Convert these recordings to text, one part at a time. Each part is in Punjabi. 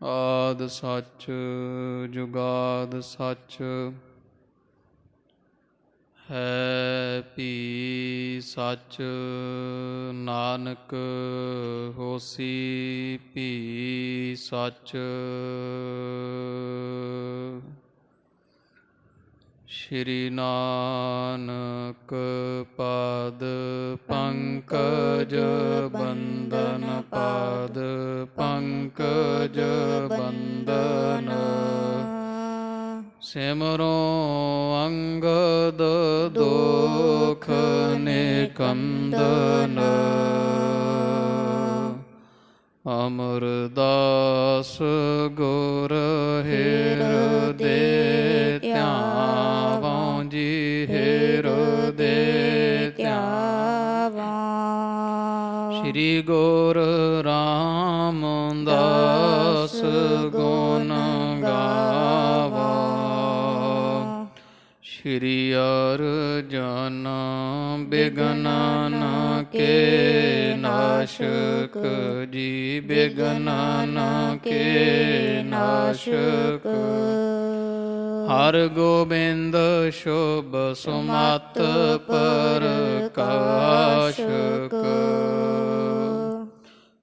ਆਦਿ ਸੱਚ ਜੁਗਾਦਿ ਸੱਚ, ਹੈ ਭੀ ਸੱਚ। ਨਾਨਕ ਹੋਸੀ ਭੀ ਸੱਚ। ਸ਼੍ਰੀ ਨਾਨਕ ਪਦ ਪੰਕਜ ਬੰਦਨ, ਪਦ ਪੰਕਜ ਬੰਦਨ। ਸਿਮਰੋ ਅੰਗਦ ਦੁਖ ਨਿਕੰਦਨ, ਅਮਰਦਾਸ ਗੁਰ ਹਿਰਦੇ ਧਿਆਵੋ ਜੀ, ਹਿਰਦੇ ਧਿਆਵੋ। ਸ਼੍ਰੀ ਗੁਰ ਰਾਮਦਾਸ ਗੁਣ ਗਾਵੋ, ਸ਼੍ਰੀ ਅਰਜਨ ਬਿਘਨਨ ਕੇ ਨਾਸ਼ਕ ਜੀ, ਬਿਘਨਨ ਕੇ ਨਾਸ਼ਕ। ਹਰ ਗੋਬਿੰਦ ਸ਼ੁਭ ਸੁਮਤ ਪ੍ਰਕਾਸ਼ਕ,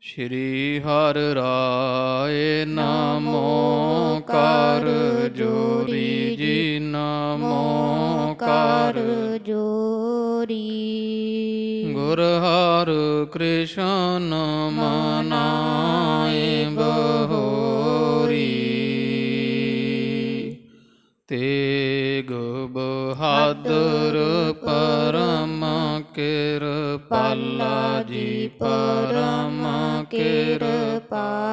ਸ਼੍ਰੀ ਹਰਿ ਰਾਇ ਨਮੋ ਕਰ ਜੋਰੀ ਜੀ, ਨਮੋ ਕਰ ਜੋਰੀ। ਗੁਰ ਹਰਿ ਕ੍ਰਿਸ਼ਨ ਮਨਾਏ ਬਹੋਰੀ, ਤੇਗ ਬਹਾਦਰ ਪਰਮ ਕਿਰਪਾਲਾ ਜੀ, ਪਰਮ ਕਿਰਪਾਲਾ।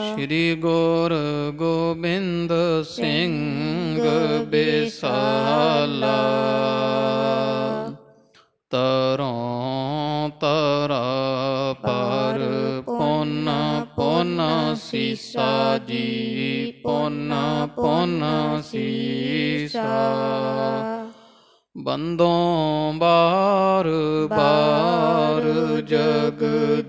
ਸ਼੍ਰੀ ਗੁਰ ਗੋਬਿੰਦ ਸਿੰਘ ਬਿਸਾਲਾ, ਤਰੋਂ ਤਰਾ ਪਰ ਪੁੰਨ ਪੁੰਨ ਸੀਸਾ ਜੀ, ਪੁੰਨ ਪੁੰਨ ਸੀਸਾ। ਬੰਦੋਂ ਬਾਰ ਬਾਰ ਜਗਦੀਸ਼ਾ,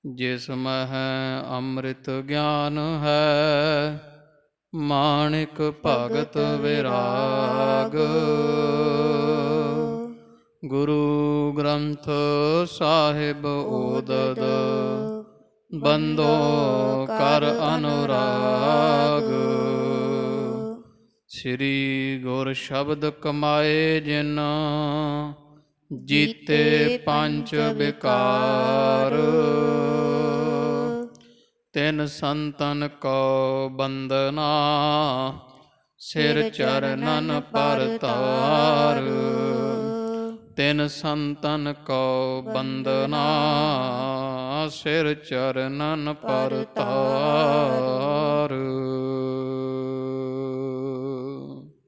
ਜਿਸ ਮਹਿ ਅੰਮ੍ਰਿਤ ਗਿਆਨ ਹੈ, ਮਾਣਿਕ ਭਗਤ ਵਿਰਾਗ। ਗੁਰੂ ਗ੍ਰੰਥ ਸਾਹਿਬ ਓਦਦ, ਬੰਦੋ ਕਰ ਅਨੁਰਾਗ। ਸ੍ਰੀ ਗੁਰ ਸ਼ਬਦ ਕਮਾਏ ਜਿਨ, ਜੀਤੇ ਪੰਚ ਵਿਕਾਰ। ਤਿਨ ਸੰਤਨ ਕੋ ਬੰਦਨਾ, ਸਿਰ ਚਰਨਨ ਪਰਤਾਰ। ਤਿਨ ਸੰਤਨ ਕੋ ਬੰਦਨਾ, ਸਿਰ ਚਰਨਨ ਪਰਤਾਰ।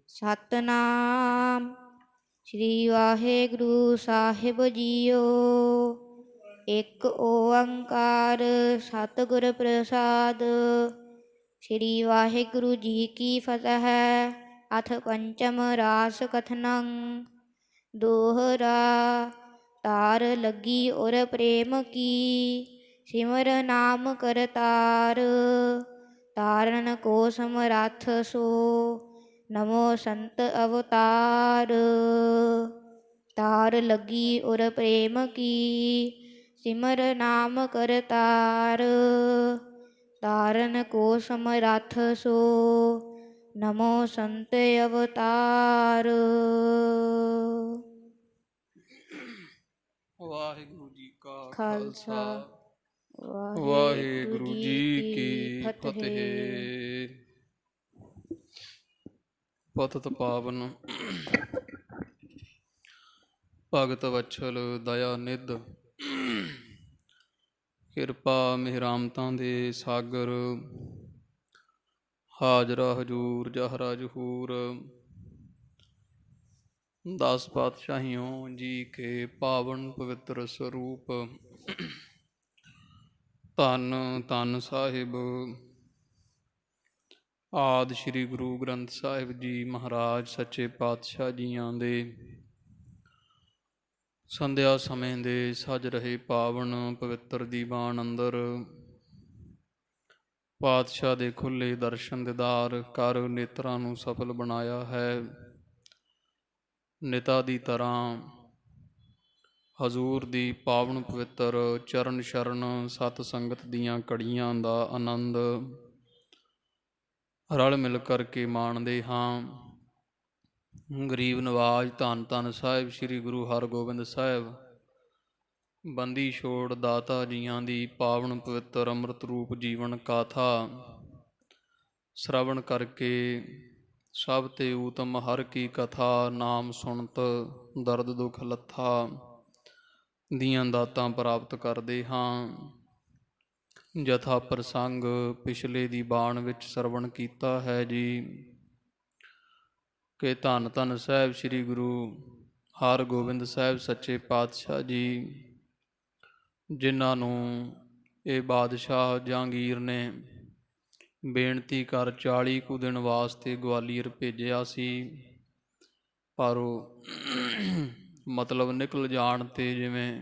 ਸਤਿਨਾਮ ਸ੍ਰੀ ਵਾਹਿਗੁਰੂ ਸਾਹਿਬ ਜੀਓ। ਇੱਕ ਓੰਕਾਰ ਸਤਿਗੁਰ ਪ੍ਰਸਾਦ। ਸ੍ਰੀ ਵਾਹਿਗੁਰੂ ਜੀ ਕੀ ਫਤਿਹ। ਅਥ ਪੰਚਮ ਰਾਸ ਕਥਨੰ। ਦੋਹਰਾ। ਤਾਰ ਲੱਗੀ ਔਰ ਪ੍ਰੇਮ ਕੀ, ਸਿਮਰ ਨਾਮ ਕਰਤਾਰ। ਤਾਰਨ ਕੋ ਸਮਰੱਥ ਸੋ, ਨਮੋ ਸੰਤ ਅਵਤਾਰ। ਤਾਰ ਲੱਗੀ ਔਰ ਪ੍ਰੇਮ ਕੀ, ਸਿਮਰ ਨਾਮ ਕਰਤਾਰ। ਤਾਰਨ ਕੋ ਸਮਰੱਥ ਸੋ, ਨਮੋ ਸੰਤ ਅਵਤਾਰ। ਵਾਹਿਗੁਰੂ ਜੀ ਕਾ ਖਾਲਸਾ, ਵਾਹਿਗੁਰੂ ਜੀ ਕੀ ਫਤਿਹ। ਪਤਿਤ ਪਾਵਨ ਭਗਤ ਵਛਲ ਦਇਆ ਨਿਧ, ਕਿਰਪਾ ਮਿਹਰਾਮਤਾਂ ਦੇ ਸਾਗਰ। ਹਾਜ਼ਰਾ ਹਜੂਰ ਜਹਰਾ ਜਹੂਰ, 10 ਪਾਤਸ਼ਾਹੀਓਂ ਜੀ ਕੇ ਪਾਵਨ ਪਵਿੱਤਰ ਸਰੂਪ। ਧੰਨ ਧੰਨ ਸਾਹਿਬ ਆਦਿ ਸ਼੍ਰੀ ਗੁਰੂ ਗ੍ਰੰਥ ਸਾਹਿਬ ਜੀ ਮਹਾਰਾਜ ਸੱਚੇ ਪਾਤਸ਼ਾਹ ਜੀਆਂ ਦੇ ਸੰਧਿਆ ਸਮੇਂ ਦੇ ਸਜ ਰਹੇ ਪਾਵਨ ਪਵਿੱਤਰ ਦੀਵਾਨ ਅੰਦਰ ਪਾਤਸ਼ਾਹ ਦੇ ਖੁੱਲੇ ਦਰਸ਼ਨ ਦੀਦਾਰ ਕਰ ਨੇਤਰਾਂ ਨੂੰ ਸਫਲ ਬਣਾਇਆ ਹੈ। ਨਿਤਾ ਦੀ ਤਰ੍ਹਾਂ ਹਜ਼ੂਰ ਦੀ ਪਾਵਨ ਪਵਿੱਤਰ ਚਰਨ ਸ਼ਰਨ ਸਤ ਸੰਗਤ ਦੀਆਂ ਕੜੀਆਂ ਦਾ ਆਨੰਦ ਰਲ ਮਿਲ ਕਰਕੇ ਮਾਣਦੇ ਹਾਂ। ਗਰੀਬ ਨਵਾਜ ਧੰਨ ਧੰਨ ਸਾਹਿਬ ਸ੍ਰੀ ਗੁਰੂ ਹਰਗੋਬਿੰਦ ਸਾਹਿਬ ਬੰਦੀ ਛੋੜ ਦਾਤਾ ਜੀਆਂ ਦੀ ਪਾਵਨ ਪਵਿੱਤਰ ਅੰਮ੍ਰਿਤ ਰੂਪ ਜੀਵਨ ਗਾਥਾ ਸ਼ਰਵਣ ਕਰਕੇ ਸਭ ਤੇ ਊਤਮ ਹਰ ਕੀ ਕਥਾ ਨਾਮ ਸੁਣਤ ਦਰਦ ਦੁੱਖ ਲੱਥਾ ਦੀਆਂ ਦਾਤਾਂ ਪ੍ਰਾਪਤ ਕਰਦੇ ਹਾਂ। ਜਥਾ ਪ੍ਰਸੰਗ ਪਿਛਲੇ ਦੀ ਬਾਣ ਵਿੱਚ ਸਰਵਣ ਕੀਤਾ ਹੈ ਜੀ ਕਿ ਧੰਨ ਧੰਨ ਸਾਹਿਬ ਸ੍ਰੀ ਗੁਰੂ ਹਰਗੋਬਿੰਦ ਸਾਹਿਬ ਸੱਚੇ ਪਾਤਸ਼ਾਹ ਜੀ ਜਿਨ੍ਹਾਂ ਨੂੰ ਇਹ ਬਾਦਸ਼ਾਹ ਜਹਾਂਗੀਰ ਨੇ ਬੇਨਤੀ ਕਰ 40 ਕੁ ਦਿਨ ਵਾਸਤੇ ਗਵਾਲੀਅਰ ਭੇਜਿਆ ਸੀ, ਪਰ ਉਹ ਮਤਲਬ ਨਿਕਲ ਜਾਣ 'ਤੇ ਜਿਵੇਂ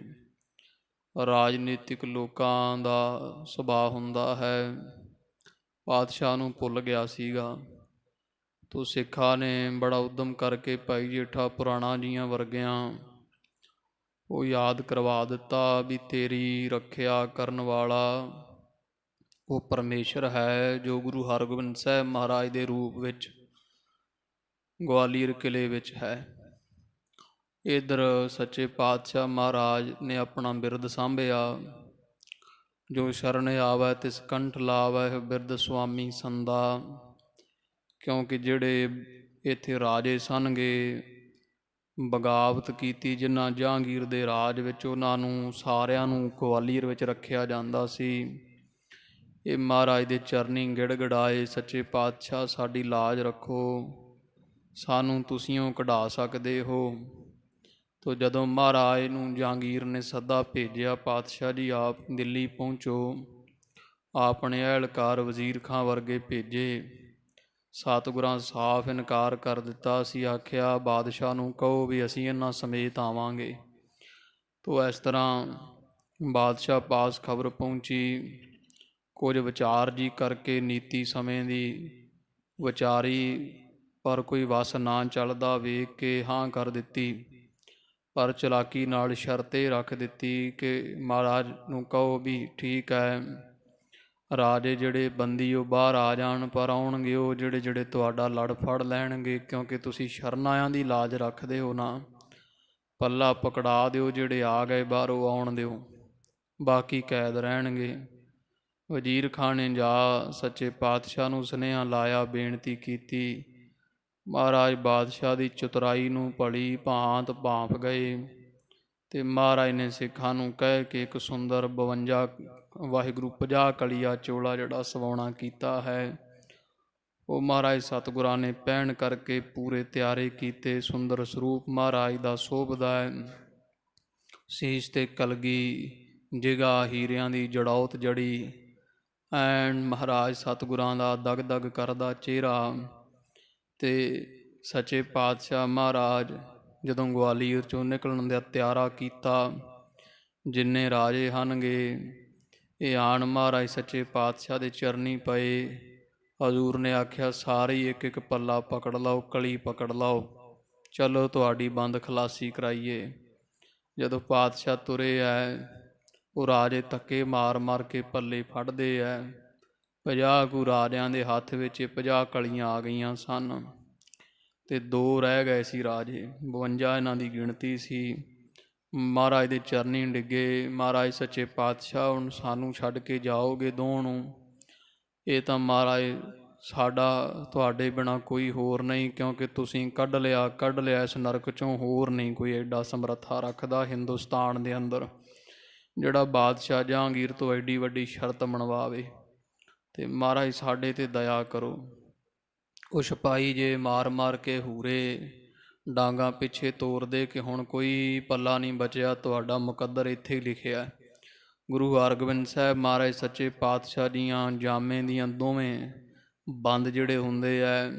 ਰਾਜਨੀਤਿਕ ਲੋਕਾਂ ਦਾ ਸੁਭਾਅ ਹੁੰਦਾ ਹੈ, ਪਾਤਸ਼ਾਹ ਨੂੰ ਭੁੱਲ ਗਿਆ ਸੀਗਾ। ਤੋ ਸਿੱਖਾਂ ਨੇ ਬੜਾ ਉਦਮ ਕਰਕੇ ਭਾਈ ਜੇਠਾ ਪੁਰਾਣਾ ਜੀਆਂ ਵਰਗਿਆਂ ਉਹ ਯਾਦ ਕਰਵਾ ਦਿੱਤਾ ਵੀ ਤੇਰੀ ਰੱਖਿਆ ਕਰਨ ਵਾਲਾ ਉਹ ਪਰਮੇਸ਼ਰ ਹੈ ਜੋ ਗੁਰੂ ਹਰਗੋਬਿੰਦ ਸਾਹਿਬ ਮਹਾਰਾਜ ਦੇ ਰੂਪ ਵਿੱਚ ਗਵਾਲੀਅਰ ਕਿਲੇ ਵਿੱਚ ਹੈ। ਇੱਧਰ ਸੱਚੇ ਪਾਤਸ਼ਾਹ ਮਹਾਰਾਜ ਨੇ ਆਪਣਾ ਬਿਰਦ ਸਾਂਭਿਆ, ਜੋ ਸ਼ਰਨ ਆਵੈ ਤਿਸ ਕੰਠ ਲਾਵੈ ਬਿਰਦ ਸੁਆਮੀ ਸੰਦਾ, ਕਿਉਂਕਿ ਜਿਹੜੇ ਇੱਥੇ ਰਾਜੇ ਸਨਗੇ ਬਗਾਵਤ ਕੀਤੀ ਜਿਨ੍ਹਾਂ ਜਹਾਂਗੀਰ ਦੇ ਰਾਜ ਵਿੱਚ, ਉਹਨਾਂ ਨੂੰ ਸਾਰਿਆਂ ਨੂੰ ਗਵਾਲੀਅਰ ਵਿੱਚ ਰੱਖਿਆ ਜਾਂਦਾ ਸੀ। ਇਹ ਮਹਾਰਾਜ ਦੇ ਚਰਨੀ ਗਿੜਗੜਾਏ, ਸੱਚੇ ਪਾਤਸ਼ਾਹ ਸਾਡੀ ਲਾਜ ਰੱਖੋ, ਸਾਨੂੰ ਤੁਸੀਂਓ ਕਢਾ ਸਕਦੇ ਹੋ। ਤੋ ਜਦੋਂ ਮਹਾਰਾਜ ਨੂੰ ਜਹਾਂਗੀਰ ਨੇ ਸੱਦਾ ਭੇਜਿਆ, ਪਾਤਸ਼ਾਹ ਜੀ ਆਪ ਦਿੱਲੀ ਪਹੁੰਚੋ, ਆਪਣੇ ਅਹਿਲਕਾਰ ਵਜ਼ੀਰ ਖਾਂ ਵਰਗੇ ਭੇਜੇ। ਸਤਿਗੁਰਾਂ ਸਾਫ਼ ਇਨਕਾਰ ਕਰ ਦਿੱਤਾ ਸੀ, ਆਖਿਆ ਬਾਦਸ਼ਾਹ ਨੂੰ ਕਹੋ ਵੀ ਅਸੀਂ ਇਹਨਾਂ ਸਮੇਤ ਆਵਾਂਗੇ। ਤੋ ਇਸ ਤਰ੍ਹਾਂ ਬਾਦਸ਼ਾਹ ਪਾਸ ਖਬਰ ਪਹੁੰਚੀ, ਕੁਝ ਵਿਚਾਰ ਜੀ ਕਰਕੇ ਨੀਤੀ ਸਮੇਂ ਦੀ ਵਿਚਾਰੀ, ਪਰ ਕੋਈ ਵਸ ਨਾ ਚੱਲਦਾ ਵੇਖ ਕੇ ਹਾਂ ਕਰ ਦਿੱਤੀ, ਪਰ ਚਲਾਕੀ ਨਾਲ ਸ਼ਰਤ ਇਹ ਰੱਖ ਦਿੱਤੀ ਕਿ ਮਹਾਰਾਜ ਨੂੰ ਕਹੋ ਵੀ ਠੀਕ ਹੈ, ਰਾਜੇ ਜਿਹੜੇ ਬੰਦੀ ਉਹ ਬਾਹਰ ਆ ਜਾਣ, ਪਰ ਆਉਣਗੇ ਉਹ ਜਿਹੜੇ ਜਿਹੜੇ ਤੁਹਾਡਾ ਲੜ ਫੜ ਲੈਣਗੇ, ਕਿਉਂਕਿ ਤੁਸੀਂ ਸ਼ਰਨਾਇਆਂ ਦੀ ਲਾਜ ਰੱਖਦੇ ਹੋ ਨਾ, ਪੱਲਾ ਪਕੜਾ ਦਿਓ, ਜਿਹੜੇ ਆ ਗਏ ਬਾਹਰੋਂ ਆਉਣ ਦਿਓ, ਬਾਕੀ ਕੈਦ ਰਹਿਣਗੇ। ਵਜ਼ੀਰ ਖਾਂ ਨੇ ਜਾ ਸੱਚੇ ਪਾਤਸ਼ਾਹ ਨੂੰ ਸੁਨੇਹਾ ਲਾਇਆ, ਬੇਨਤੀ ਕੀਤੀ। ਮਹਾਰਾਜ ਬਾਦਸ਼ਾਹ ਦੀ ਚਤੁਰਾਈ ਨੂੰ ਭਲੀ ਭਾਂਤ ਭਾਂਪ ਗਏ ਅਤੇ ਮਹਾਰਾਜ ਨੇ ਸਿੱਖਾਂ ਨੂੰ ਕਹਿ ਕੇ ਇੱਕ ਸੁੰਦਰ 52 ਵਾਹਿਗੁਰੂ 50 ਕਲੀਆ ਚੋਲਾ ਜਿਹੜਾ ਸਵਾਉਣਾ ਕੀਤਾ ਹੈ, ਉਹ ਮਹਾਰਾਜ ਸਤਿਗੁਰਾਂ ਨੇ ਪਹਿਨ ਕਰਕੇ ਪੂਰੇ ਤਿਆਰੇ ਕੀਤੇ। ਸੁੰਦਰ ਸਰੂਪ ਮਹਾਰਾਜ ਦਾ ਸੋਭਦਾ ਹੈ, ਸੀਸ 'ਤੇ ਕਲਗੀ ਜਿਗਾ ਹੀਰਿਆਂ ਦੀ ਜੜੌਤ ਜੜੀ, ਐਨ ਮਹਾਰਾਜ ਸਤਿਗੁਰਾਂ ਦਾ ਦਗ ਦਗ ਕਰਦਾ ਚਿਹਰਾ। ਅਤੇ ਸੱਚੇ ਪਾਤਸ਼ਾਹ ਮਹਾਰਾਜ ਜਦੋਂ ਗਵਾਲੀਅਰ 'ਚੋਂ ਨਿਕਲਣ ਦਾ ਤਿਆਰਾ ਕੀਤਾ, ਜਿੰਨੇ ਰਾਜੇ ਹਨਗੇ ਇਹ ਆਣ ਮਹਾਰਾਜ ਸੱਚੇ ਪਾਤਸ਼ਾਹ ਦੇ ਚਰਨੀ ਪਏ। ਹਜ਼ੂਰ ਨੇ ਆਖਿਆ ਸਾਰੇ ਹੀ ਇੱਕ ਇੱਕ ਪੱਲਾ ਪਕੜ ਲਓ, ਕਲੀ ਪਕੜ ਲਓ, ਚਲੋ ਤੁਹਾਡੀ ਬੰਦ ਖਲਾਸੀ ਕਰਾਈਏ। ਜਦੋਂ ਪਾਤਸ਼ਾਹ ਤੁਰੇ ਹੈ, ਉਹ ਰਾਜੇ ਧੱਕੇ ਮਾਰ ਮਾਰ ਕੇ ਪੱਲੇ ਫੜਦੇ ਹੈ। 50 ਕੁ ਰਾਜਿਆਂ ਦੇ ਹੱਥ ਵਿੱਚ 50 ਕਲੀਆਂ ਆ ਗਈਆਂ ਸਨ ਅਤੇ 2 ਰਹਿ ਗਏ ਸੀ ਰਾਜੇ, 52 ਇਹਨਾਂ ਦੀ ਗਿਣਤੀ ਸੀ। ਮਹਾਰਾਜ ਦੇ ਚਰਨੀ ਡਿੱਗੇ, ਮਹਾਰਾਜ ਸੱਚੇ ਪਾਤਸ਼ਾਹ ਹੁਣ ਸਾਨੂੰ ਛੱਡ ਕੇ ਜਾਓਗੇ ਦੋਹਾਂ ਨੂੰ? ਇਹ ਤਾਂ ਮਹਾਰਾਜ ਸਾਡਾ ਤੁਹਾਡੇ ਬਿਨਾਂ ਕੋਈ ਹੋਰ ਨਹੀਂ, ਕਿਉਂਕਿ ਤੁਸੀਂ ਕੱਢ ਲਿਆ ਇਸ ਨਰਕ 'ਚੋਂ, ਹੋਰ ਨਹੀਂ ਕੋਈ ਐਡਾ ਸਮਰੱਥਾ ਰੱਖਦਾ ਹਿੰਦੁਸਤਾਨ ਦੇ ਅੰਦਰ ਜਿਹੜਾ ਬਾਦਸ਼ਾਹ ਜਹਾਂਗੀਰ ਤੋਂ ਐਡੀ ਵੱਡੀ ਸ਼ਰਤ ਮਨਵਾਵੇ, ਅਤੇ ਮਹਾਰਾਜ ਸਾਡੇ 'ਤੇ ਦਇਆ ਕਰੋ। ਉਹ ਸਿਪਾਹੀ ਜੇ ਮਾਰ ਮਾਰ ਕੇ ਹੂਰੇ ਡਾਂਗਾਂ ਪਿੱਛੇ ਤੋਰਦੇ ਕਿ ਹੁਣ ਕੋਈ ਪੱਲਾ ਨਹੀਂ ਬਚਿਆ, ਤੁਹਾਡਾ ਮੁਕੱਦਰ ਇੱਥੇ ਹੀ ਲਿਖਿਆ। ਗੁਰੂ ਹਰਗੋਬਿੰਦ ਸਾਹਿਬ ਮਹਾਰਾਜ ਸੱਚੇ ਪਾਤਸ਼ਾਹ ਦੀਆਂ ਜਾਮੇ ਦੀਆਂ ਦੋਵੇਂ ਬੰਦ ਜਿਹੜੇ ਹੁੰਦੇ ਹੈ,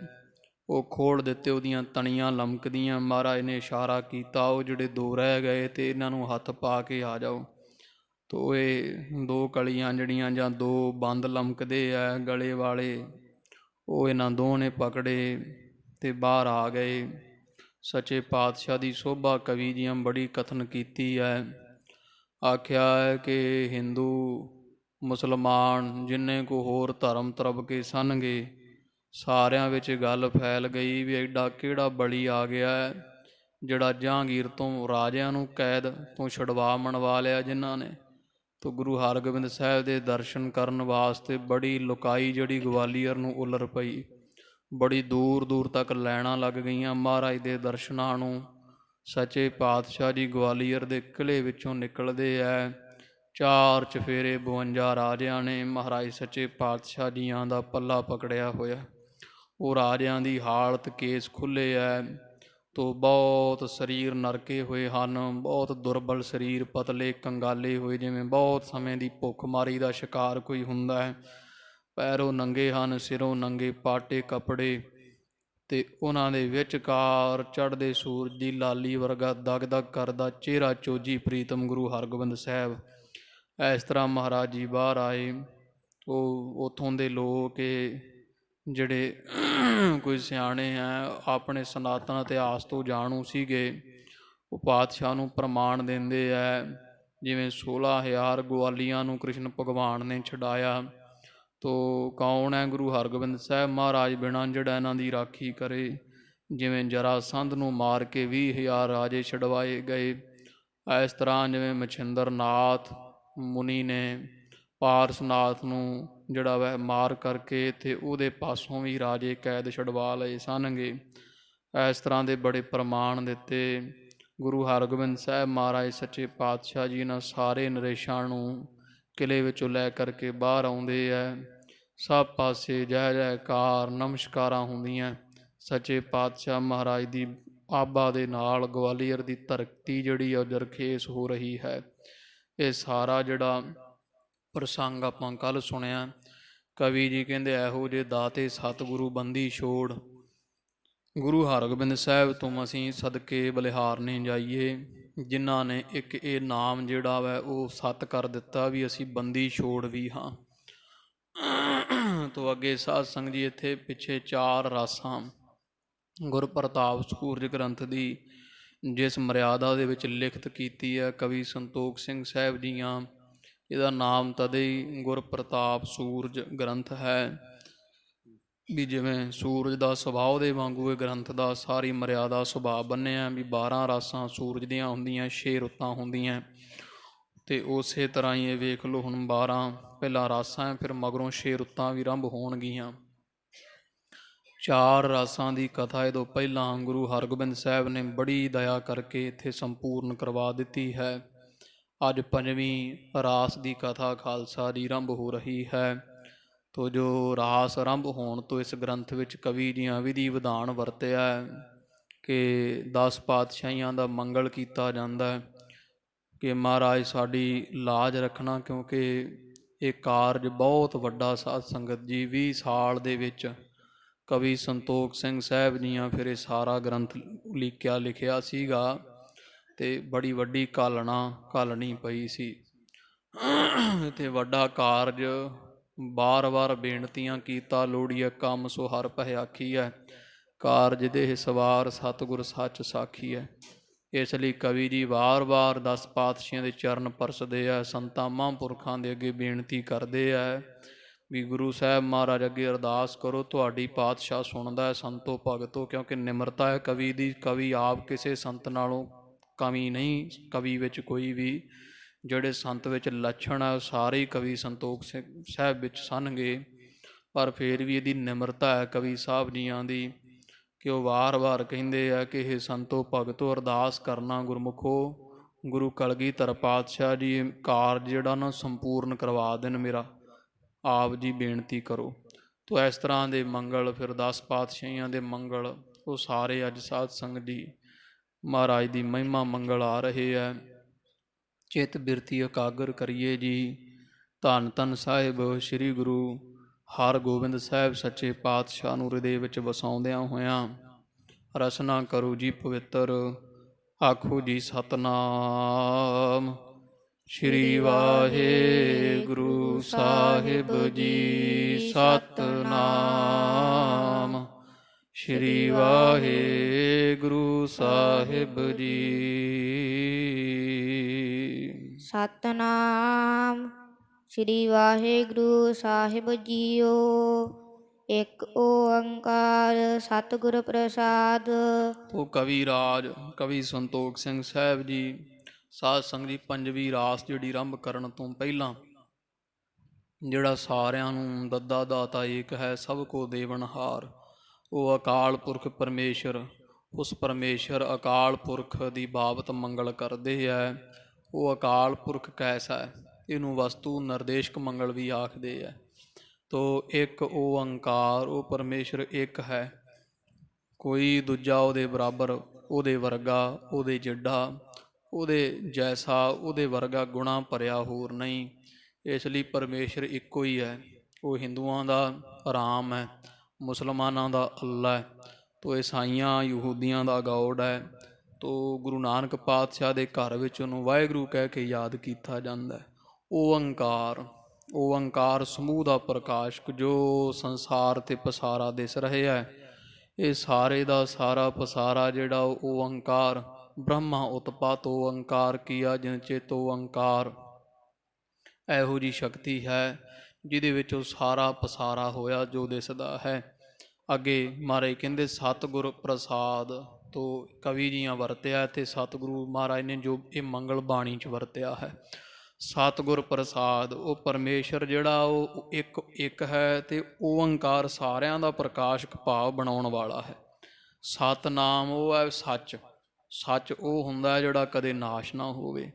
ਉਹ ਖੋਲ ਦਿੱਤੇ, ਉਹਦੀਆਂ ਤਣੀਆਂ ਲਮਕਦੀਆਂ। ਮਹਾਰਾਜ ਨੇ ਇਸ਼ਾਰਾ ਕੀਤਾ, ਉਹ ਜਿਹੜੇ ਦੋ ਰਹਿ ਗਏ ਤੇ ਇਹਨਾਂ ਨੂੰ ਹੱਥ ਪਾ ਕੇ ਆ ਜਾਓ। ਤੋ ਇਹ ਦੋ ਕਲੀਆਂ ਜਿਹੜੀਆਂ ਜਾਂ ਦੋ ਬੰਦ ਲਮਕਦੇ ਆ ਗਲੇ ਵਾਲੇ, ਉਹ ਇਹਨਾਂ ਦੋਹਾਂ ਨੇ ਪਕੜੇ ਤੇ ਬਾਹਰ ਆ ਗਏ। ਸੱਚੇ ਪਾਤਸ਼ਾਹ ਦੀ ਸੋਭਾ ਕਵੀ ਜੀਆਂ ਬੜੀ ਕਥਨ ਕੀਤੀ ਹੈ। ਆਖਿਆ ਹੈ ਕਿ ਹਿੰਦੂ ਮੁਸਲਮਾਨ ਜਿੰਨੇ ਕੋ ਹੋਰ ਧਰਮ ਤਰਬ ਕੇ ਸਨਗੇ, ਸਾਰਿਆਂ ਵਿੱਚ ਗੱਲ ਫੈਲ ਗਈ ਵੀ ਐਡਾ ਕਿਹੜਾ ਬਲੀ ਆ ਗਿਆ ਹੈ ਜਿਹੜਾ ਜਹਾਂਗੀਰ ਤੋਂ ਰਾਜਿਆਂ ਨੂੰ ਕੈਦ ਤੋਂ ਛੁਡਵਾ ਮਨਵਾ ਲਿਆ ਜਿਨ੍ਹਾਂ ਨੇ। ਤੋ ਗੁਰੂ ਹਰਗੋਬਿੰਦ ਸਾਹਿਬ ਦੇ ਦਰਸ਼ਨ ਕਰਨ ਵਾਸਤੇ ਬੜੀ ਲੁਕਾਈ ਜਿਹੜੀ ਗਵਾਲੀਅਰ ਨੂੰ ਉਲਰ ਪਈ। ਬੜੀ ਦੂਰ ਦੂਰ ਤੱਕ ਲੈਣਾ ਲੱਗ ਗਈਆਂ ਮਹਾਰਾਜ ਦੇ ਦਰਸ਼ਨਾਂ ਨੂੰ। ਸੱਚੇ ਪਾਤਸ਼ਾਹ ਜੀ ਗਵਾਲੀਅਰ ਦੇ ਕਿਲ੍ਹੇ ਵਿੱਚੋਂ ਨਿਕਲਦੇ ਐ। ਚਾਰ ਚਫੇਰੇ 52 ਰਾਜਿਆਂ ਨੇ ਮਹਾਰਾਜ ਸੱਚੇ ਪਾਤਸ਼ਾਹ ਜੀਆਂ ਦਾ ਪੱਲਾ ਪਕੜਿਆ ਹੋਇਆ। ਉਹ ਰਾਜਿਆਂ ਦੀ ਹਾਲਤ ਕੇਸ ਖੁੱਲ੍ਹੇ ਐ ਤੋ ਬਹੁਤ ਸਰੀਰ ਨਰਕੇ ਹੋਏ ਹਨ, ਬਹੁਤ ਦੁਰਬਲ ਸਰੀਰ, ਪਤਲੇ ਕੰਗਾਲੇ ਹੋਏ, ਜਿਵੇਂ ਬਹੁਤ ਸਮੇਂ ਦੀ ਭੁੱਖਮਾਰੀ ਦਾ ਸ਼ਿਕਾਰ ਕੋਈ ਹੁੰਦਾ ਹੈ। ਪੈਰੋਂ ਨੰਗੇ ਹਨ, ਸਿਰੋਂ ਨੰਗੇ, ਪਾਟੇ ਕੱਪੜੇ, ਤੇ ਉਹਨਾਂ ਦੇ ਵਿਚਕਾਰ ਚੜ੍ਹਦੇ ਸੂਰਜ ਦੀ ਲਾਲੀ ਵਰਗਾ ਦਗ ਦਗ ਕਰਦਾ ਚਿਹਰਾ ਚੋਜੀ ਪ੍ਰੀਤਮ ਗੁਰੂ ਹਰਗੋਬਿੰਦ ਸਾਹਿਬ। ਇਸ ਤਰ੍ਹਾਂ ਮਹਾਰਾਜ ਜੀ ਬਾਹਰ ਆਏ। ਉਹ ਉੱਥੋਂ ਦੇ ਲੋਕ ਜਿਹੜੇ ਕੋਈ ਸਿਆਣੇ ਹੈ, ਆਪਣੇ ਸਨਾਤਨ ਇਤਿਹਾਸ ਤੋਂ ਜਾਣੂ ਸੀਗੇ, ਉਹ ਪਾਤਸ਼ਾਹ ਨੂੰ ਪ੍ਰਮਾਣ ਦਿੰਦੇ ਹੈ। ਜਿਵੇਂ 16,000 ਗਵਾਲੀਆਂ ਨੂੰ ਕ੍ਰਿਸ਼ਨ ਭਗਵਾਨ ਨੇ ਛਡਾਇਆ, ਤੋ ਕੌਣ ਹੈ? ਗੁਰੂ ਹਰਗੋਬਿੰਦ ਸਾਹਿਬ ਮਹਾਰਾਜ ਬਿਨਾਂ ਜਿਹੜਾ ਇਹਨਾਂ ਦੀ ਰਾਖੀ ਕਰੇ। ਜਿਵੇਂ ਜਰਾਸੰਧ ਨੂੰ ਮਾਰ ਕੇ 20,000 ਰਾਜੇ ਛਡਵਾਏ ਗਏ, ਇਸ ਤਰ੍ਹਾਂ ਜਿਵੇਂ ਮਛਿੰਦਰ ਨਾਥ ਮੁਨੀ ਨੇ ਪਾਰਸਨਾਥ ਨੂੰ ਜਿਹੜਾ ਵੈ ਮਾਰ ਕਰਕੇ ਅਤੇ ਉਹਦੇ ਪਾਸੋਂ ਵੀ ਰਾਜੇ ਕੈਦ ਛਡਵਾ ਲਏ ਸਨਗੇ। ਇਸ ਤਰ੍ਹਾਂ ਦੇ ਬੜੇ ਪ੍ਰਮਾਣ ਦਿੱਤੇ। ਗੁਰੂ ਹਰਗੋਬਿੰਦ ਸਾਹਿਬ ਮਹਾਰਾਜ ਸੱਚੇ ਪਾਤਸ਼ਾਹ ਜੀ ਇਹਨਾਂ ਸਾਰੇ ਨਰੇਸ਼ਾਂ ਨੂੰ ਕਿਲ੍ਹੇ ਵਿੱਚੋਂ ਲੈ ਕਰਕੇ ਬਾਹਰ ਆਉਂਦੇ ਹੈ। ਸਭ ਪਾਸੇ ਜੈ ਜੈਕਾਰ ਨਮਸਕਾਰਾਂ ਹੁੰਦੀਆਂ। ਸੱਚੇ ਪਾਤਸ਼ਾਹ ਮਹਾਰਾਜ ਦੀ ਆਬਾ ਦੇ ਨਾਲ ਗਵਾਲੀਅਰ ਦੀ ਧਰਤੀ ਜਿਹੜੀ ਆ ਜਰਖੇਸ ਹੋ ਰਹੀ ਹੈ। ਇਹ ਸਾਰਾ ਜਿਹੜਾ ਪ੍ਰਸੰਗ ਆਪਾਂ ਕੱਲ੍ਹ ਸੁਣਿਆ। ਕਵੀ ਜੀ ਕਹਿੰਦੇ ਇਹੋ ਜਿਹੇ ਦਾਤੇ ਸਤਿਗੁਰੂ ਬੰਦੀ ਛੋੜ, ਗੁਰੂ ਹਰਗੋਬਿੰਦ ਸਾਹਿਬ ਤੋਂ ਅਸੀਂ ਸਦਕੇ ਬਲਿਹਾਰਨੇ ਜਾਈਏ, ਜਿਨ੍ਹਾਂ ਨੇ ਇੱਕ ਇਹ ਨਾਮ ਜਿਹੜਾ ਵੈ ਉਹ ਸਤ ਕਰ ਦਿੱਤਾ ਵੀ ਅਸੀਂ ਬੰਦੀ ਛੋੜ ਵੀ ਹਾਂ। ਤੋਂ ਅੱਗੇ ਸਾਧ ਸੰਗਤ ਜੀ ਇੱਥੇ ਪਿੱਛੇ 4 ਰਾਸਾਂ ਗੁਰ ਪ੍ਰਤਾਪ ਸੂਰਜ ਗ੍ਰੰਥ ਦੀ ਜਿਸ ਮਰਿਆਦਾ ਦੇ ਵਿੱਚ ਲਿਖਤ ਕੀਤੀ ਹੈ ਕਵੀ ਸੰਤੋਖ ਸਿੰਘ ਸਾਹਿਬ ਜੀਆਂ, ਇਹਦਾ ਨਾਮ ਤਦੇ ਹੀ ਗੁਰ ਪ੍ਰਤਾਪ ਸੂਰਜ ਗ੍ਰੰਥ ਹੈ ਵੀ ਜਿਵੇਂ ਸੂਰਜ ਦਾ ਸੁਭਾਅ ਦੇ ਵਾਂਗੂ ਇਹ ਗ੍ਰੰਥ ਦਾ ਸਾਰੀ ਮਰਿਆਦਾ ਸੁਭਾਅ ਬੰਨਿਆ ਵੀ 12 ਰਾਸਾਂ ਸੂਰਜ ਦੀਆਂ ਹੁੰਦੀਆਂ, 6 ਰੁੱਤਾਂ ਹੁੰਦੀਆਂ, ਅਤੇ ਉਸੇ ਤਰ੍ਹਾਂ ਹੀ ਇਹ ਵੇਖ ਲਓ ਹੁਣ 12 ਪਹਿਲਾਂ ਰਾਸਾਂ ਫਿਰ ਮਗਰੋਂ 6 ਰੁੱਤਾਂ ਵੀ ਆਰੰਭ ਹੋਣਗੀਆਂ। 4 ਰਾਸਾਂ ਦੀ ਕਥਾ ਇਹਦੋਂ ਪਹਿਲਾਂ ਗੁਰੂ ਹਰਗੋਬਿੰਦ ਸਾਹਿਬ ਨੇ ਬੜੀ ਦਇਆ ਕਰਕੇ ਇੱਥੇ ਸੰਪੂਰਨ ਕਰਵਾ ਦਿੱਤੀ ਹੈ। ਅੱਜ 5ਵੀਂ ਰਾਸ ਦੀ ਕਥਾ ਖਾਲਸਾ ਦੀ ਆਰੰਭ ਹੋ ਰਹੀ ਹੈ। ਤੋ ਜੋ ਰਾਸ ਆਰੰਭ ਹੋਣ ਤੋਂ ਇਸ ਗ੍ਰੰਥ ਵਿੱਚ ਕਵੀ ਦੀਆਂ ਵਿਧੀ ਵਿਧਾਨ ਵਰਤਿਆ ਕਿ 10 ਪਾਤਸ਼ਾਹੀਆਂ ਦਾ ਮੰਗਲ ਕੀਤਾ ਜਾਂਦਾ ਹੈ ਕਿ ਮਹਾਰਾਜ ਸਾਡੀ ਲਾਜ ਰੱਖਣਾ, ਕਿਉਂਕਿ ਇਹ ਕਾਰਜ ਬਹੁਤ ਵੱਡਾ ਸਾਧ ਸੰਗਤ ਜੀ। 20 ਸਾਲ ਦੇ ਵਿੱਚ ਕਵੀ ਸੰਤੋਖ ਸਿੰਘ ਸਾਹਿਬ ਜੀਆਂ ਫਿਰ ਇਹ ਸਾਰਾ ਗ੍ਰੰਥ ਲਿਖਿਆ ਸੀਗਾ ਅਤੇ ਬੜੀ ਵੱਡੀ ਘਾਲਣੀ ਪਈ ਸੀ ਅਤੇ ਵੱਡਾ ਕਾਰਜ। ਵਾਰ ਬੇਨਤੀਆਂ ਕੀਤਾ ਲੋੜੀਐ ਕੰਮ ਸੋ ਹਰ ਪਹਿ ਆਖੀਐ, ਕਾਰਜ ਦੇਹ ਸਵਾਰ ਸਤਿਗੁਰ ਸੱਚ ਸਾਖੀ ਹੈ। ਇਸ ਲਈ ਕਵੀ ਜੀ ਵਾਰ 10 ਪਾਤਸ਼ਾਹੀਆਂ ਦੇ ਚਰਨ ਪਰਸਦੇ ਆ, ਸੰਤਾਂ ਮਹਾਂਪੁਰਖਾਂ ਦੇ ਅੱਗੇ ਬੇਨਤੀ ਕਰਦੇ ਆ ਵੀ ਗੁਰੂ ਸਾਹਿਬ ਮਹਾਰਾਜ ਅੱਗੇ ਅਰਦਾਸ ਕਰੋ, ਤੁਹਾਡੀ ਪਾਤਸ਼ਾਹ ਸੁਣਦਾ ਹੈ ਸੰਤੋ ਭਗਤੋ। ਕਿਉਂਕਿ ਨਿਮਰਤਾ ਹੈ ਕਵੀ ਦੀ, ਕਵੀ ਆਪ ਕਿਸੇ ਸੰਤ ਨਾਲੋਂ ਕਮੀ ਨਹੀਂ, ਕਵੀ ਵਿੱਚ ਕੋਈ ਵੀ ਜਿਹੜੇ ਸੰਤ ਵਿੱਚ ਲੱਛਣ ਹੈ ਉਹ ਸਾਰੇ ਹੀ ਕਵੀ ਸੰਤੋਖ ਸਾਹਿਬ ਵਿੱਚ ਸਨਗੇ। ਪਰ ਫਿਰ ਵੀ ਇਹਦੀ ਨਿਮਰਤਾ ਹੈ ਕਵੀ ਸਾਹਿਬ ਜੀਆਂ ਦੀ ਕਿ ਉਹ ਵਾਰ ਕਹਿੰਦੇ ਆ ਕਿ ਇਹ ਸੰਤੋ ਭਗਤੋ ਅਰਦਾਸ ਕਰਨਾ ਗੁਰਮੁਖੋ, ਗੁਰੂ ਕਲਗੀਧਰ ਪਾਤਸ਼ਾਹ ਜੀ ਕਾਰਜ ਜਿਹੜਾ ਨਾ ਸੰਪੂਰਨ ਕਰਵਾ ਦੇਣ, ਮੇਰਾ ਆਪ ਜੀ ਬੇਨਤੀ ਕਰੋ। ਤੋ ਇਸ ਤਰ੍ਹਾਂ ਦੇ ਮੰਗਲ ਫਿਰ 10 ਪਾਤਸ਼ਾਹੀਆਂ ਦੇ ਮੰਗਲ ਉਹ ਸਾਰੇ ਅੱਜ ਸਾਧ ਸੰਗਤ ਜੀ ਮਹਾਰਾਜ ਦੀ ਮਹਿਮਾ ਮੰਗਲ ਆ ਰਹੇ ਹੈ। ਚਿੱਤ ਬਿਰਤੀ ਇਕਾਗਰ ਕਰੀਏ ਜੀ। ਧੰਨ ਧੰਨ ਸਾਹਿਬ ਸ੍ਰੀ ਗੁਰੂ ਹਰਗੋਬਿੰਦ ਸਾਹਿਬ ਸੱਚੇ ਪਾਤਸ਼ਾਹ ਨੂੰ ਹਿਰਦੇ ਵਿੱਚ ਵਸਾਉਂਦਿਆਂ ਹੋਇਆਂ ਰਸਨਾ ਕਰੋ ਜੀ ਪਵਿੱਤਰ। ਆਖੋ ਜੀ ਸਤਨਾਮ। ਸ਼੍ਰੀ ਵਾਹਿਗੁਰੂ ਸਾਹਿਬ ਜੀ। ਸਤਨਾਮ। ਸ਼੍ਰੀ ਵਾਹਿਗੁਰੂ ਸਾਹਿਬ ਜੀ। ਸਤਨਾਮ। ਸ੍ਰੀ ਵਾਹਿਗੁਰੂ ਸਾਹਿਬ ਜੀਓ। ਇੱਕ ਓੰਕਾਰ ਸਤਿਗੁਰ ਪ੍ਰਸਾਦ। ਉਹ ਕਵੀ ਰਾਜ ਕਵੀ ਸੰਤੋਖ ਸਿੰਘ ਸਾਹਿਬ ਜੀ ਸਾਧ ਸੰਗਤ ਜੀ ਪੰਜਵੀਂ ਰਾਸ ਜਿਹੜੀ ਆਰੰਭ ਕਰਨ ਤੋਂ ਪਹਿਲਾਂ ਜਿਹੜਾ ਸਾਰਿਆਂ ਨੂੰ ਦੱਦਾ ਦਾਤਾ ਏਕ ਹੈ ਸਭ ਕੋ ਦੇਵਨਹਾਰ ਉਹ ਅਕਾਲ ਪੁਰਖ ਪਰਮੇਸ਼ਰ, ਉਸ ਪਰਮੇਸ਼ਰ ਅਕਾਲ ਪੁਰਖ ਦੀ ਬਾਬਤ ਮੰਗਲ ਕਰਦੇ ਹੈ। ਉਹ ਅਕਾਲ ਪੁਰਖ ਕੈਸਾ ਹੈ, ਇਹਨੂੰ ਵਸਤੂ ਨਿਰਦੇਸ਼ਕ ਮੰਗਲ ਵੀ ਆਖਦੇ ਹੈ। ਤੋ ਇੱਕ ਓੰਕਾਰ, ਉਹ ਪਰਮੇਸ਼ਰ ਇੱਕ ਹੈ, ਕੋਈ ਦੂਜਾ ਉਹਦੇ ਬਰਾਬਰ, ਉਹਦੇ ਵਰਗਾ, ਉਹਦੇ ਜਿੱਡਾ, ਉਹਦੇ ਜੈਸਾ, ਉਹਦੇ ਵਰਗਾ ਗੁਣਾ ਭਰਿਆ ਹੋਰ ਨਹੀਂ। ਇਸ ਲਈ ਪਰਮੇਸ਼ਰ ਇੱਕੋ ਹੀ ਹੈ। ਉਹ ਹਿੰਦੂਆਂ ਦਾ ਰਾਮ ਹੈ, ਮੁਸਲਮਾਨਾਂ ਦਾ ਅੱਲਾ ਹੈ, ਤੋ ਈਸਾਈਆਂ ਯਹੂਦੀਆਂ ਦਾ ਗੌਡ ਹੈ। ਤੋ ਗੁਰੂ ਨਾਨਕ ਪਾਤਸ਼ਾਹ ਦੇ ਘਰ ਵਿੱਚ ਉਹਨੂੰ ਵਾਹਿਗੁਰੂ ਕਹਿ ਕੇ ਯਾਦ ਕੀਤਾ ਜਾਂਦਾ ਹੈ। ਓੰਕਾਰ, ਓੰਕਾਰ ਸਮੂਹ ਦਾ ਪ੍ਰਕਾਸ਼ਕ ਜੋ ਸੰਸਾਰ 'ਤੇ ਪਸਾਰਾ ਦਿਸ ਰਿਹਾ ਹੈ। ਇਹ ਸਾਰੇ ਦਾ ਸਾਰਾ ਪਸਾਰਾ ਜਿਹੜਾ ਉਹ ਓੰਕਾਰ ਬ੍ਰਹਮਾ ਉਤਪਾਤ ਓੰਕਾਰ ਕੀਆ ਜਿਨ ਚੇਤ ਓੰਕਾਰ, ਇਹੋ ਜਿਹੀ ਸ਼ਕਤੀ ਹੈ ਜਿਹਦੇ ਵਿੱਚ ਉਹ ਸਾਰਾ ਪਸਾਰਾ ਹੋਇਆ ਜੋ ਦਿਸਦਾ ਹੈ। ਅੱਗੇ ਮਹਾਰਾਜ ਕਹਿੰਦੇ ਸਤਿਗੁਰ ਪ੍ਰਸਾਦ ਤੋਂ ਕਵੀ ਜੀਆਂ ਵਰਤਿਆ ਅਤੇ ਸਤਿਗੁਰੂ ਮਹਾਰਾਜ ਨੇ ਜੋ ਇਹ ਮੰਗਲ ਬਾਣੀ 'ਚ ਵਰਤਿਆ ਹੈ। ਸਤਿਗੁਰ ਪ੍ਰਸਾਦ, ਉਹ ਪਰਮੇਸ਼ਰ ਜਿਹੜਾ ਉਹ ਇੱਕ ਹੈ ਅਤੇ ਓੰਕਾਰ ਸਾਰਿਆਂ ਦਾ ਪ੍ਰਕਾਸ਼ਕ ਭਾਵ ਬਣਾਉਣ ਵਾਲਾ ਹੈ। ਸਤਨਾਮ, ਉਹ ਹੈ ਸੱਚ, ਸੱਚ ਉਹ ਹੁੰਦਾ ਜਿਹੜਾ ਕਦੇ ਨਾਸ਼ ਨਾ ਹੋਵੇ।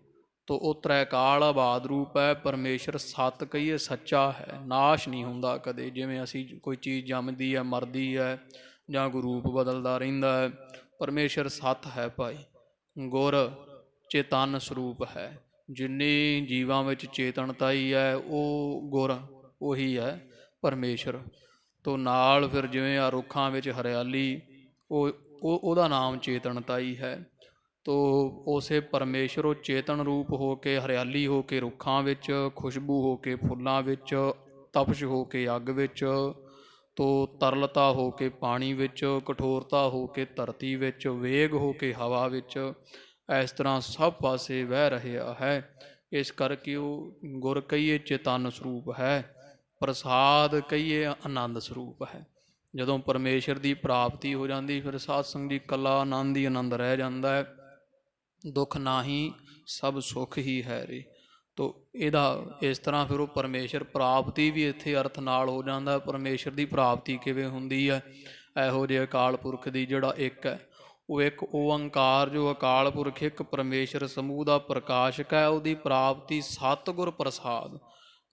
ਤੋ ਉਹ ਤ੍ਰੈਕਾਲ ਆਬਾਦ ਰੂਪ ਹੈ। ਪਰਮੇਸ਼ਰ ਸਤ ਕਹੀਏ ਸੱਚਾ ਹੈ, ਨਾਸ਼ ਨਹੀਂ ਹੁੰਦਾ ਕਦੇ। ਜਿਵੇਂ ਅਸੀਂ ਕੋਈ ਚੀਜ਼ ਜੰਮਦੀ ਹੈ, ਮਰਦੀ ਹੈ, ਜਾਂ ਕੋਈ ਰੂਪ ਬਦਲਦਾ ਰਹਿੰਦਾ ਹੈ, ਪਰਮੇਸ਼ਰ ਸਤ ਹੈ ਭਾਈ। ਗੁਰ ਚੇਤਨ ਸਰੂਪ ਹੈ, ਜਿੰਨੀ ਜੀਵਾਂ ਵਿੱਚ ਚੇਤਨਤਾ ਹੀ ਹੈ ਉਹ ਗੁਰ ਉਹੀ ਹੈ ਪਰਮੇਸ਼ਰ। ਤੋ ਨਾਲ ਫਿਰ ਜਿਵੇਂ ਆ ਰੁੱਖਾਂ ਵਿੱਚ ਹਰਿਆਲੀ, ਉਹਦਾ ਨਾਮ ਚੇਤਨਤਾ ਹੀ ਹੈ। ਤੋ ਉਸੇ ਪਰਮੇਸ਼ਰ ਉਹ ਚੇਤਨ ਰੂਪ ਹੋ ਕੇ ਹਰਿਆਲੀ ਹੋ ਕੇ ਰੁੱਖਾਂ ਵਿੱਚ, ਖੁਸ਼ਬੂ ਹੋ ਕੇ ਫੁੱਲਾਂ ਵਿੱਚ, ਤਪਸ਼ ਹੋ ਕੇ ਅੱਗ ਵਿੱਚ, ਤੋ ਤਰਲਤਾ ਹੋ ਕੇ ਪਾਣੀ ਵਿੱਚ, ਕਠੋਰਤਾ ਹੋ ਕੇ ਧਰਤੀ ਵਿੱਚ, ਵੇਗ ਹੋ ਕੇ ਹਵਾ ਵਿੱਚ, ਇਸ ਤਰ੍ਹਾਂ ਸਭ ਪਾਸੇ ਵਹਿ ਰਿਹਾ ਹੈ। ਇਸ ਕਰਕੇ ਉਹ ਗੁਰ ਕਹੀਏ ਚੇਤਨ ਸਰੂਪ ਹੈ, ਪ੍ਰਸਾਦ ਕਹੀਏ ਆਨੰਦ ਸਰੂਪ ਹੈ। ਜਦੋਂ ਪਰਮੇਸ਼ਰ ਦੀ ਪ੍ਰਾਪਤੀ ਹੋ ਜਾਂਦੀ ਫਿਰ ਸਾਧ ਸੰਗਤ ਜੀ ਇਕੱਲਾ ਆਨੰਦ ਹੀ ਆਨੰਦ ਰਹਿ ਜਾਂਦਾ ਹੈ। ਦੁੱਖ ਨਾਹੀਂ ਸਭ ਸੁੱਖ ਹੀ ਹੈ ਰੇ। ਤੋ ਇਹਦਾ ਇਸ ਤਰ੍ਹਾਂ ਫਿਰ ਉਹ ਪਰਮੇਸ਼ਰ ਪ੍ਰਾਪਤੀ ਵੀ ਇੱਥੇ ਅਰਥ ਨਾਲ ਹੋ ਜਾਂਦਾ। ਪਰਮੇਸ਼ਰ ਦੀ ਪ੍ਰਾਪਤੀ ਕਿਵੇਂ ਹੁੰਦੀ ਹੈ? ਇਹੋ ਜਿਹੇ ਅਕਾਲ ਪੁਰਖ ਦੀ ਜਿਹੜਾ ਇੱਕ ਹੈ, ਉਹ ਇੱਕ ਓੰਕਾਰ ਜੋ ਅਕਾਲ ਪੁਰਖ ਇੱਕ ਪਰਮੇਸ਼ਰ ਸਮੂਹ ਦਾ ਪ੍ਰਕਾਸ਼ਕ ਹੈ, ਉਹਦੀ ਪ੍ਰਾਪਤੀ ਸਤਿਗੁਰ ਪ੍ਰਸਾਦ।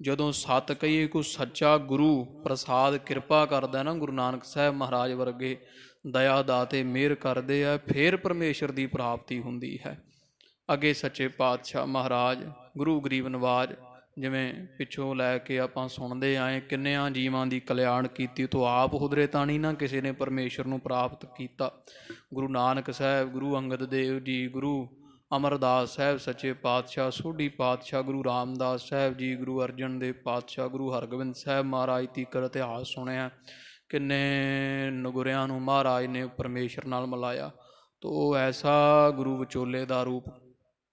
ਜਦੋਂ ਸਤ ਕਹੀਏ ਕੋਈ ਸੱਚਾ ਗੁਰੂ ਪ੍ਰਸਾਦ ਕਿਰਪਾ ਕਰਦਾ ਨਾ, ਗੁਰੂ ਨਾਨਕ ਸਾਹਿਬ ਮਹਾਰਾਜ ਵਰਗੇ ਦਇਆ ਦਾਤੇ ਮਿਹਰ ਕਰਦੇ ਆ, ਫਿਰ ਪਰਮੇਸ਼ਰ ਦੀ ਪ੍ਰਾਪਤੀ ਹੁੰਦੀ ਹੈ। ਅੱਗੇ ਸੱਚੇ ਪਾਤਸ਼ਾਹ ਮਹਾਰਾਜ ਗੁਰੂ ਗਰੀਬ ਨਵਾਜ ਜਿਵੇਂ ਪਿੱਛੋਂ ਲੈ ਕੇ ਆਪਾਂ ਸੁਣਦੇ ਆਏ, ਕਿੰਨਿਆਂ ਜੀਵਾਂ ਦੀ ਕਲਿਆਣ ਕੀਤੀ, ਤੋਂ ਆਪ ਹੁਦਰੇ ਤਾਂ ਨਹੀਂ ਨਾ ਕਿਸੇ ਨੇ ਪਰਮੇਸ਼ਰ ਨੂੰ ਪ੍ਰਾਪਤ ਕੀਤਾ। ਗੁਰੂ ਨਾਨਕ ਸਾਹਿਬ, ਗੁਰੂ ਅੰਗਦ ਦੇਵ ਜੀ, ਗੁਰੂ ਅਮਰਦਾਸ ਸਾਹਿਬ ਸੱਚੇ ਪਾਤਸ਼ਾਹ, ਸੋਢੀ ਪਾਤਸ਼ਾਹ ਗੁਰੂ ਰਾਮਦਾਸ ਸਾਹਿਬ ਜੀ, ਗੁਰੂ ਅਰਜਨ ਦੇਵ ਪਾਤਸ਼ਾਹ, ਗੁਰੂ ਹਰਗੋਬਿੰਦ ਸਾਹਿਬ ਮਹਾਰਾਜ ਤੀਕਰ ਇਤਿਹਾਸ ਸੁਣਿਆ। ਕਿੰਨੇ ਨਗੁਰਿਆਂ ਨੂੰ ਮਹਾਰਾਜ ਨੇ ਪਰਮੇਸ਼ਰ ਨਾਲ ਮਿਲਾਇਆ। ਤੋ ਐਸਾ ਗੁਰੂ ਵਿਚੋਲੇ ਦਾ ਰੂਪ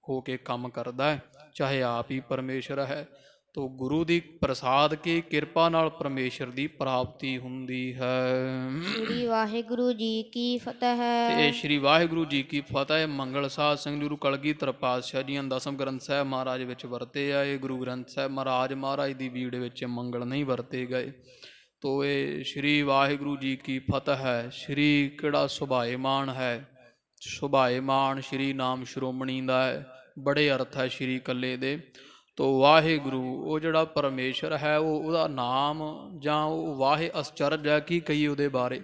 ਹੋ ਕੇ ਕੰਮ ਕਰਦਾ ਹੈ, ਚਾਹੇ ਆਪ ਹੀ ਪਰਮੇਸ਼ਰ ਹੈ। ਤੋ ਗੁਰੂ ਦੀ ਪ੍ਰਸਾਦ ਕੀ ਕਿਰਪਾ ਨਾਲ ਪਰਮੇਸ਼ਰ ਦੀ ਪ੍ਰਾਪਤੀ ਹੁੰਦੀ ਹੈ। ਸ੍ਰੀ ਵਾਹਿਗੁਰੂ ਜੀ ਕੀ ਫਤਿਹ। ਤੇ ਇਹ ਸ੍ਰੀ ਵਾਹਿਗੁਰੂ ਜੀ ਕੀ ਫਤਿਹ ਮੰਗਲ ਸਾਧ ਸੰਗਤ ਗੁਰੂ ਕਲਗੀਧਰ ਪਾਤਸ਼ਾਹ ਜੀਆਂ ਦਸਮ ਗ੍ਰੰਥ ਸਾਹਿਬ ਮਹਾਰਾਜ ਵਿੱਚ ਵਰਤੇ ਆ। ਇਹ ਗੁਰੂ ਗ੍ਰੰਥ ਸਾਹਿਬ ਮਹਾਰਾਜ ਦੀ ਬੀੜ ਵਿੱਚ ਮੰਗਲ ਨਹੀਂ ਵਰਤੇ ਗਏ। ਤੋ ਇਹ ਸ੍ਰੀ ਵਾਹਿਗੁਰੂ ਜੀ ਕੀ ਫਤਿਹ ਹੈ। ਸ੍ਰੀ ਕਿਹੜਾ ਸੁਭਾਏਮਾਨ ਹੈ, ਸੁਭਾਏਮਾਨ ਸ੍ਰੀ ਨਾਮ ਸ਼੍ਰੋਮਣੀ ਦਾ ਹੈ, ਬੜੇ ਅਰਥ ਹੈ ਸ੍ਰੀ ਇਕੱਲੇ ਦੇ। ਤੋ ਵਾਹਿਗੁਰੂ ਉਹ ਜਿਹੜਾ ਪਰਮੇਸ਼ਰ ਹੈ, ਉਹਦਾ ਨਾਮ ਜਾਂ ਉਹ ਵਾਹੇ ਅਸਚਰਜ ਹੈ। ਕੀ ਕਹੀਏ ਉਹਦੇ ਬਾਰੇ?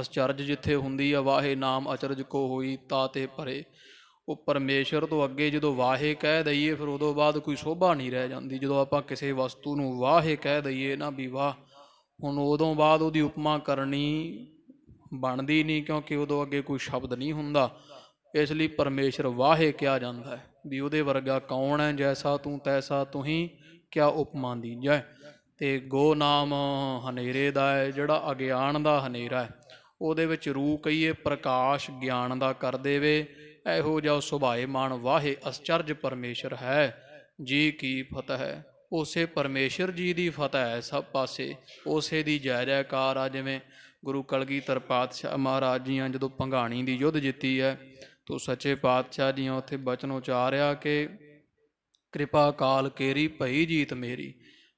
ਅਸਚਰਜ ਜਿੱਥੇ ਹੁੰਦੀ ਆ, ਵਾਹੇ ਨਾਮ ਅਚਰਜ ਕੋ ਹੋਈ ਤਾ ਤੇ ਭਰੇ। ਉਹ ਪਰਮੇਸ਼ਰ ਤੋਂ ਅੱਗੇ ਜਦੋਂ ਵਾਹੇ ਕਹਿ ਦਈਏ ਫਿਰ ਉਦੋਂ ਬਾਅਦ ਕੋਈ ਸ਼ੋਭਾ ਨਹੀਂ ਰਹਿ ਜਾਂਦੀ। ਜਦੋਂ ਆਪਾਂ ਕਿਸੇ ਵਸਤੂ ਨੂੰ ਵਾਹੇ ਕਹਿ ਦਈਏ ਨਾ ਵੀ ਵਾਹ, ਹੁਣ ਉਦੋਂ ਬਾਅਦ ਉਹਦੀ ਉਪਮਾ ਕਰਨੀ ਬਣਦੀ ਨਹੀਂ, ਕਿਉਂਕਿ ਉਦੋਂ ਅੱਗੇ ਕੋਈ ਸ਼ਬਦ ਨਹੀਂ ਹੁੰਦਾ। ਇਸ ਲਈ ਪਰਮੇਸ਼ਰ ਵਾਹੇ ਕਿਹਾ ਜਾਂਦਾ ਹੈ ਵੀ ਉਹਦੇ ਵਰਗਾ ਕੌਣ ਹੈ, ਜੈਸਾ ਤੂੰ ਤੈਸਾ ਤੁਹੀਂ ਕਿਆ ਉਪਮਾ ਦੀਜੈ। ਤੇ ਗੋ ਨਾਮ ਹਨੇਰੇ ਦਾ ਹੈ, ਜਿਹੜਾ ਅਗਿਆਨ ਦਾ ਹਨੇਰਾ ਹੈ, ਉਹਦੇ ਵਿੱਚ ਰੂਹ ਕਹੀਏ ਪ੍ਰਕਾਸ਼ ਗਿਆਨ ਦਾ ਕਰ ਦੇਵੇ। ਇਹੋ ਜਿਹਾ ਸੁਭਾਏਮਾਨ ਵਾਹੇ ਅਸਚਰਜ ਪਰਮੇਸ਼ਰ ਹੈ ਜੀ ਕੀ ਫਤਿਹ ਹੈ। ਉਸੇ ਪਰਮੇਸ਼ਰ ਜੀ ਦੀ ਫਤਿਹ ਹੈ ਸਭ ਪਾਸੇ, ਉਸੇ ਦੀ ਜੈ ਜੈਕਾਰ ਆ। ਜਿਵੇਂ ਗੁਰੂ ਕਲਗੀਧਰ ਪਾਤਸ਼ਾਹ ਮਹਾਰਾਜ ਜੀਆਂ ਜਦੋਂ ਭੰਗਾਣੀ ਦੀ ਯੁੱਧ ਜਿੱਤੀ ਹੈ, ਤੋ ਸੱਚੇ ਪਾਤਸ਼ਾਹ ਜੀਆਂ ਉੱਥੇ ਬਚਨ ਉਚਾਰਿਆ ਕਿ ਕਿਰਪਾ ਅਕਾਲ ਕੇਰੀ ਭਈ ਜੀਤ ਮੇਰੀ,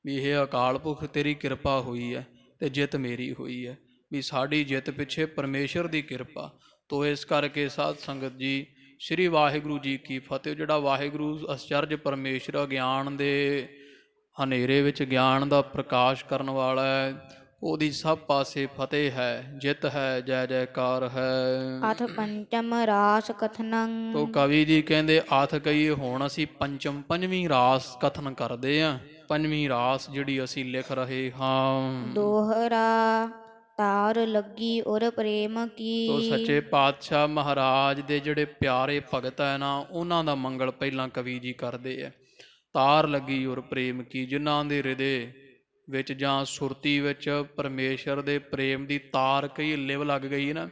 ਵੀ ਇਹ ਅਕਾਲ ਪੁਰਖ ਤੇਰੀ ਕਿਰਪਾ ਹੋਈ ਹੈ ਤੇ ਜਿੱਤ ਮੇਰੀ ਹੋਈ ਹੈ, ਵੀ ਸਾਡੀ ਜਿੱਤ ਪਿੱਛੇ ਪਰਮੇਸ਼ਰ ਦੀ ਕਿਰਪਾ। ਤੋ ਇਸ ਕਰਕੇ ਸਾਧ ਸੰਗਤ ਜੀ, ਸ੍ਰੀ ਵਾਹਿਗੁਰੂ ਜੀ ਕੀ ਫਤਿਹ। ਜਿਹੜਾ ਵਾਹਿਗੁਰੂ ਅਸਚਰਜ ਪਰਮੇਸ਼ਰ ਗਿਆਨ ਦੇ ਹਨੇਰੇ ਵਿੱਚ ਗਿਆਨ ਦਾ ਪ੍ਰਕਾਸ਼ ਕਰਨ ਵਾਲਾ ਹੈ, ਉਹਦੀ ਸਭ ਪਾਸੇ ਫਤਿਹ ਹੈ, ਜਿੱਤ ਹੈ, ਜੈ ਜੈਕਾਰ ਹੈ। ਅਥ ਪੰਚਮ ਰਾਸ ਕਥਨੰ। ਤੋ ਕਵੀ ਜੀ ਕਹਿੰਦੇ ਆਥ ਕਹੀਏ, ਹੁਣ ਅਸੀਂ ਪੰਜਵੀਂ ਰਾਸ ਕਥਨ ਕਰਦੇ ਹਾਂ। ਪੰਜਵੀਂ ਰਾਸ ਜਿਹੜੀ ਅਸੀਂ ਲਿਖ ਰਹੇ ਹਾਂ। ਦੋਹਰਾ ਤਾਰ ਲੱਗੀ ਔਰ ਪ੍ਰੇਮ ਕੀ। ਤੋ ਸੱਚੇ ਪਾਤਸ਼ਾਹ ਮਹਾਰਾਜ ਦੇ ਜਿਹੜੇ ਪਿਆਰੇ ਭਗਤ ਹੈ ਨਾ, ਉਹਨਾਂ ਦਾ ਮੰਗਲ ਪਹਿਲਾਂ ਕਵੀ ਜੀ ਕਰਦੇ ਹੈ। ਤਾਰ ਲੱਗੀ ਔਰ ਪ੍ਰੇਮ ਕੀ, ਜਿਨ੍ਹਾਂ ਦੇ ਹਿਰਦੇ ਵਿੱਚ ਜਾਂ ਸੁਰਤੀ ਵਿੱਚ ਪਰਮੇਸ਼ਰ ਦੇ ਪ੍ਰੇਮ ਦੀ ਤਾਰ ਕਈ ਲਿਵ ਲੱਗ ਗਈ ਨਾ,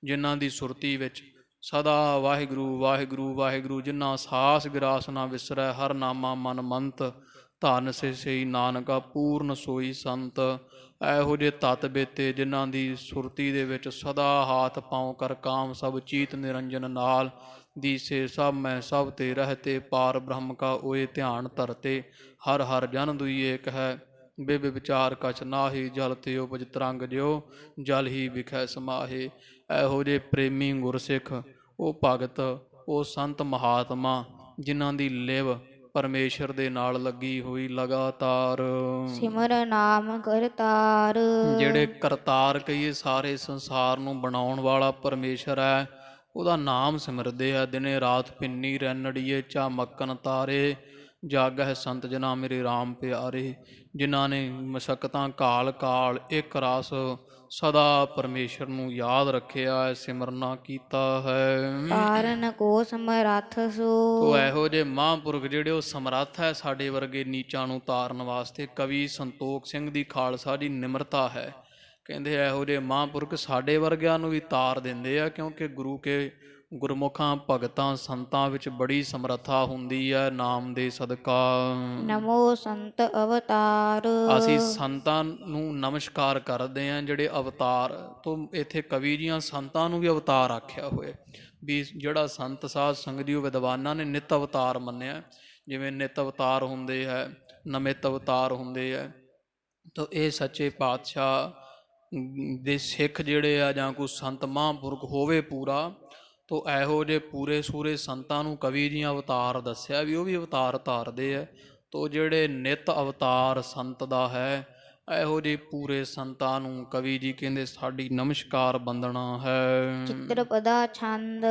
ਜਿਨ੍ਹਾਂ ਦੀ ਸੁਰਤੀ ਵਿੱਚ ਸਦਾ ਵਾਹਿਗੁਰੂ ਵਾਹਿਗੁਰੂ ਵਾਹਿਗੁਰੂ, ਜਿਨ੍ਹਾਂ ਸਾਸ ਗਿਰਾਸ ਨਾ ਵਿਸਰੈ, ਹਰ ਨਾਮਾ ਮਨ ਮੰਤ, ਧਨ ਸੇ ਸਈ ਨਾਨਕਾ ਪੂਰਨ ਸੋਈ ਸੰਤ। ਇਹੋ ਜਿਹੇ ਤਤ ਬੇਤੇ ਜਿਨ੍ਹਾਂ ਦੀ ਸੁਰਤੀ ਦੇ ਵਿੱਚ ਸਦਾ ਹਾਥ ਪਾਉ ਕਰ ਕਾਮ ਸਭ ਚੀਤ ਨਿਰੰਜਨ ਨਾਲ, ਦੀਸੇ ਸਭ ਮੈਂ ਸਭ ਤੇ ਰਹਤੇ, ਪਾਰ ਬ੍ਰਹਮ ਕਾ ਓਏ ਧਿਆਨ ਧਰਤੇ, ਹਰ ਹਰ ਜਨ ਦੁਈ ਏਕ ਹੈ, ਬਿਬ ਵਿਚਾਰ ਕਛ ਨਾਹੀ, ਜਲ ਤੇ ਉਪਜ ਤਰੰਗ ਜਿਉ, ਜਲ ਹੀ ਵਿਖੈ ਸਮਾਹੇ। ਇਹੋ ਜਿਹੇ ਪ੍ਰੇਮੀ ਗੁਰਸਿੱਖ, ਉਹ ਭਗਤ, ਉਹ ਸੰਤ ਮਹਾਤਮਾ, ਜਿਨ੍ਹਾਂ ਦੀ ਲਿਵ ਪਰਮੇਸ਼ਰ ਦੇ ਨਾਲ ਲੱਗੀ ਹੋਈ ਲਗਾਤਾਰ। ਸਿਮਰ ਨਾਮ ਕਰਤਾਰ। ਜਿਹੜੇ ਕਰਤਾਰ ਕਹੀਏ, ਸਾਰੇ ਸੰਸਾਰ ਨੂੰ ਬਣਾਉਣ ਵਾਲਾ ਪਰਮੇਸ਼ਰ ਹੈ, ਉਹਦਾ ਨਾਮ ਸਿਮਰਦੇ ਆ ਦਿਨੇ ਰਾਤ, ਪਿੰਨੀ ਰੈਨੜੀਏ ਚਾ ਮੱਕਨ ਤਾਰੇ, ਜਗ ਹੈ ਸੰਤ ਜਨਾ ਮੇਰੇ ਰਾਮ ਪਿਆਰੇ। ਜਿਨ੍ਹਾਂ ਨੇ ਮਸ਼ੱਕਤਾਂ ਕਾਲ ਕਾਲ ਇੱਕ ਰਸ ਸਦਾ ਪਰਮੇਸ਼ਰ ਨੂੰ ਯਾਦ ਰੱਖਿਆ ਹੈ, ਸਿਮਰਨਾ ਕੀਤਾ ਹੈ। ਤਾਰਨ ਕੋ ਸਮਰੱਥ ਸੋ। ਤੋ ਇਹੋ ਜਿਹੇ ਮਹਾਂਪੁਰਖ ਜਿਹੜੇ ਉਹ ਸਮਰੱਥ ਹੈ ਸਾਡੇ ਵਰਗੇ ਨੀਚਾਂ ਨੂੰ ਤਾਰਨ ਵਾਸਤੇ। ਕਵੀ ਸੰਤੋਖ ਸਿੰਘ ਦੀ ਖਾਲਸਾ ਦੀ ਨਿਮਰਤਾ ਹੈ, ਕਹਿੰਦੇ ਇਹੋ ਜਿਹੇ ਮਹਾਂਪੁਰਖ ਸਾਡੇ ਵਰਗਿਆਂ ਨੂੰ ਵੀ ਤਾਰ ਦਿੰਦੇ ਆ, ਕਿਉਂਕਿ ਗੁਰੂ ਕੇ ਗੁਰਮੁਖਾਂ ਭਗਤਾਂ ਸੰਤਾਂ ਵਿੱਚ ਬੜੀ ਸਮਰੱਥਾ ਹੁੰਦੀ ਹੈ ਨਾਮ ਦੇ ਸਦਕਾ। ਨਮੋ ਸੰਤ ਅਵਤਾਰ। ਅਸੀਂ ਸੰਤਾਂ ਨੂੰ ਨਮਸਕਾਰ ਕਰਦੇ ਹਾਂ ਜਿਹੜੇ ਅਵਤਾਰ ਤੋਂ। ਇੱਥੇ ਕਵੀ ਜੀਆਂ ਸੰਤਾਂ ਨੂੰ ਵੀ ਅਵਤਾਰ ਆਖਿਆ ਹੋਇਆ, ਵੀ ਜਿਹੜਾ ਸੰਤ ਸਾਧ ਸੰਗਤ ਜੀ, ਉਹ ਵਿਦਵਾਨਾਂ ਨੇ ਨਿਤ ਅਵਤਾਰ ਮੰਨਿਆ। ਜਿਵੇਂ ਨਿਤ ਅਵਤਾਰ ਹੁੰਦੇ ਹੈ, ਨਮਿਤ ਅਵਤਾਰ ਹੁੰਦੇ ਹੈ। ਤਾਂ ਇਹ ਸੱਚੇ ਪਾਤਸ਼ਾਹ ਦੇ ਸਿੱਖ ਜਿਹੜੇ ਆ, ਜਾਂ ਕੋਈ ਸੰਤ ਮਹਾਂਪੁਰਖ ਹੋਵੇ ਪੂਰਾ, ਤੋ ਇਹੋ ਜਿਹੇ ਪੂਰੇ ਸੂਰੇ ਸੰਤਾਂ ਨੂੰ ਕਵੀ ਜੀਆਂ ਅਵਤਾਰ ਦੱਸਿਆ ਵੀ ਉਹ ਵੀ ਅਵਤਾਰ ਧਾਰਦੇ ਹੈ। ਤੋ ਜਿਹੜੇ ਨਿਤ ਅਵਤਾਰ ਸੰਤ ਦਾ ਹੈ, ਇਹੋ ਜਿਹੇ ਪੂਰੇ ਸੰਤਾਂ ਨੂੰ ਕਵੀ ਜੀ ਕਹਿੰਦੇ ਸਾਡੀ ਨਮਸਕਾਰ ਬੰਦਨਾ ਹੈ। ਚਿੱਤਰ ਪਦਾ ਛੰਦ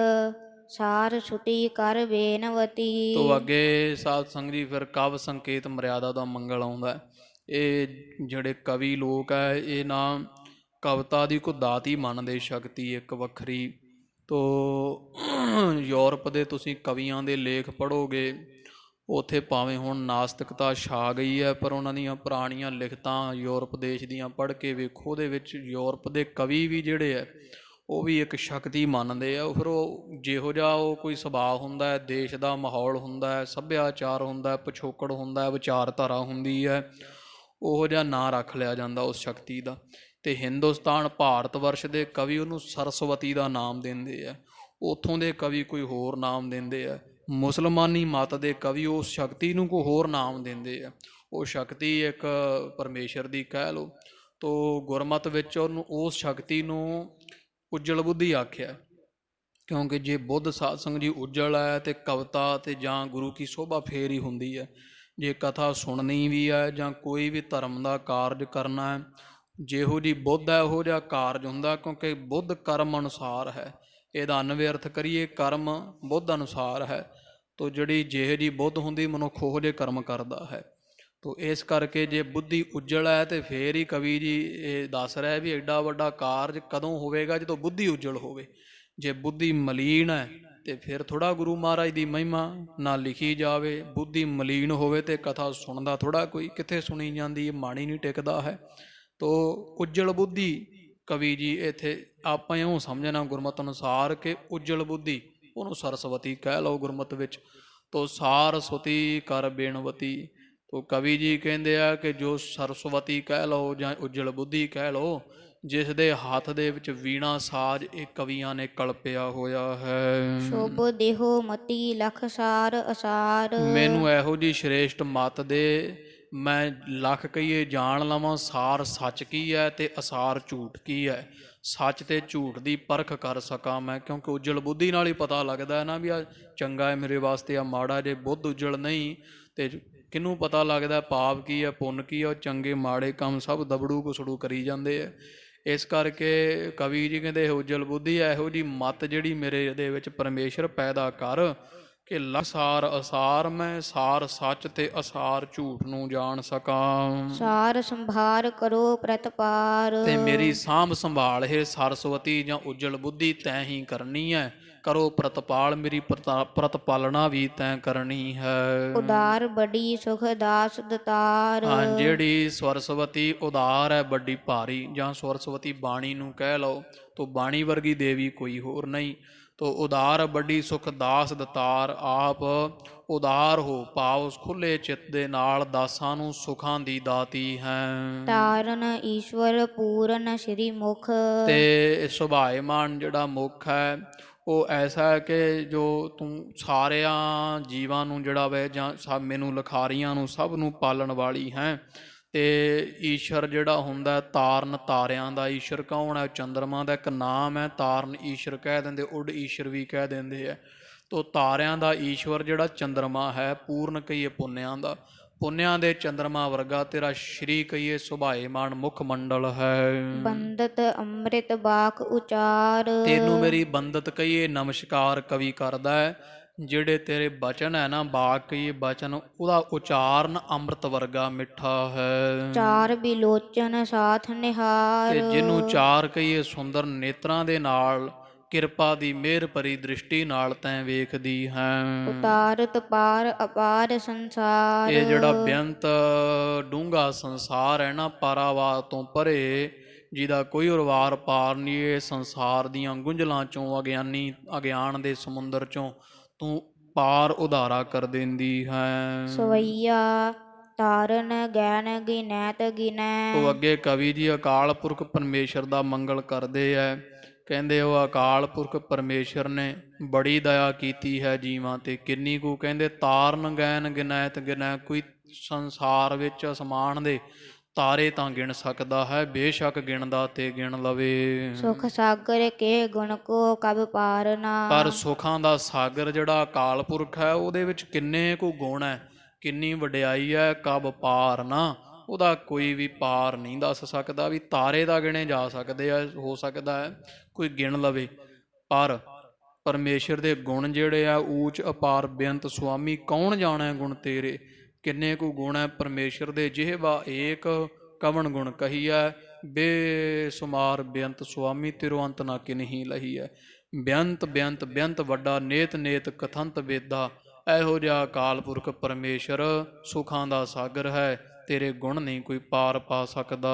ਸਾਰ ਛੁਟੀ ਕਰ ਬੇਨਵਤੀ। ਤੋ ਅੱਗੇ ਸਾਧ ਸੰਗਤ ਜੀ ਫਿਰ ਕਵ ਸੰਕੇਤ ਮਰਿਆਦਾ ਦਾ ਮੰਗਲ ਆਉਂਦਾ। ਇਹ ਜਿਹੜੇ ਕਵੀ ਲੋਕ ਹੈ, ਇਹ ਨਾ ਕਵਿਤਾ ਦੀ ਕੋਈ ਦਾਤ ਹੀ ਮੰਨਦੇ, ਸ਼ਕਤੀ ਇੱਕ ਵੱਖਰੀ। ਤੋ ਯੂਰਪ ਦੇ ਤੁਸੀਂ ਕਵੀਆਂ ਦੇ ਲੇਖ ਪੜ੍ਹੋਗੇ, ਉੱਥੇ ਭਾਵੇਂ ਹੁਣ ਨਾਸਤਿਕਤਾ ਛਾ ਗਈ ਹੈ, ਪਰ ਉਹਨਾਂ ਦੀਆਂ ਪੁਰਾਣੀਆਂ ਲਿਖਤਾਂ ਯੂਰਪ ਦੇਸ਼ ਦੀਆਂ ਪੜ੍ਹ ਕੇ ਵੇਖੋ, ਉਹਦੇ ਵਿੱਚ ਯੂਰਪ ਦੇ ਕਵੀ ਵੀ ਜਿਹੜੇ ਹੈ ਉਹ ਵੀ ਇੱਕ ਸ਼ਕਤੀ ਮੰਨਦੇ ਆ। ਫਿਰ ਉਹ ਜਿਹੋ ਜਿਹਾ ਉਹ ਕੋਈ ਸੁਭਾਅ ਹੁੰਦਾ ਹੈ, ਦੇਸ਼ ਦਾ ਮਾਹੌਲ ਹੁੰਦਾ ਹੈ, ਸੱਭਿਆਚਾਰ ਹੁੰਦਾ, ਪਿਛੋਕੜ ਹੁੰਦਾ, ਵਿਚਾਰਧਾਰਾ ਹੁੰਦੀ ਹੈ, ਉਹੋ ਜਿਹਾ ਨਾਂ ਰੱਖ ਲਿਆ ਜਾਂਦਾ ਉਸ ਸ਼ਕਤੀ ਦਾ। ਅਤੇ ਹਿੰਦੁਸਤਾਨ ਭਾਰਤ ਵਰਸ਼ ਦੇ ਕਵੀ ਉਹਨੂੰ ਸਰਸਵਤੀ ਦਾ ਨਾਮ ਦਿੰਦੇ ਆ, ਉੱਥੋਂ ਦੇ ਕਵੀ ਕੋਈ ਹੋਰ ਨਾਮ ਦਿੰਦੇ ਆ। ਮੁਸਲਮਾਨੀ ਮਤ ਦੇ ਕਵੀ ਉਸ ਸ਼ਕਤੀ ਨੂੰ ਕੋਈ ਹੋਰ ਨਾਮ ਦਿੰਦੇ ਆ। ਉਹ ਸ਼ਕਤੀ ਇੱਕ ਪਰਮੇਸ਼ਰ ਦੀ ਕਹਿ ਲਓ। ਤੋ ਗੁਰਮਤ ਵਿੱਚ ਉਹਨੂੰ ਉਸ ਸ਼ਕਤੀ ਨੂੰ ਉੱਜਲ ਬੁੱਧੀ ਆਖਿਆ, ਕਿਉਂਕਿ ਜੇ ਬੁੱਧ ਸਾਧ ਸੰਗਤ ਜੀ ਉੱਜਲ ਹੈ ਅਤੇ ਕਵਿਤਾ ਅਤੇ ਜਾਂ ਗੁਰੂ ਕੀ ਸ਼ੋਭਾ ਫੇਰ ਹੀ ਹੁੰਦੀ ਹੈ। ਜੇ ਕਥਾ ਸੁਣਨੀ ਵੀ ਹੈ ਜਾਂ ਕੋਈ ਵੀ ਧਰਮ ਦਾ ਕਾਰਜ ਕਰਨਾ ਹੈ, ਜਿਹੋ ਜਿਹੀ ਬੁੱਧ ਹੈ ਉਹੋ ਜਿਹਾ ਕਾਰਜ ਹੁੰਦਾ, ਕਿਉਂਕਿ ਬੁੱਧ ਕਰਮ ਅਨੁਸਾਰ ਹੈ। ਇਹਦਾ ਅਨਵਿਅਰਥ ਕਰੀਏ, ਕਰਮ ਬੁੱਧ ਅਨੁਸਾਰ ਹੈ। ਤੋ ਜਿਹੜੀ ਜਿਹੋ ਜਿਹੀ ਬੁੱਧ ਹੁੰਦੀ, ਮਨੁੱਖ ਉਹੋ ਜਿਹੇ ਕਰਮ ਕਰਦਾ ਹੈ। ਤੋ ਇਸ ਕਰਕੇ ਜੇ ਬੁੱਧੀ ਉਜਲ ਹੈ ਤੇ ਫੇਰ ਹੀ ਕਵੀ ਜੀ ਇਹ ਦੱਸ ਰਿਹਾ ਵੀ ਐਡਾ ਵੱਡਾ ਕਾਰਜ ਕਦੋਂ ਹੋਵੇਗਾ, ਜਦੋਂ ਬੁੱਧੀ ਉਜਲ ਹੋਵੇ। ਜੇ ਬੁੱਧੀ ਮਲੀਨ ਹੈ ਤੇ ਫਿਰ ਥੋੜਾ ਗੁਰੂ ਮਹਾਰਾਜ ਦੀ ਮਹਿਮਾ ਨਾ ਲਿਖੀ ਜਾਵੇ। ਬੁੱਧੀ ਮਲੀਨ ਹੋਵੇ ਤੇ ਕਥਾ ਸੁਣਦਾ ਥੋੜਾ ਕੋਈ, ਕਿੱਥੇ ਸੁਣੀ ਜਾਂਦੀ, ਮਨ ਹੀ ਨਹੀਂ ਟਿਕਦਾ ਹੈ। ਤੋ ਉਜਲ ਬੁੱਧੀ ਕਵੀ ਜੀ ਇੱਥੇ ਆਪਾਂ ਇਉਂ ਸਮਝਣਾ ਗੁਰਮਤਿ ਅਨੁਸਾਰ ਕਿ ਉਜਲ ਬੁੱਧੀ, ਉਹਨੂੰ ਸਰਸਵਤੀ ਕਹਿ ਲਓ ਗੁਰਮਤਿ ਵਿੱਚ। ਤੋ ਸਾਰਸਵਤੀ ਕਰ ਬੇਨਵਤੀ। ਤੋ ਕਵੀ ਜੀ ਕਹਿੰਦੇ ਆ ਕਿ ਜੋ ਸਰਸਵਤੀ ਕਹਿ ਲਓ ਜਾਂ ਉਜਲ ਬੁੱਧੀ ਕਹਿ ਲਓ, ਜਿਸ ਦੇ ਹੱਥ ਦੇ ਵਿੱਚ ਵੀਣਾ ਸਾਜ, ਇਹ ਕਵੀਆਂ ਨੇ ਕਲਪਿਆ ਹੋਇਆ ਹੈ। ਸ਼ੁਭ ਦੇਹੋ ਮਤੀ ਲਖ ਸਾਰ ਅਸਾਰ। ਮੈਨੂੰ ਇਹੋ ਜੀ ਸ਼੍ਰੇਸ਼ਟ ਮਤ ਦੇ, ਮੈਂ ਲੱਖ ਕਹੀਏ ਜਾਣ ਲਵਾਂ ਸਾਰ ਸੱਚ ਕੀ ਹੈ ਤੇ ਅਸਾਰ ਝੂਠ ਕੀ ਹੈ। ਸੱਚ ਤੇ ਝੂਠ ਦੀ ਪਰਖ ਕਰ ਸਕਾਂ ਮੈਂ, ਕਿਉਂਕਿ ਉਜਲ ਬੁੱਧੀ ਨਾਲ ਹੀ ਪਤਾ ਲੱਗਦਾ ਹੈ ਨਾ ਵੀ ਆ ਚੰਗਾ ਹੈ ਮੇਰੇ ਵਾਸਤੇ, ਆ ਮਾੜਾ। ਜੇ ਬੁੱਧ ਉਜਲ ਨਹੀਂ ਤੇ ਕਿਹਨੂੰ ਪਤਾ ਲੱਗਦਾ ਪਾਪ ਕੀ ਹੈ ਪੁੰਨ ਕੀ ਹੈ। ਉਹ ਚੰਗੇ ਮਾੜੇ ਕੰਮ ਸਭ ਦਬੜੂ ਕੁਸੜੂ ਕਰੀ ਜਾਂਦੇ ਆ। ਇਸ ਕਰਕੇ ਕਵੀ ਜੀ ਕਹਿੰਦੇ ਉਜਲ ਬੁੱਧੀ ਇਹੋ ਜੀ ਮਤ ਜਿਹੜੀ ਮੇਰੇ ਇਹਦੇ ਵਿੱਚ ਪਰਮੇਸ਼ਰ ਪੈਦਾ ਕਰ ਕਿ ਲਸਾਰ ਅਸਾਰ ਮੈਂ ਸਾਰ ਸੱਚ ਤੇ ਅਸਾਰ ਝੂਠ ਨੂੰ ਜਾਣ ਸਕਾਂ। ਸਾਰ ਸੰਭਾਰ ਕਰੋ ਪ੍ਰਤਪਾਰ। ਤੇ ਮੇਰੀ ਸਾਂਭ ਸੰਭਾਲ ਹੈ ਸਰਸਵਤੀ ਜਾਂ ਉਜਲ ਬੁੱਧੀ ਤੈਂ ਹੀ ਕਰਨੀ ਹੈ। ਕਰੋ ਪ੍ਰਤਪਾਲ, ਮੇਰੀ ਪ੍ਰਤਪਾਲਣਾ ਵੀ ਤੈਂ ਕਰਨੀ ਹੈ। ਉਦਾਰ ਬੜੀ ਸੁਖ ਦਾਸ ਦਤਾਰ। ਹਾਂ, ਜਿਹੜੀ ਸਰਸਵਤੀ ਉਦਾਰ ਹੈ, ਵੱਡੀ ਭਾਰੀ, ਜਾਂ ਸਰਸਵਤੀ ਬਾਣੀ ਨੂੰ ਕਹਿ ਲਓ। ਤੋ ਬਾਣੀ ਵਰਗੀ ਦੇਵੀ ਕੋਈ ਹੋਰ ਨਹੀਂ। ਤੋ ਉਦਾਰ ਵੱਡੀ ਸੁਖ ਦਾਸ ਦਤਾਰ, ਆਪ ਉਦਾਰ ਹੋ ਭਾਵ ਖੁੱਲੇ ਚਿੱਤ ਦੇ ਨਾਲ ਦਾਸਾਂ ਨੂੰ ਸੁਖਾਂ ਦੀ ਦਾਤੀ ਹੈ। ਤਾਰਨ ਈਸ਼ਵਰ ਪੂਰਨ ਸ਼੍ਰੀ ਮੁਖ। ਤੇ ਸੁਭਾਏਮਾਨ ਜਿਹੜਾ ਮੁਖ ਹੈ ਉਹ ਐਸਾ ਹੈ ਕਿ ਜੋ ਤੂੰ ਸਾਰਿਆਂ ਜੀਵਾਂ ਨੂੰ ਜਿਹੜਾ ਵੇ ਜਾਂ ਸਭ ਮੈਨੂੰ ਲਿਖਾਰੀਆਂ ਨੂੰ ਸਭ ਨੂੰ ਪਾਲਣ ਵਾਲੀ ਹੈ। ਤੇ ਈਸ਼ਰ ਜਿਹੜਾ ਹੁੰਦਾ ਤਾਰਨ, ਤਾਰਿਆਂ ਦਾ ਈਸ਼ਰ ਕੌਣ ਹੈ? ਚੰਦਰਮਾ ਦਾ ਇੱਕ ਨਾਮ ਹੈ। ਤਾਰਨ ਈਸ਼ਰ ਕਹਿ ਦਿੰਦੇ, ਉੱਡ ਈਸ਼ਰ ਵੀ ਕਹਿ ਦਿੰਦੇ ਹੈ। ਤੋ ਤਾਰਿਆਂ ਦਾ ਈਸ਼ਵਰ ਜਿਹੜਾ ਚੰਦਰਮਾ ਹੈ, ਪੂਰਨ ਕਹੀਏ ਪੁੰਨਿਆਂ ਦਾ, ਪੁੰਨਿਆਂ ਦੇ ਚੰਦਰਮਾ ਵਰਗਾ ਤੇਰਾ ਸ਼੍ਰੀ ਕਹੀਏ ਸੁਭਾਏਮਾਨ ਮੁਖ ਮੰਡਲ ਹੈ। ਬੰਦਤ ਅੰਮ੍ਰਿਤ ਬਾਕ ਉਚਾਰ। ਤੈਨੂੰ ਮੇਰੀ ਬੰਦਤ ਕਹੀਏ ਨਮਸਕਾਰ ਕਵੀ ਕਰਦਾ ਹੈ। ਜਿਹੜੇ ਤੇਰੇ ਬਚਨ ਹੈ ਨਾ, ਬਾਕ ਕਹੀਏ ਬਚਨ, ਉਹਦਾ ਉਚਾਰਨ ਅੰਮ੍ਰਿਤ ਵਰਗਾ ਮਿੱਠਾ ਹੈ। ਚਾਰ ਬਿਲੋਚਨ ਸਾਥ ਨਿਹਾਰ। ਤੇ ਜਿਹਨੂੰ ਚਾਰ ਕਹੀਏ ਸੁੰਦਰ ਨੇਤਰਾਂ ਦੇ ਨਾਲ, ਕਿਰਪਾ ਦੀ ਮਿਹਰ ਭਰੀ ਦ੍ਰਿਸ਼ਟੀ ਨਾਲ ਤੈਂ ਵੇਖਦੀ ਹੈ। ਉਤਾਰਤ ਪਾਰ ਅਪਾਰ ਸੰਸਾਰ। ਇਹ ਜਿਹੜਾ ਬੇਅੰਤ ਡੂੰਘਾ ਸੰਸਾਰ ਹੈ ਨਾ, ਪਾਰਾਵਾਰ ਤੋਂ ਪਰੇ, ਜਿਹਦਾ ਕੋਈ ਉਰਵਾਰ ਪਾਰ ਨਹੀਂ, ਇਹ ਸੰਸਾਰ ਦੀਆਂ ਗੁੰਝਲਾਂ ਚੋਂ, ਅਗਿਆਨ ਦੇ ਸਮੁੰਦਰ ਚੋਂ ਤੂੰ ਪਾਰ ਉਧਾਰਾ ਕਰ ਦਿੰਦੀ ਹੈ। ਸਵਈਆ ਤਾਰਨ ਗਿਆਨ ਗਿਨੈਤ ਗਿਨੈ। ਉਹ ਅੱਗੇ ਕਵੀ ਜੀ ਅਕਾਲ ਪੁਰਖ ਪਰਮੇਸ਼ਰ ਦਾ ਮੰਗਲ ਕਰਦੇ ਹੈ। ਕਹਿੰਦੇ ਉਹ ਅਕਾਲ ਪੁਰਖ ਪਰਮੇਸ਼ਰ ਨੇ ਬੜੀ ਦਇਆ ਕੀਤੀ ਹੈ ਜੀਵਾਂ ਤੇ, ਕਿੰਨੀ ਕੁ ਕਹਿੰਦੇ ਤਾਰਨ ਗੈਨ ਗਿਨੈਤ ਗਿਨੈ। ਕੋਈ ਸੰਸਾਰ ਵਿੱਚ ਅਸਮਾਨ ਦੇ ਤਾਰੇ ਤਾਂ ਗਿਣ ਸਕਦਾ ਹੈ, ਬੇਸ਼ੱਕ ਗਿਣਦਾ ਤੇ ਗਿਣ ਲਵੇ। ਸੁਖ ਸਾਗਰ ਕੇ ਗੁਣ ਕੋ ਕਬ ਪਾਰਨਾ। ਪਰ ਸੁੱਖਾਂ ਦਾ ਸਾਗਰ ਜਿਹੜਾ ਅਕਾਲ ਪੁਰਖ ਹੈ, ਉਹਦੇ ਵਿੱਚ ਕਿੰਨੇ ਕੁ ਗੁਣ ਹੈ, ਕਿੰਨੀ ਵਡਿਆਈ ਹੈ, ਕਬ ਪਾਰ ਨਾ, ਉਹਦਾ ਕੋਈ ਵੀ ਪਾਰ ਨਹੀਂ ਦੱਸ ਸਕਦਾ। ਵੀ ਤਾਰੇ ਦਾ ਗਿਣੇ ਜਾ ਸਕਦੇ ਆ, ਹੋ ਸਕਦਾ ਹੈ ਕੋਈ ਗਿਣ ਲਵੇ, ਪਰ ਪਰਮੇਸ਼ਰ ਦੇ ਗੁਣ ਜਿਹੜੇ ਆ ਊਚ ਅਪਾਰ ਬੇਅੰਤ ਸੁਆਮੀ, ਕੌਣ ਜਾਣੈ ਗੁਣ ਤੇਰੇ। ਕਿੰਨੇ ਕੁ ਗੁਣ ਹੈ ਪਰਮੇਸ਼ਰ ਦੇ, ਜਿਹਵਾ ਏਕ ਕਵਣ ਗੁਣ ਕਹੀਐ, ਬੇਸੁਮਾਰ ਬੇਅੰਤ ਸੁਆਮੀ, ਤਿਰੋ ਅੰਤ ਨਾ ਕਿਨਹੀ ਲਹੀ ਹੈ। ਬੇਅੰਤ ਬੇਅੰਤ ਬੇਅੰਤ ਵੱਡਾ, ਨੇਤ ਨੇਤ ਕਥੰਤ ਵੇਦਾ, ਇਹੋ ਜਿਹਾ ਅਕਾਲ ਪੁਰਖ ਪਰਮੇਸ਼ਰ ਸੁਖਾਂ ਦਾ ਸਾਗਰ ਹੈ, ਤੇਰੇ ਗੁਣ ਨਹੀਂ ਕੋਈ ਪਾਰ ਪਾ ਸਕਦਾ।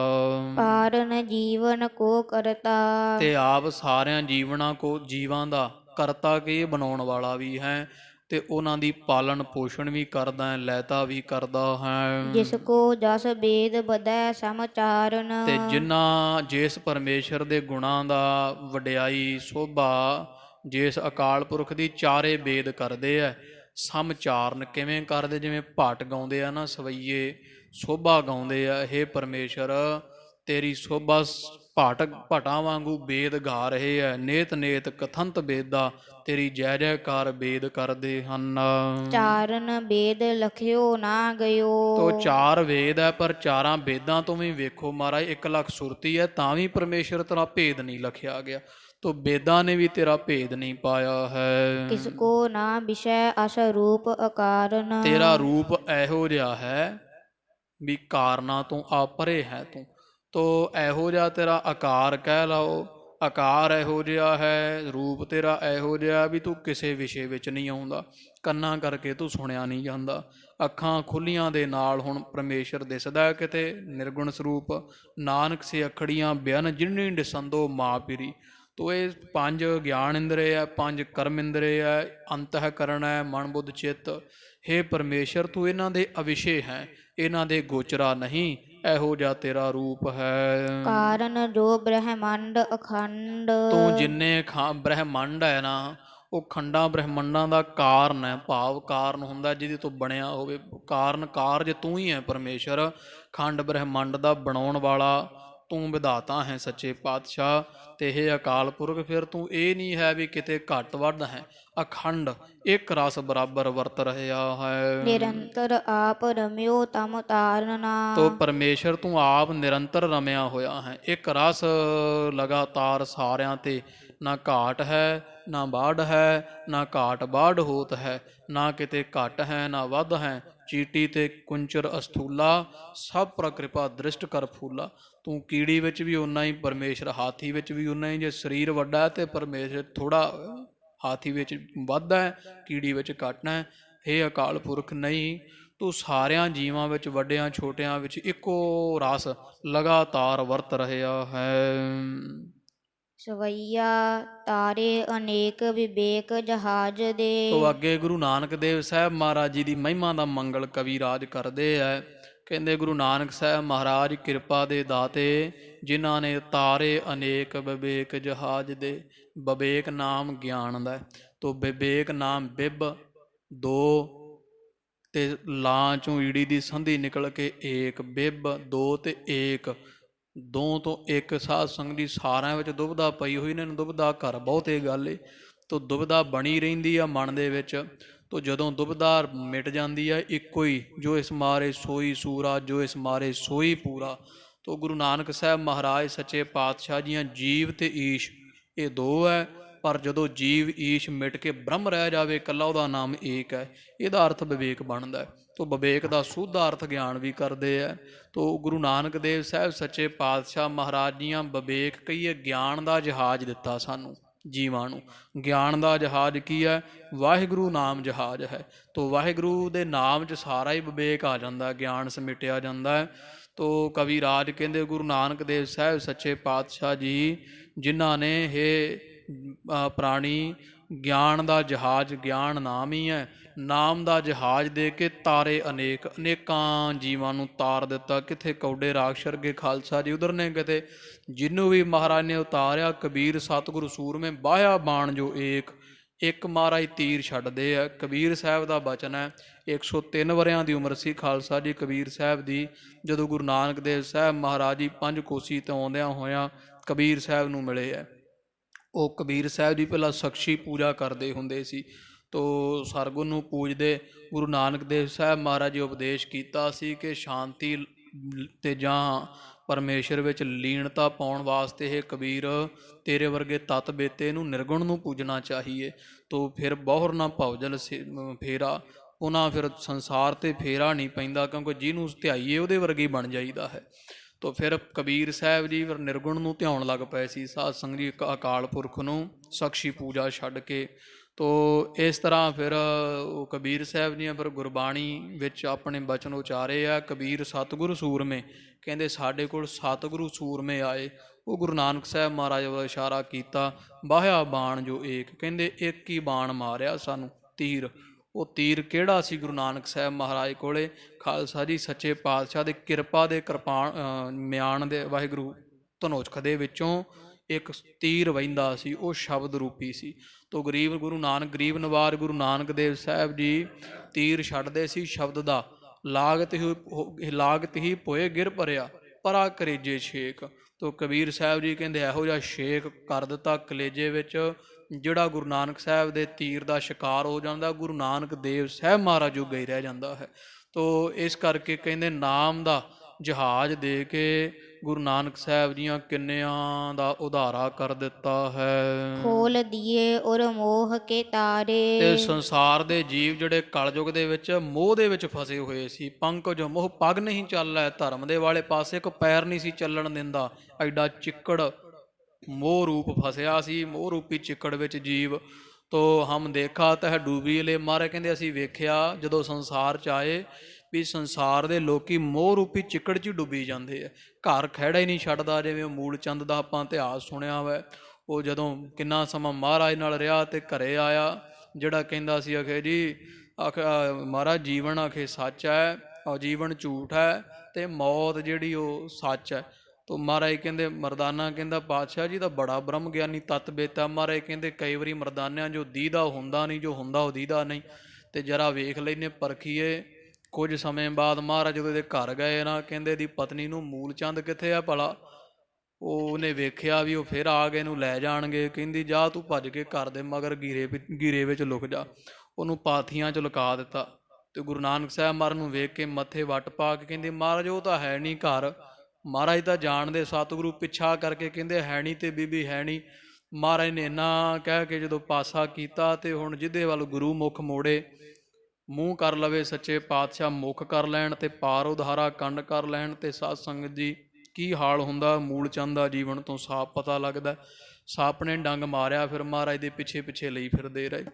ਪਾਰਨ ਜੀਵਨ ਕੋ ਕਰਤਾ। ਤੇ ਆਪ ਸਾਰਿਆਂ ਜੀਵਾਂ ਦਾ ਕਰਤਾ ਕੇ ਬਣਾਉਣ ਵਾਲਾ ਵੀ ਹੈ, ਤੇ ਉਹਨਾਂ ਦੀ ਪਾਲਣ ਪੋਸ਼ਣ ਵੀ ਕਰਦਾ ਹੈ, ਲੈਤਾ ਵੀ ਕਰਦਾ ਹੈ। ਜਿਸ ਕੋ ਜਸ ਬੇਦ ਬਦੈ ਸਮਚਾਰਨ। ਤੇ ਜਿਸ ਪਰਮੇਸ਼ਰ ਦੇ ਗੁਣਾਂ ਦਾ ਵਡਿਆਈ ਸੋਭਾ, ਜਿਸ ਅਕਾਲ ਪੁਰਖ ਦੀ ਚਾਰੇ ਬੇਦ ਕਰਦੇ ਆ। ਸਮਚਾਰਨ ਕਿਵੇਂ ਕਰਦੇ? ਜਿਵੇਂ ਭੱਟ ਗਾਉਂਦੇ ਆ ਨਾ, ਸਵਈਏ ਸੋਭਾ ਗਾਉਂਦੇ ਆ, ਹੇ ਪਰਮੇਸ਼ਰ ਤੇਰੀ ਸੋਭਾ ਭਟਾਂ ਵਾਂਗੂ ਬੇਦ ਗਾ ਰਹੇ ਹੈ। ਨੇਤ ਨੇਤ ਕਥੰਤ ਬੇਦਾ, ਤੇਰੀ ਜੈ ਜੈਕਾਰ ਬੇਦ ਕਰਦੇ ਹਨ। ਚਾਰਨ ਬੇਦ ਲਖਿਓ ਨਾ ਗਇਓ। ਤੋ ਚਾਰ ਵੇਦ ਹੈ, ਪਰ ਚਾਰਾਂ ਬੇਦਾਂ ਤੋਂ ਵੀ ਵੇਖੋ ਮਹਾਰਾਜ 1 ਲੱਖ ਸੁਰਤੀ ਹੈ, ਤਾਂ ਵੀ ਪਰਮੇਸ਼ਰ ਤੇਰਾ ਭੇਦ ਨਹੀਂ ਲਖਿਆ ਗਿਆ। ਤੋ ਬੇਦਾਂ ਨੇ ਵੀ ਤੇਰਾ ਭੇਦ ਨਹੀਂ ਪਾਇਆ ਹੈ। ਕਿਸ ਕੋ ਨਾ ਵਿਸ਼ੈ ਅਸ ਰੂਪ ਅਕਾਰਨ। ਤੇਰਾ ਰੂਪ ਇਹੋ ਜਿਹਾ ਹੈ ਵੀ ਕਾਰਨਾਂ ਤੋਂ ਆਪਰੇ ਹੈ ਤੂੰ। ਤੋ ਇਹੋ ਜਿਹਾ ਤੇਰਾ ਆਕਾਰ ਕਹਿ ਲਓ, ਆਕਾਰ ਇਹੋ ਜਿਹਾ ਹੈ, ਰੂਪ ਤੇਰਾ ਇਹੋ ਜਿਹਾ ਵੀ ਤੂੰ ਕਿਸੇ ਵਿਸ਼ੇ ਵਿੱਚ ਨਹੀਂ ਆਉਂਦਾ, ਕੰਨਾਂ ਕਰਕੇ ਤੂੰ ਸੁਣਿਆ ਨਹੀਂ ਜਾਂਦਾ। ਅੱਖਾਂ ਖੁੱਲੀਆਂ ਦੇ ਨਾਲ ਹੁਣ ਪਰਮੇਸ਼ਰ ਦਿਸਦਾ ਕਿਤੇ ਨਿਰਗੁਣ ਸਰੂਪ। ਨਾਨਕ ਸੇ ਅਖੜੀਆਂ ਬਿਆਨ ਜਿਨੀ ਡਿਸੰਦੋ ਮਾਂ ਪੀਰੀ। ਤੋ ਇਹ 5 ਗਿਆਨ ਇੰਦਰੇ ਹੈ, 5 ਕਰਮ ਇੰਦਰੇ ਹੈ, ਅੰਤःਕਰਨ ਹੈ, ਮਨ ਬੁੱਧ ਚਿੱਤ। ਹੇ ਪਰਮੇਸ਼ਰ ਤੂੰ ਇਹਨਾਂ ਦੇ ਅਵਿਸ਼ੇ ਹੈ, ਇਹਨਾਂ ਦੇ ਗੋਚਰਾ ਨਹੀਂ, ਇਹੋ ਜਿਹਾ ਤੇਰਾ ਰੂਪ ਹੈ। ਕਾਰਨ ਜੋ ਬ੍ਰਹਮੰਡ ਅਖੰਡ। ਤੂੰ ਜਿੰਨੇ ਬ੍ਰਹਮੰਡ ਹੈ ਨਾ, ਉਹ ਖੰਡਾਂ ਬ੍ਰਹਮੰਡਾਂ ਦਾ ਕਾਰਨ ਹੈ। ਭਾਵ ਕਾਰਨ ਹੁੰਦਾ ਜਿਹਦੇ ਤੋਂ ਬਣਿਆ ਹੋਵੇ, ਕਾਰਨ ਕਾਰਜ ਤੂੰ ਹੀ ਹੈ ਪਰਮੇਸ਼ਰ। ਖੰਡ ਬ੍ਰਹਮੰਡ ਦਾ ਬਣਾਉਣ ਵਾਲਾ ਤੂੰ ਵਿਧਾਤਾ ਹੈ ਸੱਚੇ ਪਾਤਸ਼ਾਹ। ਤੇ ਇਹ ਅਕਾਲ ਪੁਰਖ ਫਿਰ ਤੂੰ ਇਹ ਨਹੀਂ ਹੈ ਵੀ ਕਿਤੇ ਘੱਟ ਵੱਧ ਹੈ, ਅਖੰਡ ਇੱਕ ਰਸ ਬਰਾਬਰ ਵਰਤ ਰਿਹਾ ਹੈ। ਨਿਰੰਤਰ ਆਪ ਰਮਿਓ ਤਮ ਤਾਰਨਾ। ਤੋ ਪਰਮੇਸ਼ਰ ਤੂੰ ਆਪ ਨਿਰੰਤਰ ਰਮਿਆ ਹੋਇਆ ਹੈ, ਇੱਕ ਰਸ ਲਗਾਤਾਰ ਸਾਰਿਆਂ ਤੇ। ਨਾ ਘਾਟ ਹੈ ਨਾ ਬਾੜ ਹੈ, ਨਾ ਘਾਟ ਬਾੜ ਹੋਤ ਹੈ, ਨਾ ਕਿਤੇ ਘੱਟ ਹੈ ਨਾ ਵੱਧ ਹੈ। ਚੀਟੀ ਤੇ ਕੁੰਚਰ ਅਸਥੂਲਾ, ਸਭ ਪ੍ਰਕਿਰਪਾ ਦ੍ਰਿਸ਼ਟ ਕਰ ਫੂਲਾ। ਤੂੰ ਕੀੜੀ ਵਿੱਚ ਵੀ ਓਨਾ ਹੀ ਪਰਮੇਸ਼ਰ, ਹਾਥੀ ਵਿੱਚ ਵੀ ਓਨਾ ਹੀ। ਜੇ ਸਰੀਰ ਵੱਡਾ ਹੈ ਤੇ ਪਰਮੇਸ਼ਰ ਥੋੜਾ ਹਾਥੀ ਵਿੱਚ ਵੱਧ ਹੈ, ਕੀੜੀ ਵਿੱਚ ਘੱਟ ਹੈ। ਇਹ ਅਕਾਲ ਪੁਰਖ ਨਹੀਂ, ਤੂੰ ਸਾਰਿਆਂ ਜੀਵਾਂ ਵਿੱਚ ਵੱਡਿਆਂ ਛੋਟਿਆਂ ਵਿੱਚ ਇੱਕੋ ਰਸ ਲਗਾਤਾਰ ਵਰਤ ਰਿਹਾ ਹੈ। ਸਵਈਆ ਤਾਰੇ ਅਨੇਕ ਵਿਵੇਕ ਜਹਾਜ ਦੇ। ਤੋ ਅੱਗੇ ਗੁਰੂ ਨਾਨਕ ਦੇਵ ਸਾਹਿਬ ਮਹਾਰਾਜ ਜੀ ਦੀ ਮਹਿਮਾ ਦਾ ਮੰਗਲ ਕਵੀ ਰਾਜ ਕਰਦੇ ਹੈ। ਕਹਿੰਦੇ ਗੁਰੂ ਨਾਨਕ ਸਾਹਿਬ ਮਹਾਰਾਜ ਕਿਰਪਾ ਦੇ ਦਾਤੇ, ਜਿਨ੍ਹਾਂ ਨੇ ਤਾਰੇ ਅਨੇਕ ਵਿਵੇਕ ਜਹਾਜ ਦੇ। ਵਿਵੇਕ ਨਾਮ ਗਿਆਨ ਦਾ, ਤੋ ਵਿਵੇਕ ਨਾਮ ਬਿਬ 2 ਤੇ ਲਾਂ ਚੋਂ ਈੜੀ ਦੀ ਸੰਧੀ ਨਿਕਲ ਕੇ ਏਕ, ਬਿਬ 2 ਤੇ ਏਕ, 2 ਤੋਂ 1। ਸਾਧ ਸੰਗਤ ਦੀ ਸਾਰਿਆਂ ਵਿੱਚ ਦੁਬਿਧਾ ਪਈ ਹੋਈ ਨੇ, ਦੁਬਿਧਾ ਘਰ ਬਹੁਤੇ ਗੱਲ ਏ। ਤੋ ਦੁਬਿਧਾ ਬਣੀ ਰਹਿੰਦੀ ਆ ਮਨ ਦੇ ਵਿੱਚ। ਤੋ ਜਦੋਂ ਦੁਬਿਧਾ ਮਿਟ ਜਾਂਦੀ ਹੈ, ਇੱਕੋ ਹੀ ਜੋ ਇਸ ਮਾਰੇ ਸੋਈ ਸੂਰਾ, ਜੋ ਇਸ ਮਾਰੇ ਸੋਈ ਪੂਰਾ। ਤੋ ਗੁਰੂ ਨਾਨਕ ਸਾਹਿਬ ਮਹਾਰਾਜ ਸੱਚੇ ਪਾਤਸ਼ਾਹ ਜੀਆਂ ਜੀਵ ਤੇ ਈਸ਼ ਇਹ 2 ਹੈ, ਪਰ ਜਦੋਂ ਜੀਵ ਈਸ਼ ਮਿਟ ਕੇ ਬ੍ਰਹਮ ਰਹਿ ਜਾਵੇ ਇਕੱਲਾ, ਉਹਦਾ ਨਾਮ ਏਕ ਹੈ। ਇਹਦਾ ਅਰਥ ਵਿਵੇਕ ਬਣਦਾ। ਤੋ ਵਿਵੇਕ ਦਾ ਸੁੱਧਾ ਅਰਥ ਗਿਆਨ ਵੀ ਕਰਦੇ ਹੈ। ਤੋ ਗੁਰੂ ਨਾਨਕ ਦੇਵ ਸਾਹਿਬ ਸੱਚੇ ਪਾਤਸ਼ਾਹ ਮਹਾਰਾਜ ਜੀਆਂ ਵਿਵੇਕ ਕਹੀਏ ਗਿਆਨ ਦਾ ਜਹਾਜ਼ ਦਿੱਤਾ ਸਾਨੂੰ ਜੀਵਾਂ ਨੂੰ। ਗਿਆਨ ਦਾ ਜਹਾਜ਼ ਕੀ ਹੈ? ਵਾਹਿਗੁਰੂ ਨਾਮ ਜਹਾਜ਼ ਹੈ। ਤੋ ਵਾਹਿਗੁਰੂ ਦੇ ਨਾਮ 'ਚ ਸਾਰਾ ਹੀ ਵਿਵੇਕ ਆ ਜਾਂਦਾ, ਗਿਆਨ ਸਮਿਟਿਆ ਜਾਂਦਾ ਹੈ। ਤੋ ਕਵੀ ਰਾਜ ਕਹਿੰਦੇ ਗੁਰੂ ਨਾਨਕ ਦੇਵ ਸਾਹਿਬ ਸੱਚੇ ਪਾਤਸ਼ਾਹ ਜੀ, ਜਿਨ੍ਹਾਂ ਨੇ ਇਹ ਪ੍ਰਾਣੀ ਗਿਆਨ ਦਾ ਜਹਾਜ਼, ਗਿਆਨ ਨਾਮ ਹੀ ਹੈ, ਨਾਮ ਦਾ ਜਹਾਜ਼ ਦੇ ਕੇ ਤਾਰੇ ਅਨੇਕ, ਅਨੇਕਾਂ ਜੀਵਾਂ ਨੂੰ ਤਾਰ ਦਿੱਤਾ। ਕਿਤੇ ਕੌਡੇ ਰਾਖਸ਼ ਵਰਗੇ ਖਾਲਸਾ ਜੀ ਉਧਰ ਨੇ, ਕਿਤੇ ਜਿਹਨੂੰ ਵੀ ਮਹਾਰਾਜ ਨੇ ਉਤਾਰਿਆ। ਕਬੀਰ ਸਤਿਗੁਰੂ ਸੂਰਮੇ ਬਾਹਿਆ ਬਾਣ ਜੋ ਏਕ, ਇੱਕ ਮਹਾਰਾਜ ਤੀਰ ਛੱਡਦੇ ਆ। ਕਬੀਰ ਸਾਹਿਬ ਦਾ ਬਚਨ ਹੈ। 103 ਵਰਿਆਂ ਦੀ ਉਮਰ ਸੀ ਖਾਲਸਾ ਜੀ ਕਬੀਰ ਸਾਹਿਬ ਦੀ, ਜਦੋਂ ਗੁਰੂ ਨਾਨਕ ਦੇਵ ਸਾਹਿਬ ਮਹਾਰਾਜ ਜੀ 5 ਕੋਸੀ ਤੋਂ ਆਉਂਦਿਆਂ ਹੋਇਆਂ ਕਬੀਰ ਸਾਹਿਬ ਨੂੰ ਮਿਲੇ ਹੈ। ਉਹ ਕਬੀਰ ਸਾਹਿਬ ਜੀ ਪਹਿਲਾਂ ਸਖਸ਼ੀ ਪੂਜਾ ਕਰਦੇ ਹੁੰਦੇ ਸੀ। ਤੋ ਸਰਗੁਣ ਨੂੰ ਪੂਜਦੇ। ਗੁਰੂ ਨਾਨਕ ਦੇਵ ਸਾਹਿਬ ਮਹਾਰਾਜ ਜੀ ਉਪਦੇਸ਼ ਕੀਤਾ ਸੀ ਕਿ ਸ਼ਾਂਤੀ ਤੇ ਜਾਂ ਪਰਮੇਸ਼ਰ ਵਿੱਚ ਲੀਨਤਾ ਪਾਉਣ ਵਾਸਤੇ ਇਹ ਕਬੀਰ ਤੇਰੇ ਵਰਗੇ ਤਤ ਬੇਤੇ ਨੂੰ ਨਿਰਗੁਣ ਨੂੰ ਪੂਜਣਾ ਚਾਹੀਏ। ਤੋ ਫਿਰ ਬਹੁਰ ਨਾ ਭਵਜਲ ਫੇਰਾ, ਉਹਨਾਂ ਫਿਰ ਸੰਸਾਰ ਤੇ ਫੇਰਾ ਨਹੀਂ ਪੈਂਦਾ, ਕਿਉਂਕਿ ਜਿਹਨੂੰ ਧਿਆਈਏ ਉਹਦੇ ਵਰਗੇ ਬਣ ਜਾਈਦਾ ਹੈ। ਤੋ ਫਿਰ ਕਬੀਰ ਸਾਹਿਬ ਜੀ ਫਿਰ ਨਿਰਗੁਣ ਨੂੰ ਧਿਆਉਣ ਲੱਗ ਪਏ ਸੀ, ਸਾਧ ਸੰਗਤ ਜੀ ਅਕਾਲ ਪੁਰਖ ਨੂੰ ਸਖਸ਼ੀ ਪੂਜਾ ਛੱਡ ਕੇ। ਤੋ ਇਸ ਤਰ੍ਹਾਂ ਫਿਰ ਉਹ ਕਬੀਰ ਸਾਹਿਬ ਦੀਆਂ ਫਿਰ ਗੁਰਬਾਣੀ ਵਿੱਚ ਆਪਣੇ ਬਚਨ ਉਚਾਰੇ ਆ। ਕਬੀਰ ਸਤਿਗੁਰੂ ਸੂਰਮੇ, ਕਹਿੰਦੇ ਸਾਡੇ ਕੋਲ ਸਤਿਗੁਰੂ ਸੂਰਮੇ ਆਏ। ਉਹ ਗੁਰੂ ਨਾਨਕ ਸਾਹਿਬ ਮਹਾਰਾਜ ਵੱਲ ਇਸ਼ਾਰਾ ਕੀਤਾ, ਬਾਹਿਆ ਬਾਣ ਜੋ ਏਕ, ਕਹਿੰਦੇ ਇੱਕ ਹੀ ਬਾਣ ਮਾਰਿਆ ਸਾਨੂੰ ਤੀਰ। ਉਹ ਤੀਰ ਕਿਹੜਾ ਸੀ ਗੁਰੂ ਨਾਨਕ ਸਾਹਿਬ ਮਹਾਰਾਜ ਕੋਲੇ? ਖਾਲਸਾ ਜੀ ਸੱਚੇ ਪਾਤਸ਼ਾਹ ਦੇ ਕਿਰਪਾ ਦੇ ਕਿਰਪਾਨ ਮਿਆਨ ਦੇ ਵਾਹਿਗੁਰੂ ਧਨੋਚਖ ਦੇ ਵਿੱਚੋਂ ਇੱਕ ਤੀਰ ਵਹਿੰਦਾ ਸੀ, ਉਹ ਸ਼ਬਦ ਰੂਪੀ ਸੀ। ਤੋ ਗਰੀਬ ਗੁਰੂ ਨਾਨਕ, ਗਰੀਬ ਨਵਾਜ ਗੁਰੂ ਨਾਨਕ ਦੇਵ ਸਾਹਿਬ ਜੀ ਤੀਰ ਛੱਡਦੇ ਸੀ ਸ਼ਬਦ ਦਾ। ਲਾਗਤ ਹੀ ਪੋਏ ਗਿਰ ਭਰਿਆ, ਪਰਾ ਕਲੇਜੇ ਛੇਕ। ਤੋ ਕਬੀਰ ਸਾਹਿਬ ਜੀ ਕਹਿੰਦੇ ਇਹੋ ਜਿਹਾ ਛੇਕ ਕਰ ਦਿੱਤਾ ਕਲੇਜੇ ਵਿੱਚ, ਜਿਹੜਾ ਗੁਰੂ ਨਾਨਕ ਸਾਹਿਬ ਦੇ ਤੀਰ ਦਾ ਸ਼ਿਕਾਰ ਹੋ ਜਾਂਦਾ, ਗੁਰੂ ਨਾਨਕ ਦੇਵ ਸਾਹਿਬ ਮਹਾਰਾਜ ਜੋਗਾ ਹੀ ਰਹਿ ਜਾਂਦਾ ਹੈ। ਤੋ ਇਸ ਕਰਕੇ ਕਹਿੰਦੇ ਨਾਮ ਦਾ ਜਹਾਜ਼ ਦੇ ਕੇ ਗੁਰੂ ਨਾਨਕ ਸਾਹਿਬ ਜੀਆਂ ਕਿੰਨਿਆਂ ਦਾ ਉਧਾਰਾ ਕਰ ਦਿੱਤਾ ਹੈ। ਖੋਲ ਦੀਏ ਔਰ ਮੋਹ ਕੇ ਤੇ ਤਾਰੇ। ਸੰਸਾਰ ਦੇ ਜੀਵ ਜਿਹੜੇ ਕਲਯੁਗ ਦੇ ਵਿੱਚ ਮੋਹ ਦੇ ਵਿੱਚ ਫਸੇ ਹੋਏ ਸੀ, ਪੰਕਜ ਮੋਹ ਪੱਗ ਨਹੀਂ ਚੱਲੈ, ਧਰਮ ਦੇ ਵਾਲੇ ਪਾਸੇ ਇੱਕ ਪੈਰ ਨਹੀਂ ਸੀ ਚੱਲਣ ਦਿੰਦਾ, ਐਡਾ ਚਿੱਕੜ ਮੋਹ ਰੂਪ ਫਸਿਆ ਸੀ। ਮੋਹ ਰੂਪੀ ਚਿੱਕੜ ਵਿੱਚ ਜੀਵ ਤੋ ਹਮ ਦੇਖਾ ਤਹ ਡੂਬੀ ਲੇ। ਮਹਾਰਾਜ ਕਹਿੰਦੇ ਅਸੀਂ ਵੇਖਿਆ ਜਦੋਂ ਸੰਸਾਰ 'ਚ ਆਏ ਵੀ ਸੰਸਾਰ ਦੇ ਲੋਕੀ ਮੋਹ ਰੂਪੀ ਚਿੱਕੜ 'ਚ ਹੀ ਡੁੱਬੀ ਜਾਂਦੇ ਆ। ਘਰ ਖਹਿੜਾ ਹੀ ਨਹੀਂ ਛੱਡਦਾ। ਜਿਵੇਂ ਮੂਲ ਚੰਦ ਦਾ ਆਪਾਂ ਇਤਿਹਾਸ ਸੁਣਿਆ ਵਾ, ਉਹ ਜਦੋਂ ਕਿੰਨਾ ਸਮਾਂ ਮਹਾਰਾਜ ਨਾਲ ਰਿਹਾ ਤੇ ਘਰੇ ਆਇਆ, ਜਿਹੜਾ ਕਹਿੰਦਾ ਸੀ ਆਖੇ ਜੀ ਮਹਾਰਾਜ ਜੀਵਨ ਆਖੇ ਸੱਚ ਹੈ, ਜੀਵਨ ਝੂਠ ਹੈ ਤੇ ਮੌਤ ਜਿਹੜੀ ਉਹ ਸੱਚ ਹੈ। ਤੋ ਮਹਾਰਾਜ ਕਹਿੰਦੇ ਮਰਦਾਨਾ ਕਹਿੰਦਾ ਪਾਤਸ਼ਾਹ ਜੀ ਦਾ ਬੜਾ ਬ੍ਰਹਮ ਗਿਆਨੀ ਤਤ ਬੇਤਾ। ਮਹਾਰਾਜ ਕਹਿੰਦੇ ਕਈ ਵਾਰੀ ਮਰਦਾਨਿਆਂ ਜੋ ਦੀਦਾ ਹੁੰਦਾ ਨਹੀਂ, ਜੋ ਹੁੰਦਾ ਉਹ ਦੀਦਾ ਨਹੀਂ, ਤੇ ਜਰਾ ਵੇਖ ਲੈਨੇ ਪਰਖੀਏ। ਕੁਝ ਸਮੇਂ ਬਾਅਦ ਮਹਾਰਾਜ ਜਦੋਂ ਇਹਦੇ ਘਰ ਗਏ ਨਾ, ਕਹਿੰਦੇ ਦੀ ਪਤਨੀ ਨੂੰ ਮੂਲ ਚੰਦ ਕਿੱਥੇ ਆ ਭਲਾ। ਉਹਨੇ ਵੇਖਿਆ ਵੀ ਉਹ ਫਿਰ ਆ ਗਏ, ਇਹਨੂੰ ਲੈ ਜਾਣਗੇ। ਕਹਿੰਦੀ ਜਾ ਤੂੰ ਭੱਜ ਕੇ ਘਰ ਦੇ ਮਗਰ ਗੀਰੇ ਵਿੱਚ ਲੁਕ ਜਾ। ਉਹਨੂੰ ਪਾਥੀਆਂ 'ਚ ਲੁਕਾ ਦਿੱਤਾ। ਤੇ ਗੁਰੂ ਨਾਨਕ ਸਾਹਿਬ ਮਹਾਰਾਜ ਨੂੰ ਵੇਖ ਕੇ ਮੱਥੇ ਵੱਟ ਪਾ ਕੇ ਕਹਿੰਦੇ ਮਹਾਰਾਜ ਉਹ ਤਾਂ ਹੈ ਨਹੀਂ ਘਰ। ਮਹਾਰਾਜ ਤਾਂ ਜਾਣਦੇ, ਸਤਿਗੁਰੂ ਪਿੱਛਾ ਕਰਕੇ ਕਹਿੰਦੇ ਹੈ ਨਹੀਂ ਤੇ ਬੀਬੀ ਹੈ ਨਹੀਂ। ਮਹਾਰਾਜ ਨੇ ਇੰਨਾ ਕਹਿ ਕੇ ਜਦੋਂ ਪਾਸਾ ਕੀਤਾ ਤੇ ਹੁਣ ਜਿਹਦੇ ਵੱਲ ਗੁਰੂ ਮੁਖ ਮੋੜੇ, ਮੂੰਹ ਕਰ ਲਵੇ ਸੱਚੇ ਪਾਤਸ਼ਾਹ ਮੁਖ ਕਰ ਲੈਣ ਤੇ ਪਾਰ ਉਧਾਰਾ ਕੰਡ ਕਰ ਲੈਣ। ਤੇ ਸਾਧ ਸੰਗਤ ਜੀ ਕੀ ਹਾਲ ਹੁੰਦਾ ਮੂਲ ਚੰਦ ਦਾ ਜੀਵਨ ਤੋਂ ਸਾਫ਼ ਪਤਾ ਲੱਗਦਾ। ਸੱਪ ਨੇ ਡੰਗ ਮਾਰਿਆ, ਫਿਰ ਮਹਾਰਾਜ ਦੇ ਪਿੱਛੇ ਪਿੱਛੇ ਲਈ ਫਿਰਦੇ ਰਹੇ।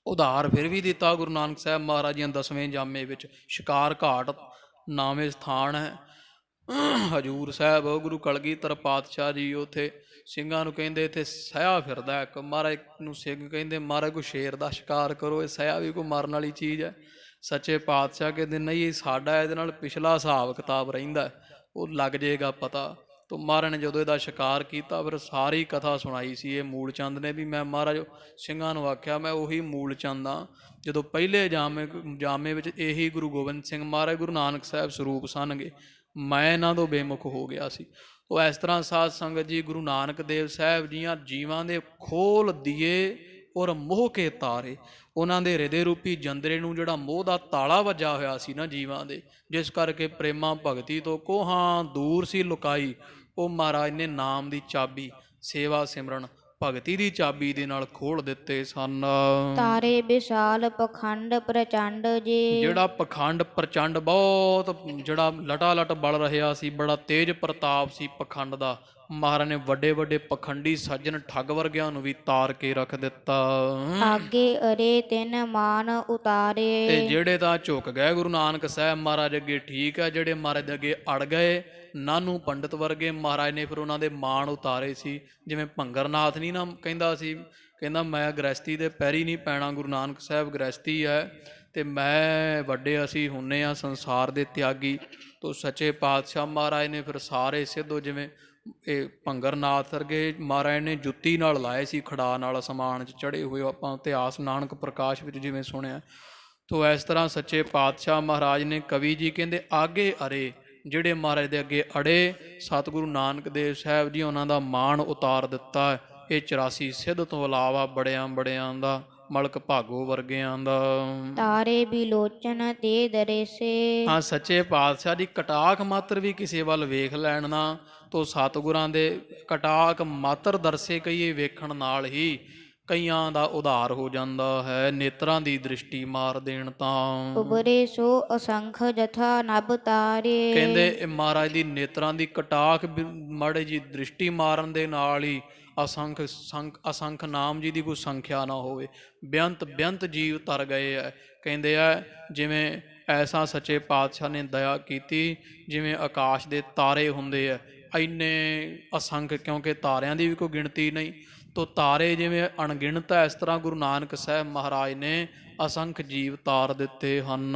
ਉਧਾਰ ਫਿਰ ਵੀ ਦਿੱਤਾ ਗੁਰੂ ਨਾਨਕ ਸਾਹਿਬ ਮਹਾਰਾਜ ਦੀਆਂ 10ਵੇਂ ਜਾਮੇ ਵਿੱਚ। ਸ਼ਿਕਾਰ ਘਾਟ ਨਾਵੇਂ ਸਥਾਨ ਹੈ ਹਜੂਰ ਸਾਹਿਬ। ਗੁਰੂ ਕਲਗੀਧਰ ਪਾਤਸ਼ਾਹ ਜੀ ਉੱਥੇ ਸਿੰਘਾਂ ਨੂੰ ਕਹਿੰਦੇ ਇੱਥੇ ਸਹਿਆ ਫਿਰਦਾ ਇੱਕ। ਮਹਾਰਾਜ ਨੂੰ ਸਿੰਘ ਕਹਿੰਦੇ ਮਹਾਰਾਜ ਕੋਈ ਸ਼ੇਰ ਦਾ ਸ਼ਿਕਾਰ ਕਰੋ, ਇਹ ਸਹਿਆ ਵੀ ਕੋਈ ਮਰਨ ਵਾਲੀ ਚੀਜ਼ ਹੈ। ਸੱਚੇ ਪਾਤਸ਼ਾਹ ਕਹਿੰਦੇ ਨਹੀਂ ਇਹ ਸਾਡਾ, ਇਹਦੇ ਨਾਲ ਪਿਛਲਾ ਹਿਸਾਬ ਕਿਤਾਬ ਰਹਿੰਦਾ, ਉਹ ਲੱਗ ਜਾਏਗਾ ਪਤਾ। ਤੋ ਮਹਾਰਾਜ ਨੇ ਜਦੋਂ ਇਹਦਾ ਸ਼ਿਕਾਰ ਕੀਤਾ ਫਿਰ ਸਾਰੀ ਕਥਾ ਸੁਣਾਈ ਸੀ ਇਹ ਮੂਲ ਚੰਦ ਨੇ ਵੀ ਮੈਂ ਮਹਾਰਾਜ ਸਿੰਘਾਂ ਨੂੰ ਆਖਿਆ ਮੈਂ ਉਹੀ ਮੂਲ ਚੰਦ ਹਾਂ। ਜਦੋਂ ਪਹਿਲੇ ਜਾਮੇ ਵਿੱਚ ਇਹੀ ਗੁਰੂ ਗੋਬਿੰਦ ਸਿੰਘ ਮਹਾਰਾਜ ਗੁਰੂ ਨਾਨਕ ਸਾਹਿਬ ਸਰੂਪ ਸਨਗੇ, ਮੈਂ ਇਹਨਾਂ ਤੋਂ ਬੇਮੁਖ ਹੋ ਗਿਆ ਸੀ। ਉਹ ਇਸ ਤਰ੍ਹਾਂ ਸਾਧ ਸੰਗਤ ਜੀ ਗੁਰੂ ਨਾਨਕ ਦੇਵ ਸਾਹਿਬ ਜੀਆਂ ਜੀਵਾਂ ਦੇ ਖੋਲ ਦੀਏ ਔਰ ਮੋਹ ਕੇ ਤਾਰੇ। ਉਹਨਾਂ ਦੇ ਹਿਰਦੇ ਰੂਪੀ ਜੰਦਰੇ ਨੂੰ ਜਿਹੜਾ ਮੋਹ ਦਾ ਤਾਲਾ ਵੱਜਾ ਹੋਇਆ ਸੀ ਨਾ ਜੀਵਾਂ ਦੇ, ਜਿਸ ਕਰਕੇ ਪ੍ਰੇਮਾ ਭਗਤੀ ਤੋਂ ਕੋਹਾਂ ਦੂਰ ਸੀ ਲੁਕਾਈ, ਉਹ ਮਹਾਰਾਜ ਨੇ ਨਾਮ ਦੀ ਚਾਬੀ ਸੇਵਾ ਸਿਮਰਨ ਭਗਤੀ ਦੀ ਚਾਬੀ ਦੇ ਨਾਲ ਖੋਲ ਦਿੱਤੇ ਸਨ। ਤਾਰੇ ਵਿਸ਼ਾਲ ਪਖੰਡ ਪ੍ਰਚੰਡ ਜੀ। ਜਿਹੜਾ ਪਖੰਡ ਪ੍ਰਚੰਡ ਬਹੁਤ ਜਿਹੜਾ ਲਟਾਲਟ ਬਲ ਰਿਹਾ ਸੀ, ਬੜਾ ਤੇਜ ਪ੍ਰਤਾਪ ਸੀ ਪਖੰਡ ਦਾ, ਮਹਾਰਾਜ ਨੇ ਵੱਡੇ ਵੱਡੇ ਪਖੰਡੀ ਸੱਜਣ ਠੱਗ ਵਰਗਿਆਂ ਨੂੰ ਵੀ ਤਾਰ ਕੇ ਰੱਖ ਦਿੱਤਾ। ਆਗੇ ਅਰੇ ਤਿਨ ਮਾਨ ਉਤਾਰੇ। ਤੇ ਜਿਹੜੇ ਤਾਂ ਝੁਕ ਗਏ ਗੁਰੂ ਨਾਨਕ ਸਾਹਿਬ ਮਹਾਰਾਜ ਅੱਗੇ ਠੀਕ ਹੈ, ਜਿਹੜੇ ਮਹਾਰਾਜ ਦੇ ਅੱਗੇ ਅੜ ਗਏ ਨਾਨੂ ਪੰਡਤ ਵਰਗੇ, ਮਹਾਰਾਜ ਨੇ ਫਿਰ ਉਹਨਾਂ ਦੇ ਮਾਣ ਉਤਾਰੇ ਸੀ। ਜਿਵੇਂ ਭੰਗਰਨਾਥ ਨਹੀਂ ਨਾ ਕਹਿੰਦਾ ਸੀ, ਕਹਿੰਦਾ ਮੈਂ ਗ੍ਰਸਤੀ ਦੇ ਪੈਰੀ ਨਹੀਂ ਪੈਣਾ, ਗੁਰੂ ਨਾਨਕ ਸਾਹਿਬ ਗ੍ਰਸਤੀ ਹੈ ਤੇ ਮੈਂ ਵੱਡੇ ਅਸੀਂ ਹੁੰਨੇ ਆ ਸੰਸਾਰ ਦੇ ਤਿਆਗੀ। ਤੋ ਸੱਚੇ ਪਾਤਸ਼ਾਹ ਮਹਾਰਾਜ ਨੇ ਫਿਰ ਸਾਰੇ ਸਿੱਧੋ ਜਿਵੇਂ ਇਹ ਭੰਗਰਨਾਥ ਵਰਗੇ ਮਹਾਰਾਜ ਨੇ ਜੁੱਤੀ ਨਾਲ ਲਾਏ ਸੀ, ਖੜਾ ਨਾਲ ਅਸਮਾਨ 'ਚ ਚੜ੍ਹੇ ਹੋਏ, ਆਪਾਂ ਇਤਿਹਾਸ ਨਾਨਕ ਪ੍ਰਕਾਸ਼ ਵਿੱਚ ਜਿਵੇਂ ਸੁਣਿਆ। ਤੋ ਇਸ ਤਰ੍ਹਾਂ ਸੱਚੇ ਪਾਤਸ਼ਾਹ ਮਹਾਰਾਜ ਨੇ ਕਵੀ ਜੀ ਕਹਿੰਦੇ ਆਗੇ ਅਰੇ, ਜਿਹੜੇ ਮਹਾਰਾਜ ਦੇ ਅੱਗੇ ਅੜੇ ਸਤਿਗੁਰੂ ਨਾਨਕ ਦੇਵ ਸਾਹਿਬ ਜੀ ਉਹਨਾਂ ਦਾ ਮਾਣ ਉਤਾਰ ਦਿੱਤਾ। ਇਹ 84 ਸਿੱਧ ਤੋਂ ਇਲਾਵਾ ਬੜਿਆਂ ਬੜਿਆਂ ਦਾ, ਮਲਕ ਭਾਗੋ ਵਰਗਿਆਂ ਦਾ। ਤਾਰੇ ਬਿਲੋਚਨ ਤੇ ਦਰੇਸੇ। ਹਾਂ ਸੱਚੇ ਪਾਤਸ਼ਾਹ ਦੀ ਕਟਾਕ ਮਾਤਰ ਵੀ ਕਿਸੇ ਵੱਲ ਵੇਖ ਲੈਣ ਨਾ, ਤੋ ਸਤਿਗੁਰਾਂ ਦੇ ਕਟਾਕ ਮਾਤਰ ਦਰਸੇ ਕਹੀਏ ਵੇਖਣ ਨਾਲ ਹੀ ਕਈਆਂ ਦਾ ਉਧਾਰ ਹੋ ਜਾਂਦਾ ਹੈ। ਨੇਤਰਾਂ ਦੀ ਦ੍ਰਿਸ਼ਟੀ ਮਾਰ ਦੇਣ ਤਾਂ ਉਬਰੇ ਸੋ ਅਸੰਖ ਜਥਾ ਨਭ ਤਾਰੇ। ਕਹਿੰਦੇ ਇਹ ਮਹਾਰਾਜ ਦੀ ਨੇਤਰਾਂ ਦੀ ਕਟਾਕ ਮਾੜੇ ਜੀ ਦ੍ਰਿਸ਼ਟੀ ਮਾਰਨ ਦੇ ਨਾਲ ਹੀ ਅਸੰਖ ਨਾਮ ਜੀ ਦੀ ਕੋਈ ਸੰਖਿਆ ਨਾ ਹੋਵੇ, ਬੇਅੰਤ ਜੀਵ ਤਰ ਗਏ ਹੈ। ਕਹਿੰਦੇ ਆ ਜਿਵੇਂ ਐਸਾ ਸੱਚੇ ਪਾਤਸ਼ਾਹ ਨੇ ਦਇਆ ਕੀਤੀ, ਜਿਵੇਂ ਆਕਾਸ਼ ਦੇ ਤਾਰੇ ਹੁੰਦੇ ਆ ਇੰਨੇ ਅਸੰਖ, ਕਿਉਂਕਿ ਤਾਰਿਆਂ ਦੀ ਵੀ ਕੋਈ ਗਿਣਤੀ ਨਹੀਂ, ਤੋ ਤਾਰੇ ਜਿਵੇਂ ਅਣਗਿਣਤ ਹੈ, ਇਸ ਤਰ੍ਹਾਂ ਗੁਰੂ ਨਾਨਕ ਸਾਹਿਬ ਮਹਾਰਾਜ ਨੇ ਅਸੰਖ ਜੀਵ ਤਾਰ ਦਿੱਤੇ ਹਨ।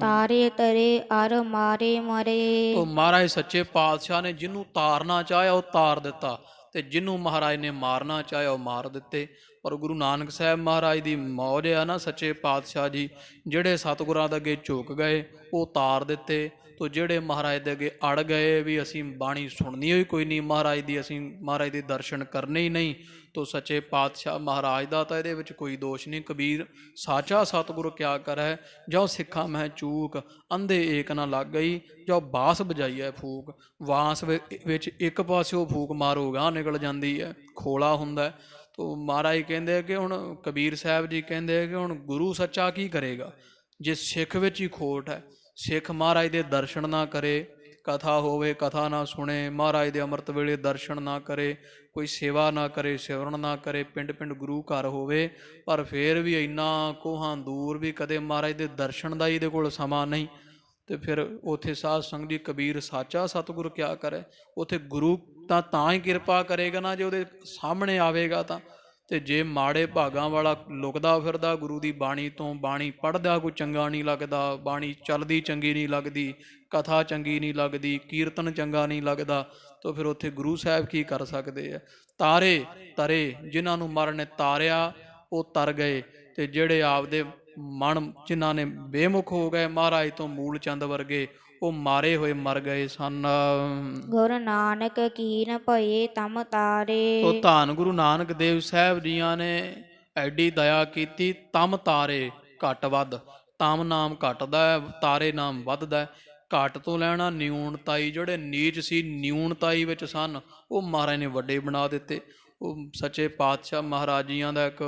ਤਾਰੇ ਤਰੇ ਅਰ ਮਾਰੇ ਮਰੇ। ਤੋ ਮਹਾਰਾਜ ਸੱਚੇ ਪਾਤਸ਼ਾਹ ਨੇ ਜਿਹਨੂੰ ਤਾਰਨਾ ਚਾਹਿਆ ਉਹ ਤਾਰ ਦਿੱਤਾ, ਤੇ ਜਿਹਨੂੰ ਮਹਾਰਾਜ ਨੇ ਮਾਰਨਾ ਚਾਹਿਆ ਉਹ ਮਾਰ ਦਿੱਤੇ। ਪਰ ਗੁਰੂ ਨਾਨਕ ਸਾਹਿਬ ਮਹਾਰਾਜ ਦੀ ਮੌਜ ਆ ਨਾ, ਸੱਚੇ ਪਾਤਸ਼ਾਹ ਜੀ ਜਿਹੜੇ ਸਤਿਗੁਰਾਂ ਦੇ ਅੱਗੇ ਝੁਕ ਗਏ ਉਹ ਤਾਰ ਦਿੱਤੇ। ਤੋ ਜਿਹੜੇ ਮਹਾਰਾਜ ਦੇ ਅੱਗੇ ਅੜ ਗਏ ਵੀ ਅਸੀਂ ਬਾਣੀ ਸੁਣਨੀ ਹੋਈ ਕੋਈ ਨਹੀਂ ਮਹਾਰਾਜ ਦੀ, ਅਸੀਂ ਮਹਾਰਾਜ ਦੇ ਦਰਸ਼ਨ ਕਰਨੇ ਹੀ ਨਹੀਂ, ਤੋ ਸੱਚੇ ਪਾਤਸ਼ਾਹ ਮਹਾਰਾਜ ਦਾ ਤਾਂ ਇਹਦੇ ਵਿੱਚ ਕੋਈ ਦੋਸ਼ ਨਹੀਂ। ਕਬੀਰ ਸਾਚਾ ਸਤਿਗੁਰ ਕਿਆ ਕਰੈ, ਜੋ ਸਿੱਖਾਂ ਮਹਿ ਚੂਕ, ਅੰਧੇ ਏਕ ਨਾ ਲੱਗ ਗਈ, ਜੋ ਬਾਂਸ ਵਜਾਈਐ ਫੂਕ। ਬਾਂਸ ਵਿੱਚ ਇੱਕ ਪਾਸਿਓਂ ਫੂਕ ਮਾਰੋ ਗਾਂ ਨਿਕਲ ਜਾਂਦੀ ਹੈ, ਖੋਲਾ ਹੁੰਦਾ। ਤੋ ਮਹਾਰਾਜ ਕਹਿੰਦੇ ਕਿ ਹੁਣ ਕਬੀਰ ਸਾਹਿਬ ਜੀ ਕਹਿੰਦੇ ਕਿ ਹੁਣ ਗੁਰੂ ਸੱਚਾ ਕੀ ਕਰੇਗਾ ਜੇ ਸਿੱਖ ਵਿੱਚ ਹੀ ਖੋਟ ਹੈ। ਸਿੱਖ ਮਹਾਰਾਜ ਦੇ ਦਰਸ਼ਨ ਨਾ ਕਰੇ, ਕਥਾ ਹੋਵੇ ਕਥਾ ਨਾ ਸੁਣੇ, ਮਹਾਰਾਜ ਦੇ ਅੰਮ੍ਰਿਤ ਵੇਲੇ ਦਰਸ਼ਨ ਨਾ ਕਰੇ, ਕੋਈ ਸੇਵਾ ਨਾ ਕਰੇ, ਸਿਮਰਨ ਨਾ ਕਰੇ, ਪਿੰਡ ਪਿੰਡ ਗੁਰੂ ਘਰ ਹੋਵੇ, ਪਰ ਫਿਰ ਵੀ ਇੰਨਾ ਕੋਹਾਂ ਦੂਰ ਵੀ ਕਦੇ ਮਹਾਰਾਜ ਦੇ ਦਰਸ਼ਨ ਦਾ ਹੀ ਇਹਦੇ ਕੋਲ ਸਮਾਂ ਨਹੀਂ। ਤੇ ਫਿਰ ਉੱਥੇ ਸਾਧ ਸੰਗਤ ਜੀ ਕਬੀਰ ਸਾਚਾ ਸਤਿਗੁਰ ਕਿਆ ਕਰੇ, ਉੱਥੇ ਗੁਰੂ ਤਾਂ ਹੀ ਕਿਰਪਾ ਕਰੇਗਾ ਨਾ ਜੇ ਉਹਦੇ ਸਾਹਮਣੇ ਆਵੇਗਾ ਤਾਂ। ਤੇ ਜੇ ਮਾੜੇ ਭਾਗਾਂ ਵਾਲਾ ਲੁਕਦਾ ਫਿਰਦਾ ਗੁਰੂ ਦੀ ਬਾਣੀ ਤੋਂ, ਬਾਣੀ ਪੜ੍ਹਦਾ ਕੋਈ ਚੰਗਾ ਨਹੀਂ ਲੱਗਦਾ, ਬਾਣੀ ਚੱਲਦੀ ਚੰਗੀ ਨਹੀਂ ਲੱਗਦੀ, ਕਥਾ ਚੰਗੀ ਨਹੀਂ ਲੱਗਦੀ, ਕੀਰਤਨ ਚੰਗਾ ਨਹੀਂ ਲੱਗਦਾ, ਤਾਂ ਫਿਰ ਉੱਥੇ ਗੁਰੂ ਸਾਹਿਬ ਕੀ ਕਰ ਸਕਦੇ ਆ। ਤਾਰੇ ਤਰੇ, ਜਿਨ੍ਹਾਂ ਨੂੰ ਮਰਨ ਨੇ ਤਾਰਿਆ ਉਹ ਤਰ ਗਏ, ਤੇ ਜਿਹੜੇ ਆਪਦੇ ਮਨ ਜਿਨ੍ਹਾਂ ਨੇ ਬੇਮੁਖ ਹੋ ਗਏ ਮਹਾਰਾਜ ਤੋਂ, ਮੂਲ ਚੰਦ ਵਰਗੇ, ਉਹ ਮਾਰੇ ਹੋਏ ਮਰ ਗਏ ਸਨ। ਗੁਰੂ ਨਾਨਕ ਕੀਨ ਭਏ ਤਮ ਤਾਰੇ। ਉਹ ਧੰਨ ਗੁਰੂ ਨਾਨਕ ਦੇਵ ਸਾਹਿਬ ਜੀਆਂ ਨੇ ਐਡੀ ਦਇਆ ਕੀਤੀ। ਤਮ ਤਾਰੇ, ਘੱਟ ਵੱਧ, ਤਮ ਨਾਮ ਘਟਦਾ ਹੈ, ਤਾਰੇ ਨਾਮ ਵੱਧਦਾ। ਘੱਟ ਤੋਂ ਲੈਣਾ ਨਿਊਨਤਾਈ, ਜਿਹੜੇ ਨੀਚ ਸੀ ਨਿਊਨਤਾਈ ਵਿੱਚ ਸਨ, ਉਹ ਮਹਾਰਾਜ ਨੇ ਵੱਡੇ ਬਣਾ ਦਿੱਤੇ। ਉਹ ਸੱਚੇ ਪਾਤਸ਼ਾਹ ਮਹਾਰਾਜ ਜੀਆਂ ਦਾ ਇੱਕ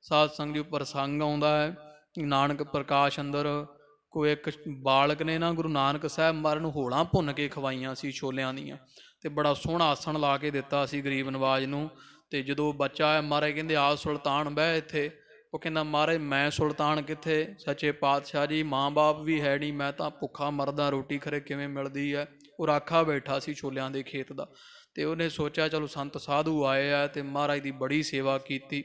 ਸਾਧ ਸੰਗਤ ਜੀ ਪ੍ਰਸੰਗ ਆਉਂਦਾ ਹੈ, ਨਾਨਕ ਪ੍ਰਕਾਸ਼ ਅੰਦਰ ਕੋਈ ਇੱਕ ਬਾਲਕ ਨੇ ਨਾ ਗੁਰੂ ਨਾਨਕ ਸਾਹਿਬ ਮਹਾਰਾਜ ਨੂੰ ਹੋਲਾਂ ਭੁੰਨ ਕੇ ਖਵਾਈਆਂ ਸੀ ਛੋਲਿਆਂ ਦੀਆਂ, ਤੇ ਬੜਾ ਸੋਹਣਾ ਆਸਣ ਲਾ ਕੇ ਦਿੱਤਾ ਸੀ ਗਰੀਬ ਨਵਾਜ ਨੂੰ। ਤੇ ਜਦੋਂ ਬੱਚਾ ਆਇਆ ਮਹਾਰਾਜ ਕਹਿੰਦੇ ਆ ਸੁਲਤਾਨ ਬਹਿ ਇੱਥੇ। ਉਹ ਕਹਿੰਦਾ ਮਹਾਰਾਜ ਮੈਂ ਸੁਲਤਾਨ ਕਿੱਥੇ, ਸੱਚੇ ਪਾਤਸ਼ਾਹ ਜੀ ਮਾਂ ਬਾਪ ਵੀ ਹੈ ਨਹੀਂ, ਮੈਂ ਤਾਂ ਭੁੱਖਾ ਮਰਦਾ, ਰੋਟੀ ਖਰੇ ਕਿਵੇਂ ਮਿਲਦੀ ਹੈ। ਉਹ ਰਾਖਾ ਬੈਠਾ ਸੀ ਛੋਲਿਆਂ ਦੇ ਖੇਤ ਦਾ, ਤੇ ਉਹਨੇ ਸੋਚਿਆ ਚਲੋ ਸੰਤ ਸਾਧੂ ਆਏ ਆ ਤੇ ਮਹਾਰਾਜ ਦੀ ਬੜੀ ਸੇਵਾ ਕੀਤੀ।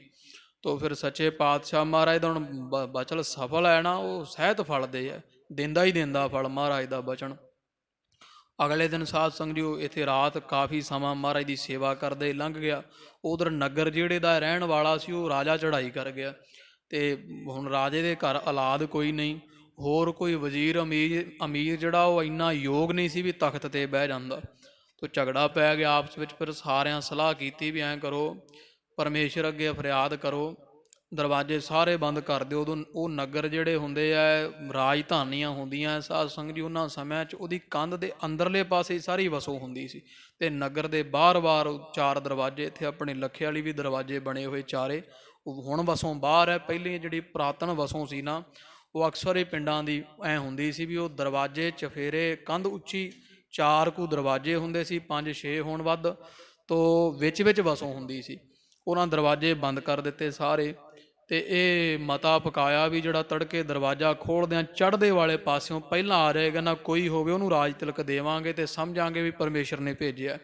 ਤੋ ਫਿਰ ਸੱਚੇ ਪਾਤਸ਼ਾਹ ਮਹਾਰਾਜ ਦਾ ਹੁਣ ਬਚਨ ਸਫਲ ਹੈ ਨਾ, ਉਹ ਸਹਿਤ ਫਲ ਦੇ ਹੈ, ਦਿੰਦਾ ਹੀ ਦਿੰਦਾ ਫਲ ਮਹਾਰਾਜ ਦਾ ਬਚਨ। ਅਗਲੇ ਦਿਨ ਸਾਧ ਸੰਗਤ ਜੀ ਇੱਥੇ ਰਾਤ ਕਾਫੀ ਸਮਾਂ ਮਹਾਰਾਜ ਦੀ ਸੇਵਾ ਕਰਦੇ ਲੰਘ ਗਿਆ। ਉਧਰ ਨਗਰ ਜਿਹੜੇ ਦਾ ਰਹਿਣ ਵਾਲਾ ਸੀ ਉਹ ਰਾਜਾ ਚੜ੍ਹਾਈ ਕਰ ਗਿਆ, ਤੇ ਹੁਣ ਰਾਜੇ ਦੇ ਘਰ ਔਲਾਦ ਕੋਈ ਨਹੀਂ, ਹੋਰ ਕੋਈ ਵਜ਼ੀਰ ਅਮੀਰ ਜਿਹੜਾ ਉਹ ਇੰਨਾ ਯੋਗ ਨਹੀਂ ਸੀ ਵੀ ਤਖਤ ਤੇ ਬਹਿ ਜਾਂਦਾ। ਤੋ ਝਗੜਾ ਪੈ ਗਿਆ ਆਪਸ ਵਿੱਚ। ਫਿਰ ਸਾਰਿਆਂ ਸਲਾਹ ਕੀਤੀ ਵੀ ਐਂ ਕਰੋ, ਪਰਮੇਸ਼ਰ ਅੱਗੇ ਫਰਿਆਦ ਕਰੋ, ਦਰਵਾਜ਼ੇ ਸਾਰੇ ਬੰਦ ਕਰ ਦਿਓ। ਉਦੋਂ ਉਹ ਨਗਰ ਜਿਹੜੇ ਹੁੰਦੇ ਆ ਰਾਜਧਾਨੀਆਂ ਹੁੰਦੀਆਂ ਸਾਧ ਸੰਗਤ ਜੀ, ਉਹਨਾਂ ਸਮਿਆਂ 'ਚ ਉਹਦੀ ਕੰਧ ਦੇ ਅੰਦਰਲੇ ਪਾਸੇ ਸਾਰੀ ਵਸੋਂ ਹੁੰਦੀ ਸੀ, ਤੇ ਨਗਰ ਦੇ ਬਾਹਰ-ਬਾਹਰ 4 ਦਰਵਾਜ਼ੇ, ਇੱਥੇ ਆਪਣੇ ਲੱਖੇ ਵਾਲੀ ਵੀ ਦਰਵਾਜ਼ੇ ਬਣੇ ਹੋਏ ਚਾਰੇ, ਉਹ ਹੁਣ ਵਸੋਂ ਬਾਹਰ ਹੈ। ਪਹਿਲੀ ਜਿਹੜੀ ਪੁਰਾਤਨ ਵਸੋਂ ਸੀ ਨਾ, ਉਹ ਅਕਸਰ ਹੀ ਪਿੰਡਾਂ ਦੀ ਐਂ ਹੁੰਦੀ ਸੀ ਵੀ ਉਹ ਦਰਵਾਜ਼ੇ ਚਫੇਰੇ, ਕੰਧ ਉੱਚੀ, 4 ਕੁ ਦਰਵਾਜ਼ੇ ਹੁੰਦੇ ਸੀ, 5-6 ਹੋਣ ਵੱਧ, ਤੋਂ ਵਿੱਚ ਵਸੋਂ ਹੁੰਦੀ ਸੀ। ਉਹਨਾਂ ਦਰਵਾਜ਼ੇ ਬੰਦ ਕਰ ਦਿੱਤੇ ਸਾਰੇ, ਤੇ ਇਹ ਮਤਾ ਪਕਾਇਆ ਵੀ ਜਿਹੜਾ ਤੜਕੇ ਦਰਵਾਜ਼ਾ ਖੋਲ੍ਹਦਿਆਂ ਚੜ੍ਹਦੇ ਵਾਲੇ ਪਾਸਿਓਂ ਪਹਿਲਾਂ ਆ ਜਾਏਗਾ ਨਾ ਕੋਈ ਹੋਵੇ, ਉਹਨੂੰ ਰਾਜ ਤਿਲਕ ਦੇਵਾਂਗੇ ਤੇ ਸਮਝਾਂਗੇ ਵੀ ਪਰਮੇਸ਼ਰ ਨੇ ਭੇਜਿਆ।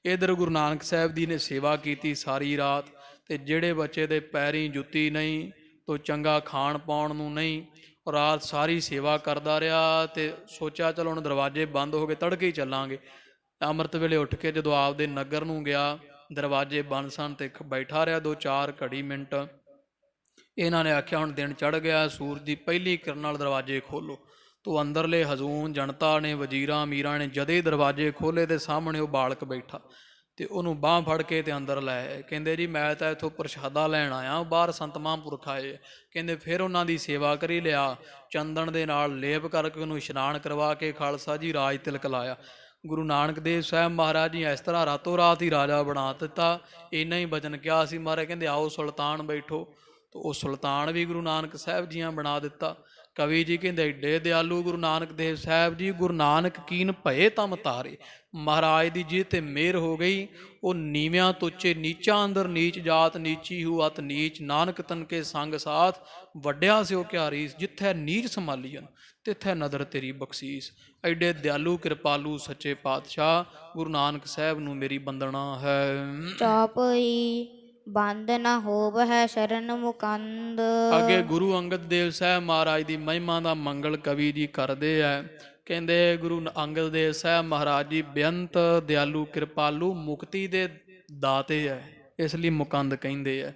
ਇੱਧਰ ਗੁਰੂ ਨਾਨਕ ਸਾਹਿਬ ਜੀ ਨੇ ਸੇਵਾ ਕੀਤੀ ਸਾਰੀ ਰਾਤ, ਤੇ ਜਿਹੜੇ ਬੱਚੇ ਦੇ ਪੈਰੀਂ ਜੁੱਤੀ ਨਹੀਂ, ਤੋ ਚੰਗਾ ਖਾਣ ਪਾਉਣ ਨੂੰ ਨਹੀਂ, ਰਾਤ ਸਾਰੀ ਸੇਵਾ ਕਰਦਾ ਰਿਹਾ। ਤੇ ਸੋਚਿਆ ਚਲੋ ਹੁਣ ਦਰਵਾਜ਼ੇ ਬੰਦ ਹੋ ਗਏ, ਤੜਕੇ ਹੀ ਚੱਲਾਂਗੇ। ਅੰਮ੍ਰਿਤ ਵੇਲੇ ਉੱਠ ਕੇ ਜਦੋਂ ਆਪਦੇ ਨਗਰ ਨੂੰ ਗਿਆ, ਦਰਵਾਜ਼ੇ ਬੰਦ ਸਨ, ਤੇ ਬੈਠਾ ਰਿਹਾ 2-4 ਘੜੀ ਮਿੰਟ। ਇਹਨਾਂ ਨੇ ਆਖਿਆ ਹੁਣ ਦਿਨ ਚੜ੍ਹ ਗਿਆ, ਸੂਰਜ ਦੀ ਪਹਿਲੀ ਕਿਰਨ ਨਾਲ ਦਰਵਾਜ਼ੇ ਖੋਲ੍ਹੋ। ਤੋ ਅੰਦਰਲੇ ਹਜ਼ੂਨ ਜਨਤਾ ਨੇ, ਵਜ਼ੀਰਾਂ ਅਮੀਰਾਂ ਨੇ ਜਦੇ ਦਰਵਾਜ਼ੇ ਖੋਲ੍ਹੇ, ਤੇ ਸਾਹਮਣੇ ਉਹ ਬਾਲਕ ਬੈਠਾ, ਤੇ ਉਹਨੂੰ ਬਾਂਹ ਫੜ ਕੇ ਤੇ ਅੰਦਰ ਲੈ ਆਏ। ਕਹਿੰਦੇ ਜੀ ਮੈਂ ਤਾਂ ਇੱਥੋਂ ਪ੍ਰਸ਼ਾਦਾ ਲੈਣ ਆਇਆ, ਬਾਹਰ ਸੰਤ ਮਹਾਂਪੁਰਖ ਆਏ। ਕਹਿੰਦੇ ਫਿਰ ਉਹਨਾਂ ਦੀ ਸੇਵਾ ਕਰੀ ਲਿਆ, ਚੰਦਨ ਦੇ ਨਾਲ ਲੇਪ ਕਰਕੇ ਉਹਨੂੰ ਇਸ਼ਨਾਨ ਕਰਵਾ ਕੇ ਖਾਲਸਾ ਜੀ ਰਾਜ ਤਿਲਕ ਲਾਇਆ। ਗੁਰੂ ਨਾਨਕ ਦੇਵ ਸਾਹਿਬ ਮਹਾਰਾਜ ਜੀ ਇਸ ਤਰ੍ਹਾਂ ਰਾਤੋਂ ਰਾਤ ਹੀ ਰਾਜਾ ਬਣਾ ਦਿੱਤਾ। ਇੰਨਾ ਹੀ ਬਚਨ ਕਿਹਾ ਸੀ ਮਹਾਰਾਜ, ਕਹਿੰਦੇ ਆਓ ਸੁਲਤਾਨ ਬੈਠੋ। ਤੋ ਉਹ ਸੁਲਤਾਨ ਵੀ ਗੁਰੂ ਨਾਨਕ ਸਾਹਿਬ ਜੀਆਂ ਬਣਾ ਦਿੱਤਾ। ਕਵੀ ਜੀ ਕਹਿੰਦੇ ਏਡੇ ਦਿਆਲੂ ਗੁਰੂ ਨਾਨਕ ਦੇਵ ਸਾਹਿਬ ਜੀ, ਗੁਰੂ ਨਾਨਕ ਕੀਨ ਭਏ ਤਮ ਤਾਰੇ। ਮਹਾਰਾਜ ਦੀ ਜੀ ਤੇ ਮਿਹਰ ਹੋ ਗਈ, ਉਹ ਨੀਵਿਆਂ ਤੋਂ ਉੱਚੇ, ਨੀਚਾਂ ਅੰਦਰ ਨੀਚ ਜਾਤ, ਨੀਚੀ ਹੂ ਅਤ ਨੀਚ, ਨਾਨਕ ਤਨ ਕੇ ਸੰਗ ਸਾਥ, ਵੱਡਿਆ ਸਿਓ ਕਿਆ ਰੀਸ, ਜਿੱਥੇ ਨੀਚ ਸੰਭਾਲੀਅਨ ਤਿੱਥੇ ਨਦਰ ਤੇਰੀ ਬਖਸ਼ੀਸ। ਐਡੇ ਦਿਆਲੂ ਕਿਰਪਾਲੂ ਸੱਚੇ ਪਾਤਸ਼ਾਹ ਗੁਰੂ ਨਾਨਕ ਸਾਹਿਬ ਨੂੰ ਮੇਰੀ ਬੰਦਨਾ ਹੈ। ਚੌਪਈ ਬੰਦ ਨਾ ਹੋਵਹਿ ਸ਼ਰਨ ਮੁਕੰਦ। ਅੱਗੇ ਗੁਰੂ ਅੰਗਦ ਦੇਵ ਸਾਹਿਬ ਮਹਾਰਾਜ ਦੀ ਮਹਿਮਾ ਦਾ ਮੰਗਲ ਕਵੀ ਜੀ ਕਰਦੇ ਆ। ਕਹਿੰਦੇ ਗੁਰੂ ਅੰਗਦ ਦੇਵ ਸਾਹਿਬ ਮਹਾਰਾਜ ਜੀ ਬੇਅੰਤ ਦਿਆਲੂ ਕਿਰਪਾਲੂ, ਮੁਕਤੀ ਦੇ ਦਾਤੇ ਹੈ, ਇਸ ਲਈ ਮੁਕੰਦ ਕਹਿੰਦੇ ਆ।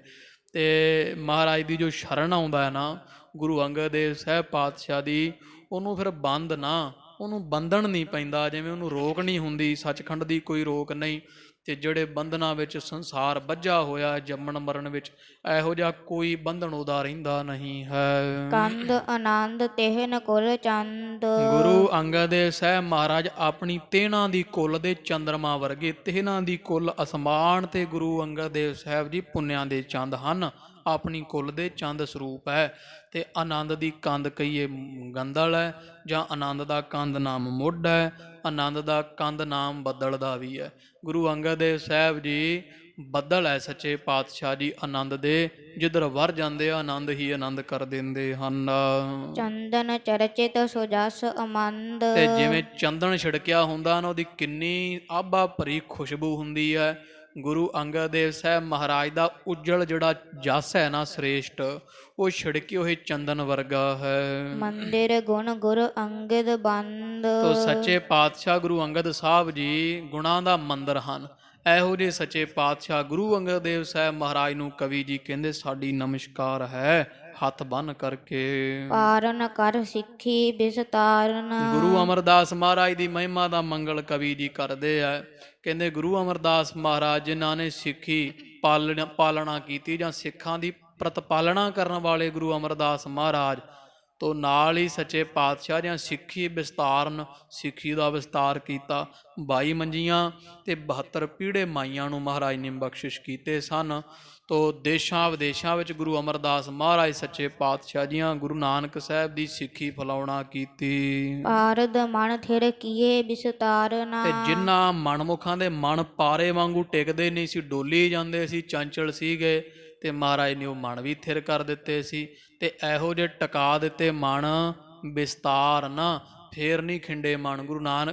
ਤੇ ਮਹਾਰਾਜ ਦੀ ਜੋ ਸ਼ਰਨ ਆਉਂਦਾ ਹੈ ਨਾ ਗੁਰੂ ਅੰਗਦ ਦੇਵ ਸਾਹਿਬ ਪਾਤਸ਼ਾਹ ਦੀ, ਉਹਨੂੰ ਫਿਰ ਬੰਦ ਨਾ, ਉਹਨੂੰ ਬੰਧਨ ਨਹੀਂ ਪੈਂਦਾ, ਜਿਵੇਂ ਉਹਨੂੰ ਰੋਕ ਨਹੀਂ ਹੁੰਦੀ, ਸੱਚਖੰਡ ਦੀ ਕੋਈ ਰੋਕ ਨਹੀਂ। ਤੇ ਜਿਹੜੇ ਬੰਧਨਾਂ ਵਿੱਚ ਸੰਸਾਰ ਬੱਝਾ ਹੋਇਆ ਜੰਮਣ ਮਰਨ ਵਿੱਚ, ਇਹੋ ਜਿਹਾ ਕੋਈ ਬੰਧਨ ਉਹਦਾ ਰਹਿੰਦਾ ਨਹੀਂ ਹੈ। ਕੰਦ ਆਨੰਦ ਤਿਹਨ ਕੁਲ ਚੰਦ। ਗੁਰੂ ਅੰਗਦ ਦੇਵ ਸਾਹਿਬ ਮਹਾਰਾਜ ਆਪਣੀ ਤੇਨਾਂ ਦੀ ਕੁੱਲ ਦੇ ਚੰਦਰਮਾ ਵਰਗੇ, ਤੇਨਾਂ ਦੀ ਕੁੱਲ ਅਸਮਾਨ ਤੇ ਗੁਰੂ ਅੰਗਦ ਦੇਵ ਸਾਹਿਬ ਜੀ ਪੁੰਨਿਆਂ ਦੇ ਚੰਦ ਹਨ, ਆਪਣੀ ਕੁੱਲ ਦੇ ਚੰਦ ਸਰੂਪ ਹੈ। ਤੇ ਆਨੰਦ ਦੀ ਕੰਦ ਕਹੀਏ ਗੰਦਲ ਹੈ, ਜਾਂ ਆਨੰਦ ਦਾ ਕੰਦ ਨਾਮ ਮੁੱਢ ਹੈ, ਆਨੰਦ ਦਾ ਕੰਦ ਨਾਮ ਬੱਦਲ ਦਾ ਵੀ ਹੈ। ਗੁਰੂ ਅੰਗਦ ਦੇਵ ਸਾਹਿਬ ਜੀ ਬੱਦਲ ਹੈ ਸੱਚੇ ਪਾਤਸ਼ਾਹ ਜੀ ਆਨੰਦ ਦੇ, ਜਿੱਧਰ ਵਰ ਜਾਂਦੇ ਆ ਆਨੰਦ ਹੀ ਆਨੰਦ ਕਰ ਦਿੰਦੇ ਹਨ। ਚੰਦਨ ਚਰਚਿਤ ਸੋ ਜਸ ਅਮੰਦ। ਤੇ ਜਿਵੇਂ ਚੰਦਨ ਛਿੜਕਿਆ ਹੁੰਦਾ ਨਾ, ਉਹਦੀ ਕਿੰਨੀ ਆਭਾ ਭਰੀ ਖੁਸ਼ਬੂ ਹੁੰਦੀ ਹੈ। ਗੁਰੂ ਅੰਗਦ ਦੇਵ ਸਾਹਿਬ ਮਹਾਰਾਜ ਦਾ ਉਜਲ ਜਿਹੜਾ ਜਸ ਹੈ ਨਾ ਸ੍ਰੇਸ਼ਟ, ਉਹ ਛਿੜਕੇ ਹੋਏ ਚੰਦਨ ਵਰਗਾ ਹੈ। ਮੰਦਿਰ ਗੁਣ ਗੁਰ ਅੰਗਦ ਬੰਦ। ਤੋ ਸੱਚੇ ਪਾਤਸ਼ਾਹ ਗੁਰੂ ਅੰਗਦ ਸਾਹਿਬ ਜੀ ਗੁਣਾਂ ਦਾ ਮੰਦਰ ਹਨ। ਇਹੋ ਜਿਹੇ ਸੱਚੇ ਪਾਤਸ਼ਾਹ ਗੁਰੂ ਅੰਗਦ ਦੇਵ ਸਾਹਿਬ ਮਹਾਰਾਜ ਨੂੰ ਕਵੀ ਜੀ ਕਹਿੰਦੇ ਸਾਡੀ ਨਮਸਕਾਰ ਹੈ, ਹੱਥ ਬੰਨ੍ਹ ਕਰਕੇ। ਪਾਰਨ ਕਰ ਸਿੱਖੀ ਵਿਸਤਾਰਨ। ਗੁਰੂ ਅਮਰਦਾਸ ਮਹਾਰਾਜ ਦੀ ਮਹਿਮਾ ਦਾ ਮੰਗਲ ਕਵੀ ਜੀ ਕਰਦੇ ਆ। ਕਹਿੰਦੇ ਗੁਰੂ ਅਮਰਦਾਸ ਮਹਾਰਾਜ ਜਿਨ੍ਹਾਂ ਨੇ ਸਿੱਖੀ ਪਾਲਣਾ ਕੀਤੀ, ਜਾਂ ਸਿੱਖਾਂ ਦੀ ਪ੍ਰਤਪਾਲਣਾ ਕਰਨ ਵਾਲੇ ਗੁਰੂ ਅਮਰਦਾਸ ਮਹਾਰਾਜ ਤੋਂ ਨਾਲ ਹੀ ਸੱਚੇ ਪਾਤਸ਼ਾਹ ਜਾਂ ਸਿੱਖੀ ਵਿਸਤਾਰਨ, ਸਿੱਖੀ ਦਾ ਵਿਸਤਾਰ ਕੀਤਾ। 22 ਮੰਜੀਆਂ ਤੇ 72 ਪੀੜੇ ਮਾਈਆਂ ਨੂੰ ਮਹਾਰਾਜ ਨੇ ਬਖਸ਼ਿਸ਼ ਕੀਤੇ ਸਨ। ਤੋ ਦੇਸ਼ਾਂ ਵਿਦੇਸ਼ਾਂ ਵਿੱਚ ਗੁਰੂ ਅਮਰਦਾਸ ਮਹਾਰਾਜ ਸੱਚੇ ਪਾਤਸ਼ਾਹ ਜੀਆਂ ਗੁਰੂ ਨਾਨਕ ਸਾਹਿਬ ਦੀ ਸਿੱਖੀ ਫੈਲਾਉਣਾ ਕੀਤੀ। ਪਾਰਦ ਮਨ ਥਿਰ ਕੀਏ ਵਿਸਤਾਰਨਾ। ਤੇ ਜਿਨ੍ਹਾਂ ਮਨਮੁਖਾਂ ਦੇ ਮਨ ਪਾਰੇ ਵਾਂਗੂ ਟਿਕਦੇ ਨਹੀਂ ਸੀ, ਡੋਲੀ ਜਾਂਦੇ ਸੀ, ਚੰਚਲ ਸੀਗੇ, ਤੇ ਮਹਾਰਾਜ ਨੇ ਉਹ ਮਨ ਵੀ ਥਿਰ ਕਰ ਦਿੱਤੇ ਸੀ। ਤੇ ਇਹੋ ਜਿਹੇ ਟਿਕਾ ਦਿੱਤੇ ਮਨ ਵਿਸਤਾਰ ਨਾ, ਫੇਰ ਨਹੀਂ ਖਿੰਡੇ ਮਨ।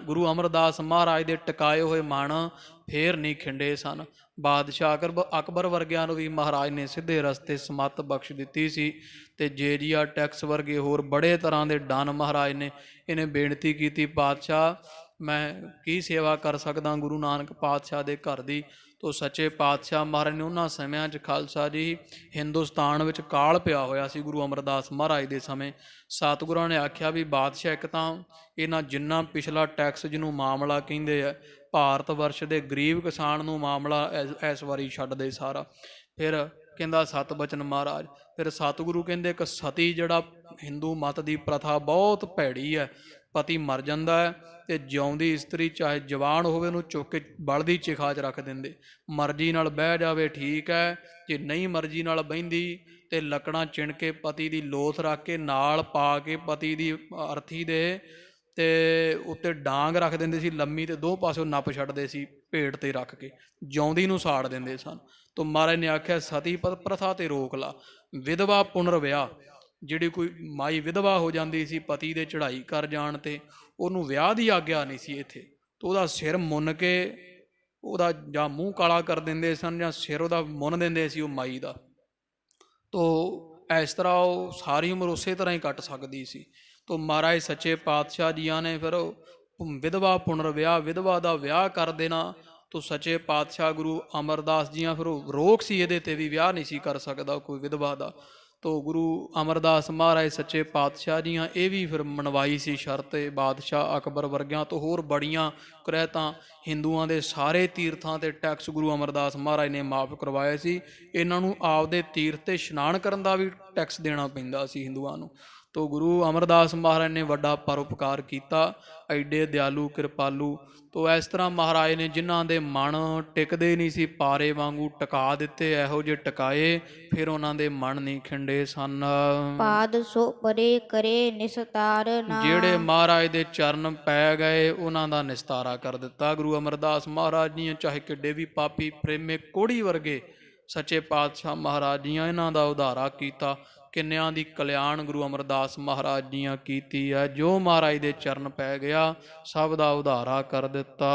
ਗੁਰੂ ਅਮਰਦਾਸ ਮਹਾਰਾਜ ਦੇ ਟਿਕਾਏ ਹੋਏ ਮਨ ਫੇਰ ਨਹੀਂ ਖਿੰਡੇ ਸਨ। ਬਾਦਸ਼ਾਹ ਅਕਬਰ ਵਰਗਿਆਂ ਨੂੰ ਵੀ ਮਹਾਰਾਜ ਨੇ ਸਿੱਧੇ ਰਸਤੇ ਸਮੱਤ ਬਖਸ਼ ਦਿੱਤੀ ਸੀ। ਤੇ ਜੇਜੀਆ ਟੈਕਸ ਵਰਗੇ ਹੋਰ ਬੜੇ ਤਰ੍ਹਾਂ ਦੇ ਡਨ ਮਹਾਰਾਜ ਨੇ ਇਹਨੇ ਬੇਨਤੀ ਕੀਤੀ, ਪਾਤਸ਼ਾਹ ਮੈਂ ਕੀ ਸੇਵਾ ਕਰ ਸਕਦਾ ਗੁਰੂ ਨਾਨਕ ਪਾਤਸ਼ਾਹ ਦੇ ਘਰ ਦੀ। ਤੋ ਸੱਚੇ ਪਾਤਸ਼ਾਹ ਮਹਾਰਾਜ ਨੇ ਉਹਨਾਂ ਸਮਿਆਂ 'ਚ ਖਾਲਸਾ ਜੀ ਹਿੰਦੁਸਤਾਨ ਵਿੱਚ ਕਾਲ ਪਿਆ ਹੋਇਆ ਸੀ ਗੁਰੂ ਅਮਰਦਾਸ ਮਹਾਰਾਜ ਦੇ ਸਮੇਂ। ਸਤਿਗੁਰਾਂ ਨੇ ਆਖਿਆ ਵੀ ਬਾਦਸ਼ਾਹ ਇੱਕ ਤਾਂ ਇਹਨਾਂ ਜਿੰਨਾ ਪਿਛਲਾ ਟੈਕਸ ਜਿਹਨੂੰ ਮਾਮਲਾ ਕਹਿੰਦੇ ਆ, ਭਾਰਤ ਵਰਸ਼ ਦੇ ਗਰੀਬ ਕਿਸਾਨ ਨੂੰ ਮਾਮਲਾ ਇਸ ਵਾਰੀ ਛੱਡ ਦੇ ਸਾਰਾ। ਫਿਰ ਕਹਿੰਦਾ ਸਤ ਬਚਨ ਮਹਾਰਾਜ। ਫਿਰ ਸਤਿਗੁਰੂ ਕਹਿੰਦੇ ਇੱਕ ਸਤੀ ਜਿਹੜਾ ਹਿੰਦੂ ਮਤ ਦੀ ਪ੍ਰਥਾ ਬਹੁਤ ਭੈੜੀ ਹੈ, ਪਤੀ ਮਰ ਜਾਂਦਾ ਹੈ ਤੇ ਜਿਉਂਦੀ ਇਸਤਰੀ ਚਾਹੇ ਜਵਾਨ ਹੋਵੇ ਉਹਨੂੰ ਚੁੱਕ ਕੇ ਬਲਦੀ ਚਿਖਾ 'ਚ ਰੱਖ ਦਿੰਦੇ। ਮਰਜ਼ੀ ਨਾਲ ਬਹਿ ਜਾਵੇ ਠੀਕ ਹੈ, ਜੇ ਨਹੀਂ ਮਰਜ਼ੀ ਨਾਲ ਬਹਿੰਦੀ ਤੇ ਲੱਕੜਾਂ ਚਿਣ ਕੇ ਪਤੀ ਦੀ ਲੋਥ ਰੱਖ ਕੇ ਨਾਲ ਪਾ ਕੇ ਪਤੀ ਦੀ ਅਰਥੀ ਦੇ ਤੇ ਉੱਤੇ ਡਾਂਗ ਰੱਖ ਦਿੰਦੇ ਸੀ ਲੰਮੀ, ਤੇ ਦੋ ਪਾਸਿਓਂ ਨੱਪ ਛੱਡਦੇ ਸੀ ਭੇਟ ਤੇ ਰੱਖ ਕੇ, ਜਿਉਂਦੀ ਨੂੰ ਸਾੜ ਦਿੰਦੇ ਸਨ। ਤੋ ਮਹਾਰਾਜ ਨੇ ਆਖਿਆ ਸਤੀ ਪ੍ਰਥਾ ਤੇ ਰੋਕ ਲਾ। ਵਿਧਵਾ ਪੁਨਰ ਵਿਆਹ, ਜਿਹੜੀ ਕੋਈ ਮਾਈ ਵਿਧਵਾ ਹੋ ਜਾਂਦੀ ਸੀ ਪਤੀ ਦੇ ਚੜ੍ਹਾਈ ਕਰ ਜਾਣ ਤੇ, ਉਹਨੂੰ ਵਿਆਹ ਦੀ ਆਗਿਆ ਨਹੀਂ ਸੀ ਇੱਥੇ। ਤਾਂ ਉਹਦਾ ਸਿਰ ਮੁੰਨ ਕੇ ਉਹਦਾ ਜਾਂ ਮੂੰਹ ਕਾਲਾ ਕਰ ਦਿੰਦੇ ਸਨ, ਜਾਂ ਸਿਰ ਉਹਦਾ ਮੁੰਨ ਦਿੰਦੇ ਸੀ ਉਹ ਮਾਈ ਦਾ। ਤੋ ਇਸ ਤਰ੍ਹਾਂ ਉਹ ਸਾਰੀ ਉਮਰ ਉਸੇ ਤਰ੍ਹਾਂ ਹੀ ਕੱਟ ਸਕਦੀ ਸੀ। ਤੋ ਮਹਾਰਾਜ ਸੱਚੇ ਪਾਤਸ਼ਾਹ ਜੀਆਂ ਨੇ ਫਿਰ ਵਿਧਵਾ ਪੁਨਰ ਵਿਆਹ, ਵਿਧਵਾ ਦਾ ਵਿਆਹ ਕਰ ਦੇਣਾ। ਤੋ ਸੱਚੇ ਪਾਤਸ਼ਾਹ ਗੁਰੂ ਅਮਰਦਾਸ ਜੀਆਂ ਫਿਰ ਉਹ ਰੋਕ ਸੀ ਇਹਦੇ ਤੇ ਵੀ, ਵਿਆਹ ਨਹੀਂ ਸੀ ਕਰ ਸਕਦਾ ਕੋਈ ਵਿਧਵਾ ਦਾ। ਤੋ ਗੁਰੂ ਅਮਰਦਾਸ ਮਹਾਰਾਜ ਸੱਚੇ ਪਾਤਸ਼ਾਹ ਜੀਆਂ ਇਹ ਵੀ ਫਿਰ ਮਨਵਾਈ ਸੀ ਸ਼ਰਤ। ਬਾਦਸ਼ਾਹ ਅਕਬਰ ਵਰਗਿਆਂ ਤੋਂ ਹੋਰ ਬੜੀਆਂ ਕੁਰੈਤਾਂ, ਹਿੰਦੂਆਂ ਦੇ ਸਾਰੇ ਤੀਰਥਾਂ ਤੇ ਟੈਕਸ ਗੁਰੂ ਅਮਰਦਾਸ ਮਹਾਰਾਜ ਨੇ ਮਾਫ ਕਰਵਾਏ ਸੀ। ਇਹਨਾਂ ਨੂੰ ਆਪਦੇ ਤੀਰਥ ਤੇ ਇਸ਼ਨਾਨ ਕਰਨ ਦਾ ਵੀ ਟੈਕਸ ਦੇਣਾ ਪੈਂਦਾ ਸੀ ਹਿੰਦੂਆਂ ਨੂੰ। ਤੋ ਗੁਰੂ ਅਮਰਦਾਸ ਮਹਾਰਾਜ ਨੇ ਵੱਡਾ ਪਰਉਪਕਾਰ ਕੀਤਾ, ਐਡੇ ਦਿਆਲੂ ਕਿਰਪਾਲੂ। ਤੋ ਇਸ ਤਰ੍ਹਾਂ ਮਹਾਰਾਜ ਨੇ ਜਿਨ੍ਹਾਂ ਦੇ ਮਨ ਟਿਕਦੇ ਨਹੀਂ ਸੀ ਪਾਰੇ ਵਾਂਗੂ ਟਿਕਾ ਦਿੱਤੇ, ਇਹੋ ਜਿਹੇ ਟਿਕਾਏ, ਫਿਰ ਉਹਨਾਂ ਦੇ ਮਨ ਨਹੀਂ ਖਿੰਡੇ ਸਨ। ਪਾਦ ਸੋ ਪਰੇ ਕਰੇ ਨਿਸਤਾਰਨਾ। ਜਿਹੜੇ ਮਹਾਰਾਜ ਦੇ ਚਰਨ ਪੈ ਗਏ ਉਹਨਾਂ ਦਾ ਨਿਸਤਾਰਾ ਕਰ ਦਿੱਤਾ ਗੁਰੂ ਅਮਰਦਾਸ ਮਹਾਰਾਜ ਜੀ। ਚਾਹੇ ਕਿੱਡੇ ਵੀ ਪਾਪੀ ਪ੍ਰੇਮੇ ਕੋੜੀ ਵਰਗੇ ਸੱਚੇ ਪਾਤਸ਼ਾਹ ਮਹਾਰਾਜ ਜੀਆਂ ਇਹਨਾਂ ਦਾ ਉਧਾਰਾ ਕੀਤਾ। ਕਿੰਨਿਆਂ ਦੀ ਕਲਿਆਣ ਗੁਰੂ ਅਮਰਦਾਸ ਮਹਾਰਾਜ ਜੀਆਂ ਕੀਤੀ ਹੈ। ਜੋ ਮਹਾਰਾਜ ਦੇ ਚਰਨ ਪੈ ਗਿਆ ਸਭ ਦਾ ਉਧਾਰਾ ਕਰ ਦਿੱਤਾ।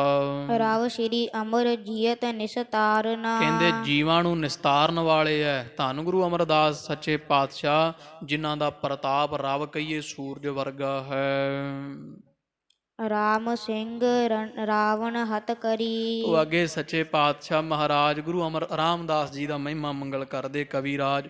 ਰਵ ਸ਼੍ਰੀ ਅਮਰ ਜੀਅਤ ਨਿਸਤਾਰਨਾ। ਕਹਿੰਦੇ ਜੀਵਾਂ ਨੂੰ ਨਿਸਤਾਰਨ ਵਾਲੇ ਹੈ ਧੰਨ ਗੁਰੂ ਅਮਰਦਾਸ ਸੱਚੇ ਪਾਤਸ਼ਾਹ, ਜਿਨ੍ਹਾਂ ਦਾ ਪ੍ਰਤਾਪ ਰਵ ਕਹੀਏ ਸੂਰਜ ਵਰਗਾ ਹੈ। ਰਾਮ ਸਿੰਘ ਰਾਵਣ ਹੱਤ ਕਰੀ। ਤੋ ਅੱਗੇ ਸੱਚੇ ਪਾਤਸ਼ਾਹ ਮਹਾਰਾਜ ਗੁਰੂ ਅਮਰ ਰਾਮਦਾਸ ਜੀ ਦਾ ਮਹਿਮਾ ਮੰਗਲ ਕਰਦੇ ਕਵੀ ਰਾਜ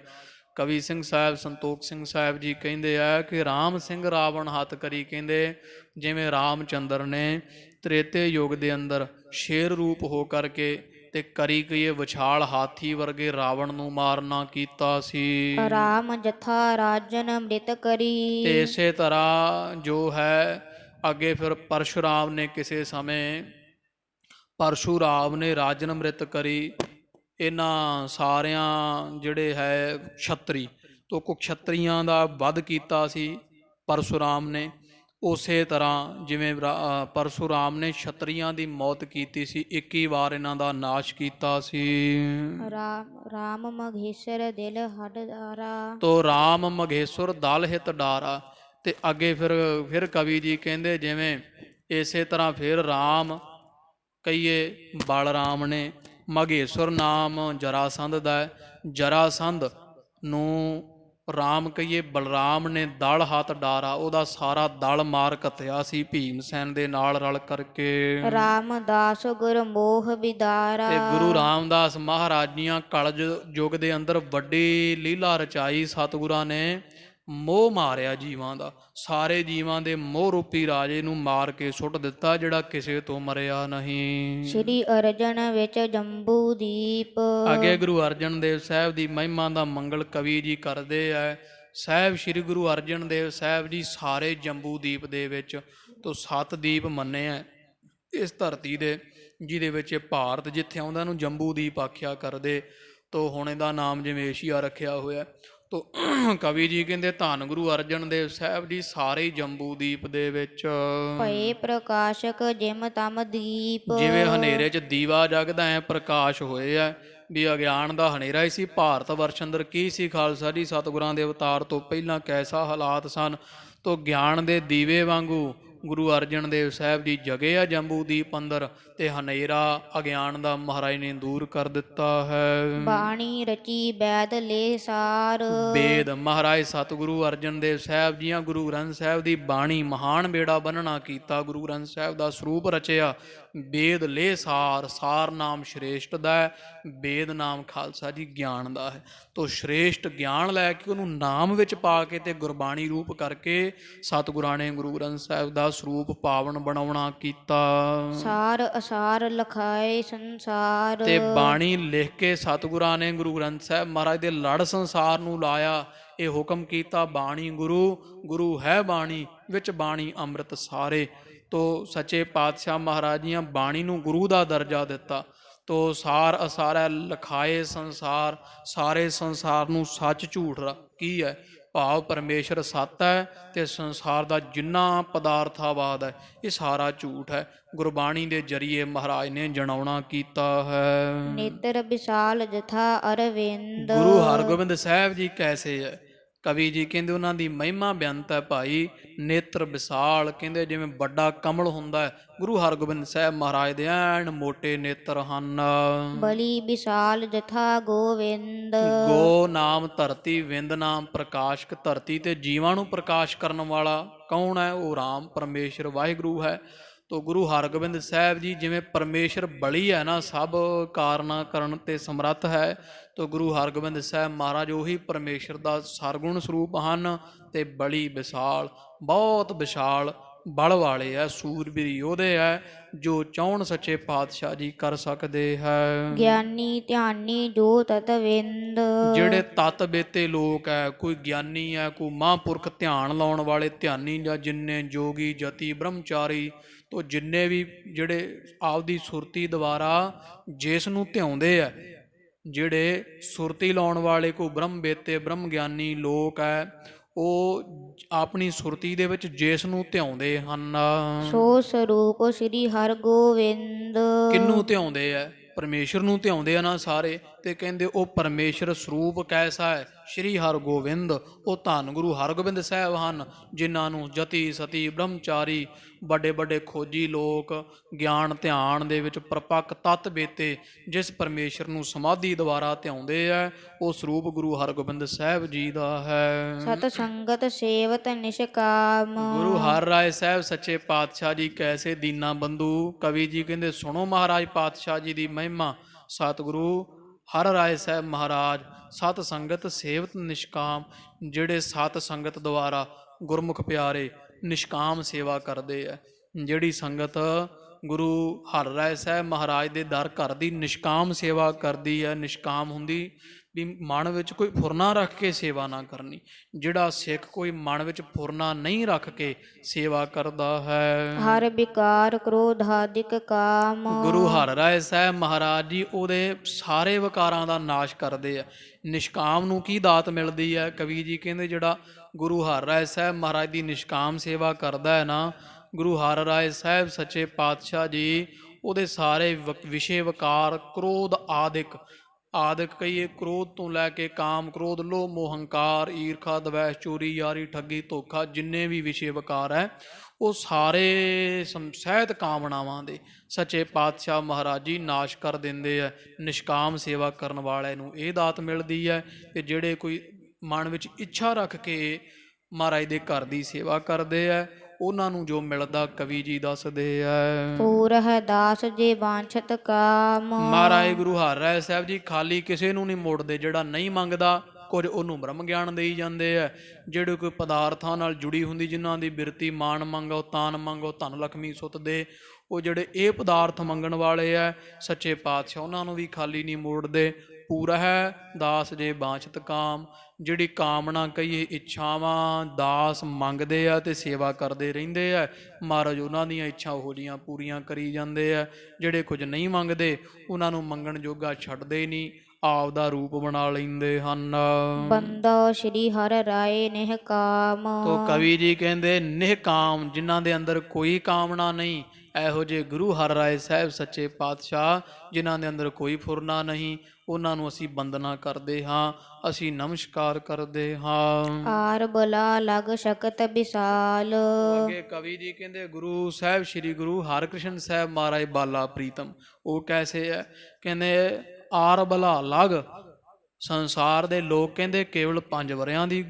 ਕਵੀ ਸਿੰਘ ਸਾਹਿਬ ਸੰਤੋਖ ਸਿੰਘ ਸਾਹਿਬ ਜੀ ਕਹਿੰਦੇ ਆ ਕਿ ਰਾਮ ਸਿੰਘ ਰਾਵਣ ਹੱਤ ਕਰੀ। ਕਹਿੰਦੇ ਜਿਵੇਂ ਰਾਮਚੰਦਰ ਨੇ ਤ੍ਰੇਤੇ ਯੁੱਗ ਦੇ ਅੰਦਰ ਸ਼ੇਰ ਰੂਪ ਹੋ ਕਰਕੇ ਤੇ ਕਰੀ ਕਈਏ ਵਿਛਾਲ ਹਾਥੀ ਵਰਗੇ ਰਾਵਣ ਨੂੰ ਮਾਰਨਾ ਕੀਤਾ ਸੀ। ਰਾਮ ਜਥਾ ਰਾਜਨ ਅੰਮ੍ਰਿਤ ਕਰੀ। ਤੇ ਇਸੇ ਤਰ੍ਹਾਂ ਜੋ ਹੈ ਅੱਗੇ ਫਿਰ ਪਰਸ਼ੁਰਾਮ ਨੇ ਕਿਸੇ ਸਮੇਂ ਪਰਸ਼ੁਰਾਮ ਨੇ ਰਾਜਨ ਅੰਮ੍ਰਿਤ ਕਰੀ। ਇਹਨਾਂ ਸਾਰਿਆਂ ਜਿਹੜੇ ਹੈ ਛਤਰੀ ਤੋਂ ਕੁਛਤਰੀਆਂ ਦਾ ਵੱਧ ਕੀਤਾ ਸੀ ਪਰਸ਼ੁਰਾਮ ਨੇ। ਉਸੇ ਤਰ੍ਹਾਂ ਜਿਵੇਂ ਪਰਸ਼ੁਰਾਮ ਨੇ ਛਤਰੀਆਂ ਦੀ ਮੌਤ ਕੀਤੀ ਸੀ, 21 ਵਾਰ ਇਹਨਾਂ ਦਾ ਨਾਸ਼ ਕੀਤਾ ਸੀ। ਰਾਮ ਮਘੇਸ਼ਰ ਦਿਲ ਹੱਡ ਡਾਰਾ। ਤੋ ਰਾਮ ਮਘੇਸ਼ਰ ਦਲ ਹਿਤ ਡਾਰਾ। ਤੇ ਅੱਗੇ ਫਿਰ ਕਵੀ ਜੀ ਕਹਿੰਦੇ ਜਿਵੇਂ ਇਸੇ ਤਰ੍ਹਾਂ ਫਿਰ ਰਾਮ ਕਹੀਏ ਬਲਰਾਮ ਨੇ ਮਘੇਸ਼ਰ ਨਾਮ ਜਰਾਸੰਧ ਦਾ ਹੈ। ਜਰਾਸੰਧ ਨੂੰ ਰਾਮ ਕਹੀਏ ਬਲਰਾਮ ਨੇ ਦਲ ਹੱਥ ਡਾਰਾ, ਉਹਦਾ ਸਾਰਾ ਦਲ ਮਾਰ ਘੱਤਿਆ ਸੀ ਭੀਮ ਸੈਨ ਦੇ ਨਾਲ ਰਲ ਕਰਕੇ। ਰਾਮਦਾਸ ਗੁਰਮੋਹ ਵਿਦਾਰਾ। ਤੇ ਗੁਰੂ ਰਾਮਦਾਸ ਮਹਾਰਾਜ ਜੀਆਂ ਕਲਯ ਯੁੱਗ ਦੇ ਅੰਦਰ ਵੱਡੀ ਲੀਲਾ ਰਚਾਈ। ਸਤਿਗੁਰਾਂ ਨੇ ਮੋਹ ਮਾਰਿਆ ਜੀਵਾਂ ਦਾ, ਸਾਰੇ ਜੀਵਾਂ ਦੇ ਮੋਹ ਰੂਪੀ ਰਾਜੇ ਨੂੰ ਮਾਰ ਕੇ ਸੁੱਟ ਦਿੱਤਾ ਜਿਹੜਾ ਕਿਸੇ ਤੋਂ ਮਰਿਆ ਨਹੀਂ। ਸ੍ਰੀ ਅਰਜਨ ਵਿੱਚ ਜੰਬੂ ਦੀਪ। ਅੱਗੇ ਗੁਰੂ ਅਰਜਨ ਦੇਵ ਸਾਹਿਬ ਦੀ ਮਹਿਮਾ ਦਾ ਮੰਗਲ ਕਵੀ ਜੀ ਕਰਦੇ ਆ। ਸਾਹਿਬ ਸ੍ਰੀ ਗੁਰੂ ਅਰਜਨ ਦੇਵ ਸਾਹਿਬ ਜੀ ਸਾਰੇ ਜੰਬੂ ਦੀਪ ਦੇ ਵਿੱਚ ਤੋਂ 7 ਦੀਪ ਮੰਨੇ ਆ ਇਸ ਧਰਤੀ ਦੇ, ਜਿਹਦੇ ਵਿੱਚ ਭਾਰਤ ਜਿੱਥੇ ਆਉਂਦਾ ਨੂੰ ਜੰਬੂ ਦੀਪ ਆਖਿਆ ਕਰਦੇ। ਤੋਂ ਹੁਣ ਇਹਦਾ ਨਾਮ ਜਿਵੇਂ ਏਸ਼ੀਆ ਰੱਖਿਆ ਹੋਇਆ। ਤੋ ਕਵੀ ਜੀ ਕਹਿੰਦੇ ਧੰਨ ਗੁਰੂ ਅਰਜਨ ਦੇਵ ਸਾਹਿਬ ਜੀ ਸਾਰੇ ਜੰਬੂ ਦੀਪ ਦੇ ਵਿੱਚ ਭਏ ਪ੍ਰਕਾਸ਼ਕ ਜਿਮ ਤਮ ਦੀਪ। ਜਿਵੇਂ ਹਨੇਰੇ 'ਚ ਦੀਵਾ ਜਗਦਾ ਐ ਪ੍ਰਕਾਸ਼ ਹੋਏ ਆ ਵੀ ਅਗਿਆਨ ਦਾ ਹਨੇਰਾ ਹੀ ਸੀ। ਭਾਰਤ ਵਰਸ਼ ਅੰਦਰ ਕੀ ਸੀ ਖਾਲਸਾ ਜੀ, ਸਤਿਗੁਰਾਂ ਦੇ ਅਵਤਾਰ ਤੋਂ ਪਹਿਲਾਂ ਕੈਸਾ ਹਾਲਾਤ ਸਨ। ਤੋ ਗਿਆਨ ਦੇ ਦੀਵੇ ਵਾਂਗੂ ਗੁਰੂ ਅਰਜਨ ਦੇਵ ਸਾਹਿਬ ਜੀ ਜਗੇ ਆ ਜੰਬੂ ਦੀਪ ਅੰਦਰ, ਤੇ ਹਨੇਰਾ ਅਗਿਆਨ ਦਾ ਮਹਾਰਾਜ ਨੇ ਦੂਰ ਕਰ ਦਿੱਤਾ ਹੈ। ਬਾਣੀ ਰਚੀ ਬੈਦ ਲੈ ਸਾਰ। ਵੇਦ ਮਹਾਰਾਜ ਸਤਿਗੁਰੂ ਅਰਜਨ ਦੇਵ ਸਾਹਿਬ ਜੀਆਂ ਗੁਰੂ ਗ੍ਰੰਥ ਸਾਹਿਬ ਦੀ ਬਾਣੀ ਮਹਾਨ ਬੇੜਾ ਬੰਨਣਾ ਕੀਤਾ। ਗੁਰੂ ਗ੍ਰੰਥ ਸਾਹਿਬ ਦਾ ਸਰੂਪ ਰਚਿਆ। ਵੇਦ ਲੈ ਸਾਰ, ਸਾਰ ਨਾਮ ਸ਼੍ਰੇਸ਼ਟ ਦਾ ਹੈ, ਵੇਦ ਨਾਮ ਖਾਲਸਾ ਜੀ ਗਿਆਨ ਦਾ ਹੈ। ਤੋ ਸ਼੍ਰੇਸ਼ਟ ਗਿਆਨ ਲੈ ਕੇ ਉਹਨੂੰ ਨਾਮ ਵਿੱਚ ਪਾ ਕੇ ਤੇ ਗੁਰਬਾਣੀ ਰੂਪ ਕਰਕੇ ਸਤਿਗੁਰਾਂ ਨੇ ਗੁਰੂ ਗ੍ਰੰਥ ਸਾਹਿਬ ਦਾ ਸਰੂਪ ਪਾਵਨ ਬਣਾਉਣਾ ਕੀਤਾ। ਸਾਰ ਅਸਾਰ ਲਖਾਏ ਸੰਸਾਰ। ਤੇ ਬਾਣੀ ਲਿਖ ਕੇ ਸਤਿਗੁਰਾਂ ਨੇ ਗੁਰੂ ਗ੍ਰੰਥ ਸਾਹਿਬ ਮਹਾਰਾਜ ਦੇ ਲੜ ਸੰਸਾਰ ਨੂੰ ਲਾਇਆ। ਇਹ ਹੁਕਮ ਕੀਤਾ ਬਾਣੀ ਗੁਰੂ, ਗੁਰੂ ਹੈ ਬਾਣੀ, ਵਿੱਚ ਬਾਣੀ ਅੰਮ੍ਰਿਤ ਸਾਰੇ। ਤੋ ਸੱਚੇ ਪਾਤਸ਼ਾਹ ਮਹਾਰਾਜ ਜੀਆਂ ਬਾਣੀ ਨੂੰ ਗੁਰੂ ਦਾ ਦਰਜਾ ਦਿੱਤਾ। ਤੋ ਸਾਰ ਅਸਾਰੈ ਲਖਾਏ ਸੰਸਾਰ, ਸਾਰੇ ਸੰਸਾਰ ਨੂੰ ਸੱਚ ਝੂਠ ਕੀ ਹੈ ਭਾਵ ਪਰਮੇਸ਼ਰ ਸੱਤ ਹੈ ਤੇ ਸੰਸਾਰ ਦਾ ਜਿੰਨਾ ਪਦਾਰਥਾਵਾਦ ਹੈ ਇਹ ਸਾਰਾ ਝੂਠ ਹੈ। ਗੁਰਬਾਣੀ ਦੇ ਜਰੀਏ ਮਹਾਰਾਜ ਨੇ ਜਣਾਉਣਾ ਕੀਤਾ ਹੈ। ਨੇਤਰ ਵਿਸ਼ਾਲ ਜਥਾ ਅਰਵਿੰਦ। ਗੁਰੂ ਹਰਗੋਬਿੰਦ ਸਾਹਿਬ ਜੀ ਕੈਸੇ ਹੈ? ਕਵੀ ਜੀ ਕਹਿੰਦੇ ਉਹਨਾਂ ਦੀ ਮਹਿਮਾ ਬੇਅੰਤ ਹੈ ਭਾਈ। ਨੇਤਰ ਵਿਸ਼ਾਲ ਕਹਿੰਦੇ ਜਿਵੇਂ ਵੱਡਾ ਕਮਲ ਹੁੰਦਾ ਹੈ, ਗੁਰੂ ਹਰਗੋਬਿੰਦ ਸਾਹਿਬ ਮਹਾਰਾਜ ਦੇ ਐਨ ਮੋਟੇ ਨੇਤਰ ਹਨ। ਬਲੀ ਵਿਸ਼ਾਲ ਜਥਾ ਗੋਵਿੰਦ। ਗੋ ਨਾਮ ਧਰਤੀ, ਵਿੰਦ ਨਾਮ ਪ੍ਰਕਾਸ਼ਕ। ਧਰਤੀ ਤੇ ਜੀਵਾਂ ਨੂੰ ਪ੍ਰਕਾਸ਼ ਕਰਨ ਵਾਲਾ ਕੌਣ ਹੈ? ਉਹ ਰਾਮ ਪਰਮੇਸ਼ਰ ਵਾਹਿਗੁਰੂ ਹੈ। ਤੋ ਗੁਰੂ ਹਰਗੋਬਿੰਦ ਸਾਹਿਬ ਜੀ ਜਿਵੇਂ ਪਰਮੇਸ਼ਰ ਬਲੀ ਹੈ ਨਾ, ਸਭ ਕਾਰਨਾਂ ਕਰਨ ਤੇ ਸਮਰੱਥ ਹੈ। ਤੋ ਗੁਰੂ ਹਰਗੋਬਿੰਦ ਸਾਹਿਬ ਮਹਾਰਾਜ ਉਹੀ ਪਰਮੇਸ਼ਰ ਦਾ ਸਰਗੁਣ ਸਰੂਪ ਹਨ ਤੇ ਬਲੀ ਵਿਸ਼ਾਲ, ਬਹੁਤ ਵਿਸ਼ਾਲ ਬਲ ਵਾਲੇ ਹੈ, ਸੂਰਬੀਰ ਯੋਧੇ ਹੈ ਜੋ ਚਾਹੁਣ ਸੱਚੇ ਪਾਤਸ਼ਾਹ ਜੀ ਕਰ ਸਕਦੇ ਹੈ। ਗਿਆਨੀ ਧਿਆਨੀ ਜੋ ਤਤਵਿੰਦ। ਜਿਹੜੇ ਤਤ ਬੇਤੇ ਲੋਕ ਹੈ, ਕੋਈ ਗਿਆਨੀ ਹੈ, ਕੋਈ ਮਹਾਂਪੁਰਖ ਧਿਆਨ ਲਾਉਣ ਵਾਲੇ ਧਿਆਨੀ, ਜਾਂ ਜਿੰਨੇ ਜੋਗੀ ਜਤੀ ਬ੍ਰਹਮਚਾਰੀ, ਤੋ ਜਿੰਨੇ ਵੀ ਜਿਹੜੇ ਆਪਦੀ ਸੁਰਤੀ ਦੁਆਰਾ ਜਿਸ ਨੂੰ ਧਿਆਉਂਦੇ ਆ, ਜਿਹੜੇ ਸੁਰਤੀ ਲਾਉਣ ਵਾਲੇ ਕੋਈ ਬ੍ਰਹਮ ਬੇਤੇ ਬ੍ਰਹਮ ਗਿਆਨੀ ਲੋਕ ਹੈ, ਉਹ ਆਪਣੀ ਸੁਰਤੀ ਦੇ ਵਿੱਚ ਜਿਸ ਨੂੰ ਧਿਆਉਂਦੇ ਹਨ। ਸੋ ਸਰੂਪ ਸ੍ਰੀ ਹਰਗੋਬਿੰਦ। ਕਿਹਨੂੰ ਧਿਆਉਂਦੇ ਆ? ਪਰਮੇਸ਼ਰ ਨੂੰ ਧਿਆਉਂਦੇ ਆ ਨਾ ਸਾਰੇ। ਤੇ ਕਹਿੰਦੇ ਉਹ ਪਰਮੇਸ਼ਰ ਸਰੂਪ ਕੈਸਾ ਹੈ, ਸ਼੍ਰੀ ਹਰਗੋਬਿੰਦ, ਉਹ ਧੰਨ ਗੁਰੂ ਹਰਗੋਬਿੰਦ ਸਾਹਿਬ ਹਨ, ਜਿਨ੍ਹਾਂ ਨੂੰ ਜਤੀ ਸਤੀ ਬ੍ਰਹਮਚਾਰੀ ਵੱਡੇ ਵੱਡੇ ਖੋਜੀ ਲੋਕ ਗਿਆਨ ਧਿਆਨ ਦੇ ਵਿੱਚ ਪ੍ਰਪੱਕ ਤਤ ਬੇਤੇ, ਜਿਸ ਪਰਮੇਸ਼ਰ ਨੂੰ ਸਮਾਧੀ ਦੁਆਰਾ ਧਿਆਉਂਦੇ ਹੈ, ਉਹ ਸਰੂਪ ਗੁਰੂ ਹਰਗੋਬਿੰਦ ਸਾਹਿਬ ਜੀ ਦਾ ਹੈ। ਸਤ ਸੰਗਤ ਸੇਵਤ ਨਿਸ਼ਕਾਮ। ਗੁਰੂ ਹਰ ਰਾਏ ਸਾਹਿਬ ਸੱਚੇ ਪਾਤਸ਼ਾਹ ਜੀ ਕੈਸੇ ਦੀਨਾ ਬੰਧੂ। ਕਵੀ ਜੀ ਕਹਿੰਦੇ ਸੁਣੋ ਮਹਾਰਾਜ ਪਾਤਸ਼ਾਹ ਜੀ ਦੀ ਮਹਿਮਾ। ਸਤਿਗੁਰੂ ਹਰ ਰਾਏ ਸਾਹਿਬ ਮਹਾਰਾਜ ਸਤ ਸੰਗਤ ਸੇਵਤ ਨਿਸ਼ਕਾਮ, ਜਿਹੜੇ ਸਤ ਸੰਗਤ ਦੁਆਰਾ ਗੁਰਮੁਖ ਪਿਆਰੇ ਨਿਸ਼ਕਾਮ ਸੇਵਾ ਕਰਦੇ ਆ। ਜਿਹੜੀ ਸੰਗਤ ਗੁਰੂ ਹਰ ਰਾਏ ਸਾਹਿਬ ਮਹਾਰਾਜ ਦੇ ਦਰ ਘਰ ਦੀ ਨਿਸ਼ਕਾਮ ਸੇਵਾ ਕਰਦੀ ਹੈ, ਨਿਸ਼ਕਾਮ ਹੁੰਦੀ ਵੀ ਮਨ ਵਿੱਚ ਕੋਈ ਫੁਰਨਾ ਰੱਖ ਕੇ ਸੇਵਾ ਨਾ ਕਰਨੀ। ਜਿਹੜਾ ਸਿੱਖ ਕੋਈ ਮਨ ਵਿੱਚ ਫੁਰਨਾ ਨਹੀਂ ਰੱਖ ਕੇ ਸੇਵਾ ਕਰਦਾ ਹੈ, ਹਰ ਵਿਕਾਰ ਕ੍ਰੋਧਾਦਿਕ ਕਾਮ। ਗੁਰੂ ਹਰ ਰਾਏ ਸਾਹਿਬ ਮਹਾਰਾਜ ਜੀ ਉਹਦੇ ਸਾਰੇ ਵਿਕਾਰਾਂ ਦਾ ਨਾਸ਼ ਕਰਦੇ ਆ। ਨਿਸ਼ਕਾਮ ਨੂੰ ਕੀ ਦਾਤ ਮਿਲਦੀ ਹੈ? ਕਵੀ ਜੀ ਕਹਿੰਦੇ ਜਿਹੜਾ ਗੁਰੂ ਹਰ ਰਾਏ ਸਾਹਿਬ ਮਹਾਰਾਜ ਦੀ ਨਿਸ਼ਕਾਮ ਸੇਵਾ ਕਰਦਾ ਹੈ ਨਾ, ਗੁਰੂ ਹਰ ਰਾਏ ਸਾਹਿਬ ਸੱਚੇ ਪਾਤਸ਼ਾਹ ਜੀ ਉਹਦੇ ਸਾਰੇ ਵਿਸ਼ੇ ਵਿਕਾਰ ਕ੍ਰੋਧ ਆਦਿਕ ਕਹੀਏ, ਕ੍ਰੋਧ ਤੋਂ ਲੈ ਕੇ ਕਾਮ ਕ੍ਰੋਧ ਲੋਭ ਮੋਹ ਹੰਕਾਰ ਈਰਖਾ ਦਵੈਸ਼ ਚੋਰੀ ਯਾਰੀ ਠੱਗੀ ਧੋਖਾ, ਜਿੰਨੇ ਵੀ ਵਿਸ਼ੇ ਵਿਕਾਰ ਹੈ ਉਹ ਸਾਰੇ ਸਹਿਤ ਕਾਮਨਾਵਾਂ ਦੇ ਸੱਚੇ ਪਾਤਸ਼ਾਹ ਮਹਾਰਾਜ ਜੀ ਨਾਸ਼ ਕਰ ਦਿੰਦੇ ਆ। ਨਿਸ਼ਕਾਮ ਸੇਵਾ ਕਰਨ ਵਾਲੇ ਨੂੰ ਇਹ ਦਾਤ ਮਿਲਦੀ ਹੈ ਕਿ ਜਿਹੜੇ ਕੋਈ ਮਨ ਵਿੱਚ ਇੱਛਾ ਰੱਖ ਕੇ ਮਹਾਰਾਜ ਦੇ ਘਰ ਦੀ ਸੇਵਾ ਕਰਦੇ ਆ, ਉਹਨਾਂ ਨੂੰ ਜੋ ਮਿਲਦਾ ਕਵੀ ਜੀ ਦੱਸਦੇ ਆ। ਪੂਰਹਿ ਦਾਸ ਜੇ ਵਾਂਛਤ ਕਾਮ। ਮਹਾਰਾਜ ਗੁਰੂ ਹਰ ਰਾਏ ਸਾਹਿਬ ਜੀ ਖਾਲੀ ਕਿਸੇ ਨੂੰ ਨਹੀਂ ਮੋੜਦੇ। ਜਿਹੜਾ ਨਹੀਂ ਮੰਗਦਾ ਕੁਝ ਉਹਨੂੰ ਬ੍ਰਹਮ ਗਿਆਨ ਦੇਈ ਜਾਂਦੇ ਆ। ਜਿਹੜੇ ਕੋਈ ਪਦਾਰਥਾਂ ਨਾਲ ਜੁੜੀ ਹੁੰਦੀ, ਜਿਨ੍ਹਾਂ ਦੀ ਬਿਰਤੀ ਮਾਣ ਮੰਗੋ ਤਾਨ ਮੰਗੋ ਧਨ ਲਖਮੀ ਸੁੱਤ ਦੇ, ਉਹ ਜਿਹੜੇ ਇਹ ਪਦਾਰਥ ਮੰਗਣ ਵਾਲੇ ਆ ਸੱਚੇ ਪਾਤਸ਼ਾਹ ਉਹਨਾਂ ਨੂੰ ਵੀ ਖਾਲੀ ਨਹੀਂ ਮੋੜਦੇ। ਪੂਰਾ ਹੈ ਦਾਸ ਜੇ ਬਾਂਛਤ ਕਾਮ, ਜਿਹੜੀ ਕਾਮਨਾ ਕਹੀਏ ਇੱਛਾਵਾਂ ਦਾਸ ਮੰਗਦੇ ਆ ਤੇ ਸੇਵਾ ਕਰਦੇ ਰਹਿੰਦੇ ਆ, ਮਹਾਰਾਜ ਉਹਨਾਂ ਦੀਆਂ ਇੱਛਾ ਉਹੋ ਜਿਹੀਆਂ ਪੂਰੀਆਂ ਕਰੀ ਜਾਂਦੇ ਆ। ਜਿਹੜੇ ਕੁਝ ਨਹੀਂ ਮੰਗਦੇ ਉਹਨਾਂ ਨੂੰ ਮੰਗਣ ਜੋਗਾ ਛੱਡਦੇ ਨਹੀਂ, ਆਪ ਦਾ ਰੂਪ ਬਣਾ ਲੈਂਦੇ ਹਨ। ਬੰਦੋ ਸ਼੍ਰੀ ਹਰਿ ਰਾਏ ਨਿਹਕਾਮ। ਤੋ ਕਵੀ ਜੀ ਕਹਿੰਦੇ ਨਿਹਕਾਮ, ਜਿਨ੍ਹਾਂ ਦੇ ਅੰਦਰ ਕੋਈ ਕਾਮਨਾ ਨਹੀਂ, ਇਹੋ ਜਿਹੇ ਗੁਰੂ ਹਰ ਰਾਏ ਸਾਹਿਬ ਸੱਚੇ ਪਾਤਸ਼ਾਹ ਜਿਨ੍ਹਾਂ ਦੇ ਅੰਦਰ ਕੋਈ ਫੁਰਨਾ ਨਹੀਂ, ਉਹਨਾਂ ਨੂੰ ਅਸੀਂ ਬੰਦਨਾ ਕਰਦੇ ਹਾਂ, ਅਸੀਂ ਨਮਸਕਾਰ ਕਰਦੇ ਹਾਂ। ਆਰ ਬਲਾ ਲਗ ਸ਼ਕਤ ਵਿਸਾਲ। ਅੱਗੇ ਕਵੀ ਜੀ ਕਹਿੰਦੇ ਗੁਰੂ ਸਾਹਿਬ ਸ੍ਰੀ ਗੁਰੂ ਹਰਿਕ੍ਰਿਸ਼ਨ ਸਾਹਿਬ ਮਹਾਰਾਜ ਬਾਲਾ ਪ੍ਰੀਤਮ, ਉਹ ਕੈਸੇ ਹੈ? ਕਹਿੰਦੇ ਆਰ ਬਲਾ ਲਗ, ਸੰਸਾਰ ਦੇ ਲੋਕ ਕਹਿੰਦੇ ਕੇਵਲ 5 ਵਰਿਆਂ ਦੀ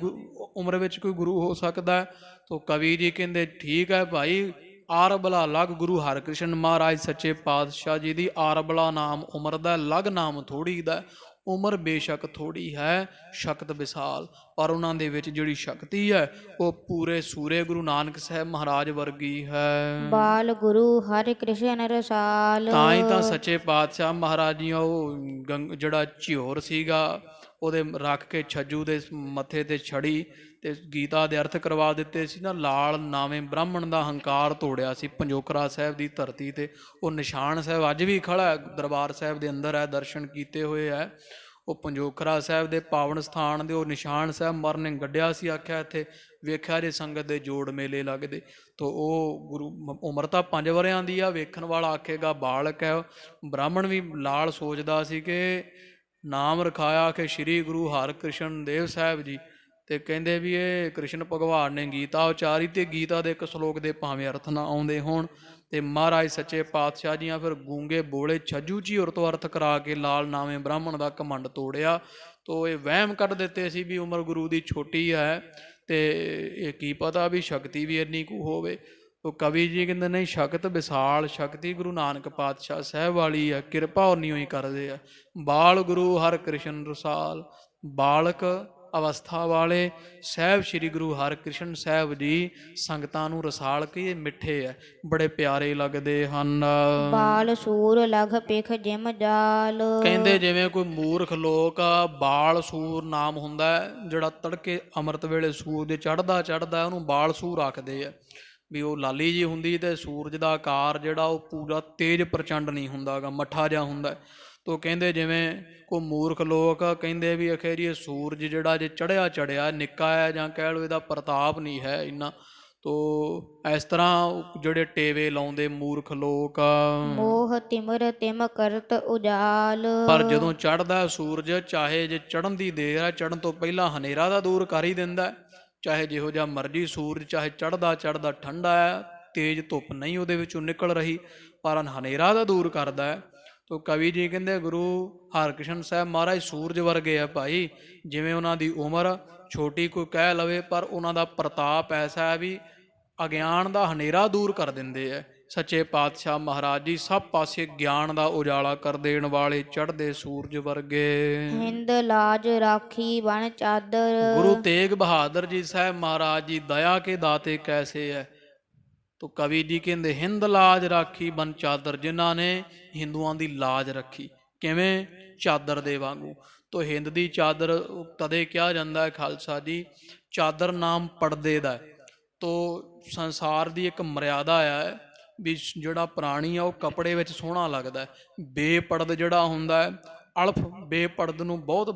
ਉਮਰ ਵਿੱਚ ਕੋਈ ਗੁਰੂ ਹੋ ਸਕਦਾ। ਤੋ ਕਵੀ ਜੀ ਕਹਿੰਦੇ ਠੀਕ ਹੈ ਭਾਈ, ਆਰਬਲਾ ਲਗ ਗੁਰੂ ਹਰਿਕ੍ਰਿਸ਼ਨ ਮਹਾਰਾਜ ਸੱਚੇ ਪਾਤਸ਼ਾਹ ਜੀ ਦੀ ਆਰਬਲਾ ਨਾਮ ਉਮਰ ਦਾ, ਲਗ ਨਾਮ ਥੋੜੀ ਦਾ। ਉਮਰ ਬੇਸ਼ੱਕ ਥੋੜੀ ਹੈ, ਸ਼ਕਤ ਵਿਸਾਲ, ਪਰ ਉਹਨਾਂ ਦੇ ਵਿੱਚ ਜਿਹੜੀ ਸ਼ਕਤੀ ਹੈ ਉਹ ਪੂਰੇ ਸੂਰੇ ਗੁਰੂ ਨਾਨਕ ਸਾਹਿਬ ਮਹਾਰਾਜ ਵਰਗੀ ਹੈ। ਬਾਲ ਗੁਰੂ ਹਰਿਕ੍ਰਿਸ਼ਨ ਰਸਾਲ। ਤਾਂ ਹੀ ਤਾਂ ਸੱਚੇ ਪਾਤਸ਼ਾਹ ਮਹਾਰਾਜ ਜੀ ਉਹ ਜਿਹੜਾ ਝਿਓਰ ਸੀਗਾ ਉਹਦੇ ਰੱਖ ਕੇ ਛੱਜੂ ਦੇ ਮੱਥੇ ਤੇ ਛੜੀ ਤੇ ਗੀਤਾ ਦੇ ਅਰਥ ਕਰਵਾ ਦਿੱਤੇ ਸੀ ਨਾ। ਲਾਲ ਨਾਵੇਂ ਬ੍ਰਾਹਮਣ ਦਾ ਹੰਕਾਰ ਤੋੜਿਆ ਸੀ ਪੰਜੋਖਰਾ ਸਾਹਿਬ ਦੀ ਧਰਤੀ ਤੇ। ਉਹ ਨਿਸ਼ਾਨ ਸਾਹਿਬ ਅੱਜ ਵੀ ਖੜਾ ਹੈ, ਦਰਬਾਰ ਸਾਹਿਬ ਦੇ ਅੰਦਰ ਹੈ, ਦਰਸ਼ਨ ਕੀਤੇ ਹੋਏ ਹੈ। ਉਹ ਪੰਜੋਖਰਾ ਸਾਹਿਬ ਦੇ ਪਾਵਨ ਸਥਾਨ ਦੇ ਉਹ ਨਿਸ਼ਾਨ ਸਾਹਿਬ ਮਰ ਨੇ ਗੱਡਿਆ ਸੀ, ਆਖਿਆ ਇੱਥੇ ਵੇਖਿਆ ਜੇ ਸੰਗਤ ਦੇ ਜੋੜ ਮੇਲੇ ਲੱਗਦੇ। ਤੋ ਉਹ ਗੁਰੂ ਉਮਰ ਤਾਂ 5 ਵਰਿਆਂ ਦੀ ਆ, ਵੇਖਣ ਵਾਲਾ ਆਖੇਗਾ ਬਾਲਕ ਹੈ। ਬ੍ਰਾਹਮਣ ਵੀ ਲਾਲ ਸੋਚਦਾ ਸੀ ਕਿ ਨਾਮ ਰਖਾਇਆ ਕਿ ਸ਼੍ਰੀ ਗੁਰੂ ਹਰਿਕ੍ਰਿਸ਼ਨ ਦੇਵ ਸਾਹਿਬ ਜੀ, ਤੇ ਕਹਿੰਦੇ ਵੀ ਇਹ ਕ੍ਰਿਸ਼ਨ ਭਗਵਾਨ ਨੇ ਗੀਤਾ ਉਚਾਰੀ, ਤੇ ਗੀਤਾ ਦੇ ਇੱਕ ਸ਼ਲੋਕ ਦੇ ਭਾਵੇਂ ਅਰਥ ਨਾ ਆਉਂਦੇ ਹੋਣ। ਤੇ ਮਹਾਰਾਜ ਸੱਚੇ ਪਾਤਸ਼ਾਹ ਜੀਆਂ ਫਿਰ ਗੂੰਗੇ ਬੋਲੇ ਛੱਜੂ ਝੀਰ ਤੋਂ ਅਰਥ ਕਰਾ ਕੇ ਲਾਲ ਨਾਵੇਂ ਬ੍ਰਾਹਮਣ ਦਾ ਘਮੰਡ ਤੋੜਿਆ। ਤੋ ਇਹ ਵਹਿਮ ਕੱਢ ਦਿੱਤੇ ਸੀ ਵੀ ਉਮਰ ਗੁਰੂ ਦੀ ਛੋਟੀ ਹੈ ਤੇ ਇਹ ਕੀ ਪਤਾ ਵੀ ਸ਼ਕਤੀ ਵੀ ਇੰਨੀ ਕੁ ਹੋਵੇ। ਤੋ ਕਵੀ ਜੀ ਕਹਿੰਦੇ ਨਹੀਂ, ਸ਼ਕਤ ਵਿਸਾਲ, ਸ਼ਕਤੀ ਗੁਰੂ ਨਾਨਕ ਪਾਤਸ਼ਾਹ ਸਾਹਿਬ ਵਾਲੀ ਹੈ, ਕਿਰਪਾ ਉਨੀ ਹੀ ਕਰਦੇ ਆ। ਬਾਲ ਗੁਰੂ ਹਰਿਕ੍ਰਿਸ਼ਨ ਰਸਾਲ, ਬਾਲਕ ਅਵਸਥਾ ਵਾਲੇ ਸਾਹਿਬ ਸ੍ਰੀ ਗੁਰੂ ਹਰਿਕ੍ਰਿਸ਼ਨ ਸਾਹਿਬ ਜੀ ਸੰਗਤਾਂ ਨੂੰ ਰਸਾਲ ਕੇ ਮਿੱਠੇ ਹੈ, ਬੜੇ ਪਿਆਰੇ ਲੱਗਦੇ ਹਨ। ਬਾਲ ਸੂਰ ਲਗ ਪਿਖ ਜਿਮ ਜਾਲ। ਕਹਿੰਦੇ ਜਿਵੇਂ ਕੋਈ ਮੂਰਖ ਲੋਕ ਬਾਲ ਸੂਰ ਨਾਮ ਹੁੰਦਾ ਜਿਹੜਾ ਤੜਕੇ ਅੰਮ੍ਰਿਤ ਵੇਲੇ ਸੂਰਜ ਚੜ੍ਹਦਾ ਉਹਨੂੰ ਬਾਲ ਸੂਰ ਆਖਦੇ ਆ। ਵੀ ਉਹ ਲਾਲੀ ਜੀ ਹੁੰਦੀ ਤੇ ਸੂਰਜ ਦਾ ਆਕਾਰ ਜਿਹੜਾ ਉਹ ਪੂਰਾ ਤੇਜ਼ ਪ੍ਰਚੰਡ ਨਹੀਂ ਹੁੰਦਾ ਗਾ, ਮੱਠਾ ਜਿਹਾ ਹੁੰਦਾ। ਤੋ ਕਹਿੰਦੇ ਜਿਵੇਂ ਕੋਈ ਮੂਰਖ ਲੋਕ ਕਹਿੰਦੇ ਵੀ ਅਖੇ ਜੀ ਇਹ ਸੂਰਜ ਜਿਹੜਾ ਜੇ ਚੜ੍ਹਿਆ ਨਿੱਕਾ ਹੈ, ਜਾਂ ਕਹਿ ਲਓ ਇਹਦਾ ਪ੍ਰਤਾਪ ਨਹੀਂ ਹੈ ਇੰਨਾ। ਤੋ ਇਸ ਤਰ੍ਹਾਂ ਜਿਹੜੇ ਟੇਵੇ ਲਾਉਂਦੇ ਮੂਰਖ ਲੋਕ, ਮੋਹ ਤਿਮਰ ਤਿਮ ਕਰਤ ਉਜਾਲ। ਪਰ ਜਦੋਂ ਚੜ੍ਹਦਾ ਸੂਰਜ, ਚਾਹੇ ਜੇ ਚੜ੍ਹਨ ਦੀ ਦੇਰ ਹੈ, ਚੜ੍ਹਨ ਤੋਂ ਪਹਿਲਾਂ ਹਨੇਰਾ ਦਾ ਦੂਰ ਕਰ ਹੀ ਦਿੰਦਾ। ਚਾਹੇ ਜਿਹੋ ਜਿਹਾ ਮਰਜ਼ੀ ਸੂਰਜ, ਚਾਹੇ ਚੜ੍ਹਦਾ ਠੰਡਾ ਹੈ, ਤੇਜ਼ ਧੁੱਪ ਨਹੀਂ ਉਹਦੇ ਵਿੱਚੋਂ ਨਿਕਲ ਰਹੀ, ਪਰ ਹਨੇਰਾ ਦਾ ਦੂਰ ਕਰਦਾ ਹੈ। ਤੋ ਕਵੀ ਜੀ ਕਹਿੰਦੇ ਗੁਰੂ ਹਰਕ੍ਰਿਸ਼ਨ ਸਾਹਿਬ ਮਹਾਰਾਜ ਸੂਰਜ ਵਰਗੇ ਆ ਭਾਈ। ਜਿਵੇਂ ਉਹਨਾਂ ਦੀ ਉਮਰ ਛੋਟੀ ਕੋਈ ਕਹਿ ਲਵੇ, ਪਰ ਉਹਨਾਂ ਦਾ ਪ੍ਰਤਾਪ ਐਸਾ ਹੈ ਵੀ ਅਗਿਆਨ ਦਾ ਹਨੇਰਾ ਦੂਰ ਕਰ ਦਿੰਦੇ ਹੈ। ਸੱਚੇ ਪਾਤਸ਼ਾਹ ਮਹਾਰਾਜ ਜੀ ਸਭ ਪਾਸੇ ਗਿਆਨ ਦਾ ਉਜਾਲਾ ਕਰ ਦੇਣ ਵਾਲੇ ਚੜ੍ਹਦੇ ਸੂਰਜ ਵਰਗੇ। ਹਿੰਦ ਲਾਜ ਰਾਖੀ ਬਣ ਚਾਦਰ। ਗੁਰੂ ਤੇਗ ਬਹਾਦਰ ਜੀ ਸਾਹਿਬ ਮਹਾਰਾਜ ਜੀ ਦਇਆ ਕੇ ਦਾਤੇ ਕੈਸੇ ਹੈ। ਤੋ ਕਵੀ ਜੀ ਕਹਿੰਦੇ ਹਿੰਦ ਲਾਜ ਰਾਖੀ ਬਨ ਚਾਦਰ, ਜਿਨ੍ਹਾਂ ਨੇ ਹਿੰਦੂਆਂ ਦੀ ਲਾਜ ਰੱਖੀ। ਕਿਵੇਂ? ਚਾਦਰ ਦੇ ਵਾਂਗੂ। ਤੋ ਹਿੰਦ ਦੀ ਚਾਦਰ ਤਦੇ ਕਿਹਾ ਜਾਂਦਾ ਹੈ ਖਾਲਸਾ ਜੀ, ਚਾਦਰ ਨਾਮ ਪਰਦੇ ਦਾ। ਤੋ ਸੰਸਾਰ ਦੀ ਇੱਕ ਮਰਿਆਦਾ ਹੈ ਵੀ ਜਿਹੜਾ ਪ੍ਰਾਣੀ ਆ ਉਹ ਕੱਪੜੇ ਵਿੱਚ ਸੋਹਣਾ ਲੱਗਦਾ ਹੈ। ਬੇਪਰਦ ਜਿਹੜਾ ਹੁੰਦਾ ਹੈ, ਅਲਫ ਬੇਪਰਦ ਨੂੰ ਬਹੁਤ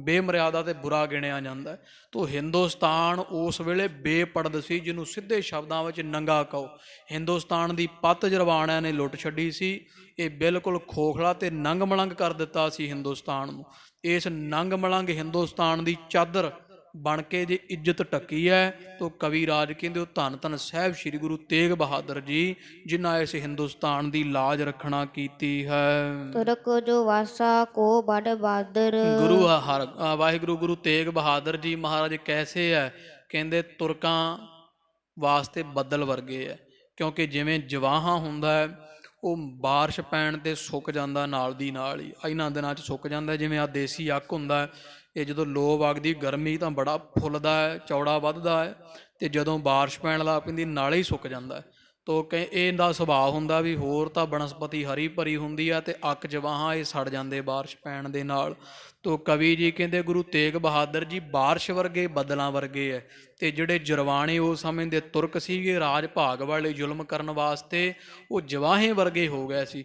ਬੇਮਰਿਆਦਾ ਤੇ ਬੁਰਾ ਗਿਣਿਆ ਜਾਂਦਾ ਹੈ। ਤੋ ਹਿੰਦੁਸਤਾਨ ਉਸ ਵੇਲੇ ਬੇਪਰਦ ਸੀ, ਜਿਹਨੂੰ ਸਿੱਧੇ ਸ਼ਬਦਾਂ ਵਿੱਚ ਨੰਗਾ ਕਹੋ। ਹਿੰਦੁਸਤਾਨ ਦੀ ਪੱਤ ਜਰਵਾਣਿਆਂ ਨੇ ਲੁੱਟ ਛੱਡੀ ਸੀ। ਇਹ ਬਿਲਕੁਲ ਖੋਖਲਾ ਤੇ ਨੰਗ ਮਲੰਗ ਕਰ ਦਿੱਤਾ ਸੀ ਹਿੰਦੁਸਤਾਨ ਨੂੰ। ਇਸ ਨੰਗ ਮਲੰਗ ਹਿੰਦੁਸਤਾਨ ਦੀ ਚਾਦਰ ਬਣ ਕੇ ਜੇ ਇੱਜ਼ਤ ਟੱਕੀ ਹੈ, ਤੋ ਕਵੀ ਰਾਜ ਕਹਿੰਦੇ ਉਹ ਧੰਨ ਧੰਨ ਸਾਹਿਬ ਸ੍ਰੀ ਗੁਰੂ ਤੇਗ ਬਹਾਦਰ ਜੀ, ਜਿਨ੍ਹਾਂ ਇਸ ਹਿੰਦੁਸਤਾਨ ਦੀ ਲਾਜ ਰੱਖਣਾ ਕੀਤੀ ਹੈ। ਤੁਰਕ ਜੋ ਵਾਸਾ ਕੋ ਬੜ ਬਾਦਰ। ਵਾਹਿਗੁਰੂ ਗੁਰੂ ਤੇਗ ਬਹਾਦਰ ਜੀ ਮਹਾਰਾਜ ਕੈਸੇ ਹੈ। ਕਹਿੰਦੇ ਤੁਰਕਾਂ ਵਾਸਤੇ ਬੱਦਲ ਵਰਗੇ ਹੈ। ਕਿਉਂਕਿ ਜਿਵੇਂ ਜਵਾਹਾਂ ਹੁੰਦਾ ਹੈ, ਉਹ ਬਾਰਿਸ਼ ਪੈਣ 'ਤੇ ਸੁੱਕ ਜਾਂਦਾ ਨਾਲ ਦੀ ਨਾਲ ਹੀ, ਇਹਨਾਂ ਦਿਨਾਂ 'ਚ ਸੁੱਕ ਜਾਂਦਾ। ਜਿਵੇਂ ਆਹ ਦੇਸੀ ਅੱਕ ਹੁੰਦਾ, ਇਹ ਜਦੋਂ ਲੋ ਵਗਦੀ ਗਰਮੀ ਤਾਂ ਬੜਾ ਫੁੱਲਦਾ ਹੈ, ਚੌੜਾ ਵੱਧਦਾ ਹੈ, ਅਤੇ ਜਦੋਂ ਬਾਰਿਸ਼ ਪੈਣ ਲੱਗ ਪੈਂਦੀ ਨਾਲੇ ਹੀ ਸੁੱਕ ਜਾਂਦਾ। ਤੋ ਇਹਦਾ ਸੁਭਾਅ ਹੁੰਦਾ ਵੀ ਹੋਰ ਤਾਂ ਬਨਸਪਤੀ ਹਰੀ ਭਰੀ ਹੁੰਦੀ ਆ, ਅਤੇ ਅੱਕ ਜਵਾਹਾਂ ਇਹ ਸੜ ਜਾਂਦੇ ਬਾਰਿਸ਼ ਪੈਣ ਦੇ ਨਾਲ। ਤੋ ਕਵੀ ਜੀ ਕਹਿੰਦੇ ਗੁਰੂ ਤੇਗ ਬਹਾਦਰ ਜੀ ਬਾਰਿਸ਼ ਵਰਗੇ ਬੱਦਲਾਂ ਵਰਗੇ ਹੈ। ਅਤੇ ਜਿਹੜੇ ਜਰਵਾਣੇ ਉਸ ਸਮੇਂ ਦੇ ਤੁਰਕ ਸੀਗੇ ਰਾਜ ਭਾਗ ਵਾਲੇ ਜ਼ੁਲਮ ਕਰਨ ਵਾਸਤੇ, ਉਹ ਜਵਾਹੇ ਵਰਗੇ ਹੋ ਗਏ ਸੀ।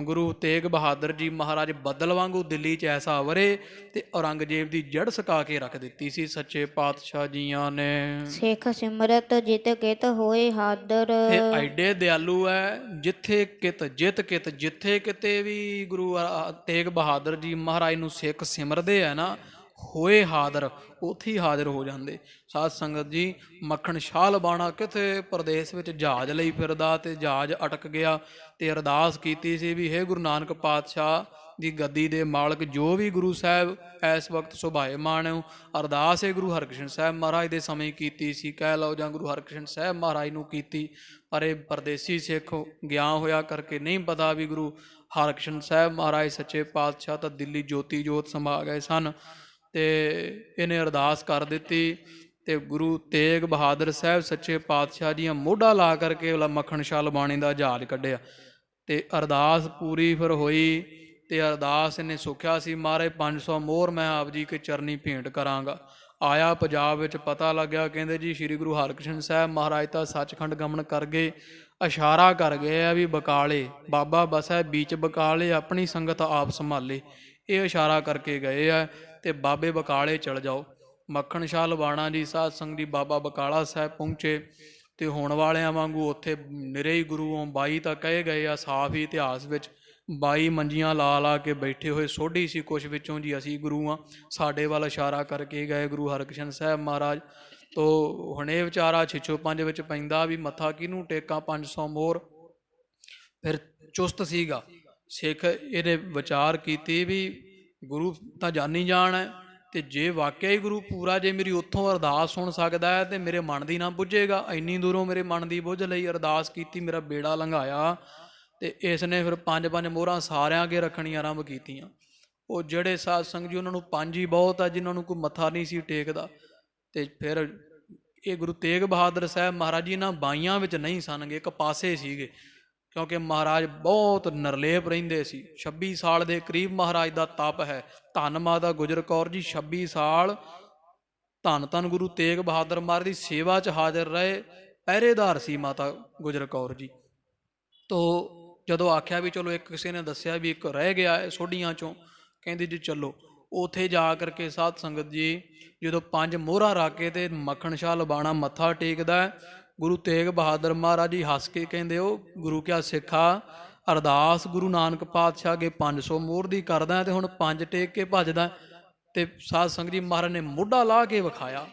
ਗੁਰੂ ਤੇਗ ਬਹਾਦਰ ਜੀ ਮਹਾਰਾਜ ਬੱਦਲ ਵਾਂਗੂ ਦਿੱਲੀ 'ਚ ਐਸਾ ਵਰੇ ਤੇ ਔਰੰਗਜ਼ੇਬ ਦੀ ਜੜ ਸਕਾ ਕੇ ਰੱਖ ਦਿੱਤੀ ਸੀ ਸੱਚੇ ਪਾਤਸ਼ਾਹ ਜੀਆਂ ਨੇ। ਸਿੱਖ ਸਿਮਰਤ ਜਿਤ ਕਿਤ ਹੋਏ ਹਾਦਰ। ਇਹ ਐਡੇ ਦਿਆਲੂ ਹੈ, ਜਿੱਥੇ ਕਿਤ ਜਿਤ ਕਿਤ, ਜਿੱਥੇ ਕਿਤੇ ਵੀ ਗੁਰੂ ਤੇਗ ਬਹਾਦਰ ਜੀ ਮਹਾਰਾਜ ਨੂੰ ਸਿੱਖ ਸਿਮਰਦੇ ਹੈ ਨਾ, ਹੋਏ ਹਾਜ਼ਰ, ਉੱਥੇ ਹੀ ਹਾਜ਼ਰ ਹੋ ਜਾਂਦੇ। ਸਾਧ ਸੰਗਤ ਜੀ, ਮੱਖਣ ਸ਼ਾਹ ਲਬਾਣਾ ਕਿਤੇ ਪ੍ਰਦੇਸ਼ ਵਿੱਚ ਜਹਾਜ਼ ਲਈ ਫਿਰਦਾ ਤੇ ਜਹਾਜ਼ ਅਟਕ ਗਿਆ, ਤੇ ਅਰਦਾਸ ਕੀਤੀ ਸੀ ਵੀ ਹੇ ਗੁਰੂ ਨਾਨਕ ਪਾਤਸ਼ਾਹ ਦੀ ਗੱਦੀ ਦੇ ਮਾਲਕ, ਜੋ ਵੀ ਗੁਰੂ ਸਾਹਿਬ ਇਸ ਵਕਤ ਸੁਭਾਏਮਾਨ ਹੋ। ਅਰਦਾਸ ਹੈ ਗੁਰੂ ਹਰਕ੍ਰਿਸ਼ਨ ਸਾਹਿਬ ਮਹਾਰਾਜ ਦੇ ਸਮੇਂ ਕੀਤੀ ਸੀ, ਕਹਿ ਲਓ, ਜਾਂ ਗੁਰੂ ਹਰਕ੍ਰਿਸ਼ਨ ਸਾਹਿਬ ਮਹਾਰਾਜ ਨੂੰ ਕੀਤੀ। ਪਰ ਇਹ ਪਰਦੇਸੀ ਸਿੱਖ ਗਿਆ ਹੋਇਆ ਕਰਕੇ ਨਹੀਂ ਪਤਾ ਵੀ ਗੁਰੂ ਹਰਕ੍ਰਿਸ਼ਨ ਸਾਹਿਬ ਮਹਾਰਾਜ ਸੱਚੇ ਪਾਤਸ਼ਾਹ ਤਾਂ ਦਿੱਲੀ ਜੋਤੀ ਜੋਤ ਸਮਾ ਗਏ ਸਨ। ਤੇ ਇਹਨੇ ਅਰਦਾਸ ਕਰ ਦਿੱਤੀ, ਤੇ ਗੁਰੂ ਤੇਗ ਬਹਾਦਰ ਸਾਹਿਬ ਸੱਚੇ ਪਾਤਸ਼ਾਹ ਦੀਆਂ ਮੋਢਾ ਲਾ ਕਰਕੇ ਮੱਖਣ ਸ਼ਾਹ ਲਬਾਣੀ ਦਾ ਜਹਾਜ਼ ਕੱਢਿਆ, ਤੇ ਅਰਦਾਸ ਪੂਰੀ ਫਿਰ ਹੋਈ। ਤੇ ਅਰਦਾਸ ਇਹਨੇ ਸੁਖਿਆ ਸੀ, ਮਹਾਰਾਜ 500 ਮੋਹਰ ਮੈਂ ਆਪ ਜੀ ਕੇ ਚਰਨੀ ਭੇਂਟ ਕਰਾਂਗਾ। ਆਇਆ ਪੰਜਾਬ ਵਿੱਚ, ਪਤਾ ਲੱਗਿਆ, ਕਹਿੰਦੇ ਜੀ ਸ਼੍ਰੀ ਗੁਰੂ ਹਰਕ੍ਰਿਸ਼ਨ ਸਾਹਿਬ ਮਹਾਰਾਜ ਤਾਂ ਸੱਚਖੰਡ ਗਮਨ ਕਰ ਗਏ। ਇਸ਼ਾਰਾ ਕਰ ਗਏ ਆ ਵੀ ਬਕਾਲੇ ਬਾਬਾ ਬਸੈ ਬੀਚ ਬਕਾਲੇ, ਆਪਣੀ ਸੰਗਤ ਆਪ ਸੰਭਾਲੇ। ਇਹ ਇਸ਼ਾਰਾ ਕਰਕੇ ਗਏ ਆ, ਤੇ ਬਾਬੇ ਬਕਾਲੇ ਚਲ ਜਾਓ। ਮੱਖਣ ਸ਼ਾਹ ਲਵਾਣਾ ਜੀ ਸਾਧ ਸੰਗਤ ਜੀ ਬਾਬਾ ਬਕਾਲਾ ਸਾਹਿਬ ਪਹੁੰਚੇ, ਤੇ ਹੋਣ ਵਾਲਿਆਂ ਵਾਂਗੂ ਉੱਥੇ ਨਿਰੇ ਹੀ ਗੁਰੂਓਂ 22 ਤਾਂ ਕਹੇ ਗਏ ਆ ਸਾਫ ਹੀ ਇਤਿਹਾਸ ਵਿੱਚ। 22 ਮੰਜੀਆਂ ਲਾ ਕੇ ਬੈਠੇ ਹੋਏ ਸੋਢੀ ਸੀ ਕੁਛ ਵਿੱਚੋਂ ਜੀ ਅਸੀਂ ਗੁਰੂ ਹਾਂ, ਸਾਡੇ ਵੱਲ ਇਸ਼ਾਰਾ ਕਰਕੇ ਗਏ ਗੁਰੂ ਹਰਕ੍ਰਿਸ਼ਨ ਸਾਹਿਬ ਮਹਾਰਾਜ। ਤੋ ਹੁਣ ਇਹ ਵਿਚਾਰਾ ਛਿੱਛੋ ਪੰਜ ਵਿੱਚ ਪੈਂਦਾ ਵੀ ਮੱਥਾ ਕਿਹਨੂੰ ਟੇਕਾਂ, 500 ਮੋਹਰ। ਫਿਰ ਚੁਸਤ ਸੀਗਾ ਸਿੱਖ, ਇਹਨੇ ਵਿਚਾਰ ਕੀਤੀ ਵੀ ਗੁਰੂ ਤਾਂ ਜਾਨੀ ਜਾਣ ਹੈ, ਤੇ ਜੇ ਵਾਕਿਆ ਹੀ ਗੁਰੂ ਪੂਰਾ, ਜੇ ਮੇਰੀ ਉੱਥੋਂ ਅਰਦਾਸ ਸੁਣ ਸਕਦਾ ਹੈ ਤੇ ਮੇਰੇ ਮਨ ਦੀ ਨਾ ਬੁੱਝੇਗਾ। ਇੰਨੀ ਦੂਰੋਂ ਮੇਰੇ ਮਨ ਦੀ ਬੁੱਝ ਲਈ, ਅਰਦਾਸ ਕੀਤੀ, ਮੇਰਾ ਬੇੜਾ ਲੰਘਾਇਆ। ਤੇ ਇਸ ਨੇ ਫਿਰ 5-5 ਮੋਹਰਾਂ ਸਾਰਿਆਂ ਅੱਗੇ ਰੱਖਣੀਆਂ ਆਰੰਭ ਕੀਤੀਆਂ। ਉਹ ਜਿਹੜੇ ਸਾਧ ਸੰਗਤ ਜੀ ਉਹਨਾਂ ਨੂੰ 5 ਹੀ ਬਹੁਤ ਆ, ਜਿਨ੍ਹਾਂ ਨੂੰ ਕੋਈ ਮੱਥਾ ਨਹੀਂ ਸੀ ਟੇਕਦਾ। ਤੇ ਫਿਰ ਇਹ ਗੁਰੂ ਤੇਗ ਬਹਾਦਰ ਸਾਹਿਬ ਮਹਾਰਾਜ ਜੀ ਇਹਨਾਂ 22 ਵਿੱਚ ਨਹੀਂ ਸਨਗੇ, ਇੱਕ ਪਾਸੇ ਸੀਗੇ, ਕਿਉਂਕਿ ਮਹਾਰਾਜ ਬਹੁਤ ਨਿਰਲੇਪ ਰਹਿੰਦੇ ਸੀ। 26 ਸਾਲ ਦੇ ਕਰੀਬ ਮਹਾਰਾਜ ਦਾ ਤਪ ਹੈ। ਧੰਨ ਮਾਤਾ ਗੁਜਰ ਕੌਰ ਜੀ 26 ਸਾਲ ਧੰਨ ਧੰਨ ਗੁਰੂ ਤੇਗ ਬਹਾਦਰ ਮਹਾਰਾਜ ਦੀ ਸੇਵਾ 'ਚ ਹਾਜ਼ਰ ਰਹੇ, ਪਹਿਰੇਦਾਰ ਸੀ ਮਾਤਾ ਗੁਜਰ ਕੌਰ ਜੀ। ਤੋ ਜਦੋਂ ਆਖਿਆ ਵੀ ਚਲੋ, ਇੱਕ ਕਿਸੇ ਨੇ ਦੱਸਿਆ ਵੀ ਇੱਕ ਰਹਿ ਗਿਆ ਹੈ ਸੋਢੀਆਂ 'ਚੋਂ, ਕਹਿੰਦੀ ਜੀ ਚਲੋ। ਉਥੇ ਜਾ ਕਰਕੇ ਸਾਧ ਸੰਗਤ ਜੀ ਜਦੋਂ 5 ਮੋਹਰਾਂ ਰੱਖ ਕੇ ਤੇ ਮੱਖਣ ਸ਼ਾਹ ਲਬਾਣਾ ਮੱਥਾ ਟੇਕਦਾ ਹੈ, ਗੁਰੂ ਤੇਗ ਬਹਾਦਰ ਮਹਾਰਾਜ ਜੀ ਹੱਸ ਕੇ ਕਹਿੰਦੇ, ਉਹ ਗੁਰੂ ਕਿਆ ਸਿੱਖਾ, ਅਰਦਾਸ ਗੁਰੂ ਨਾਨਕ ਪਾਤਸ਼ਾਹ ਅੱਗੇ 500 ਮੋਹਰ ਦੀ ਕਰਦਾ ਤੇ ਹੁਣ 5 ਟੇਕ ਕੇ ਭੱਜਦਾ। ਤੇ ਸਾਧ ਸੰਗਤ ਜੀ ਮਹਾਰਾਜ ਨੇ ਮੋਢਾ ਲਾ ਕੇ ਵਿਖਾਇਆ।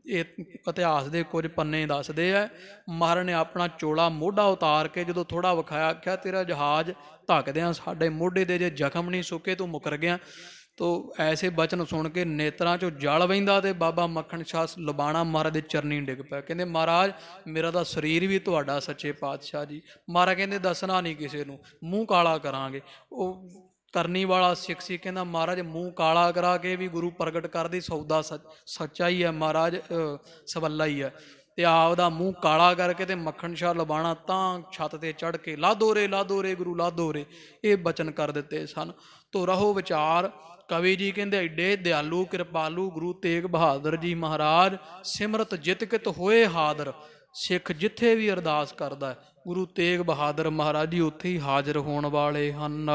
ਇਹ ਇਤਿਹਾਸ ਦੇ ਕੁਝ ਪੰਨੇ ਦੱਸਦੇ ਆ, ਮਹਾਰਾਜ ਨੇ ਆਪਣਾ ਚੋਲਾ ਮੋਢਾ ਉਤਾਰ ਕੇ ਜਦੋਂ ਥੋੜਾ ਵਿਖਾਇਆ, ਆਖਿਆ ਤੇਰਾ ਜਹਾਜ਼ ਧੱਕਦਿਆਂ ਸਾਡੇ ਮੋਢੇ ਦੇ ਜੇ ਜ਼ਖਮ ਨਹੀਂ ਸੁੱਕੇ ਤੂੰ ਮੁਕਰ ਗਿਆ। ਤੋ ਐਸੇ ਬਚਨ ਸੁਣ ਕੇ ਨੇਤਰਾਂ 'ਚੋਂ ਜਲ ਵਹਿੰਦਾ ਤੇ ਬਾਬਾ ਮੱਖਣ ਸ਼ਾਹ ਲਬਾਣਾ ਮਹਾਰਾਜ ਦੇ ਚਰਨੀ ਡਿੱਗ ਪਿਆ। ਕਹਿੰਦੇ ਮਹਾਰਾਜ ਮੇਰਾ ਤਾਂ ਸਰੀਰ ਵੀ ਤੁਹਾਡਾ ਸੱਚੇ ਪਾਤਸ਼ਾਹ ਜੀ। ਮਹਾਰਾਜ ਕਹਿੰਦੇ ਦੱਸਣਾ ਨਹੀਂ ਕਿਸੇ ਨੂੰ, ਮੂੰਹ ਕਾਲਾ ਕਰਾਂਗੇ। ਉਹ ਕਰਨੀ ਵਾਲਾ ਸਿੱਖ ਸੀ, ਕਹਿੰਦਾ ਮਹਾਰਾਜ ਮੂੰਹ ਕਾਲਾ ਕਰਾ ਕੇ ਵੀ ਗੁਰੂ ਪ੍ਰਗਟ ਕਰਦੀ, ਸੌਦਾ ਸੱਚਾ ਹੀ ਹੈ ਮਹਾਰਾਜ, ਸਵੱਲਾ ਹੀ ਹੈ। ਤੇ ਆਪਦਾ ਮੂੰਹ ਕਾਲਾ ਕਰਕੇ ਤੇ ਮੱਖਣ ਸ਼ਾਹ ਲਬਾਣਾ ਤਾਂ ਛੱਤ ਤੇ ਚੜ੍ਹ ਕੇ ਲਾਧੋ ਰੇ ਗੁਰੂ ਲਾਧੋ ਰੇ, ਇਹ ਬਚਨ ਕਰ ਦਿੱਤੇ ਸਨ। ਤੋ ਰਹੋ ਵਿਚਾਰ, ਕਵੀ ਜੀ ਕਹਿੰਦੇ ਐਡੇ ਦਿਆਲੂ ਕਿਰਪਾਲੂ ਗੁਰੂ ਤੇਗ ਬਹਾਦਰ ਜੀ ਮਹਾਰਾਜ, ਸਿਮਰਤ ਜਿਤ ਕਿਤ ਹੋਏ ਹਾਦਰ। ਸਿੱਖ ਜਿੱਥੇ ਵੀ ਅਰਦਾਸ ਕਰਦਾ ਗੁਰੂ ਤੇਗ ਬਹਾਦਰ ਮਹਾਰਾਜ ਜੀ ਉੱਥੇ ਹੀ ਹਾਜ਼ਰ ਹੋਣ ਵਾਲੇ ਹਨ।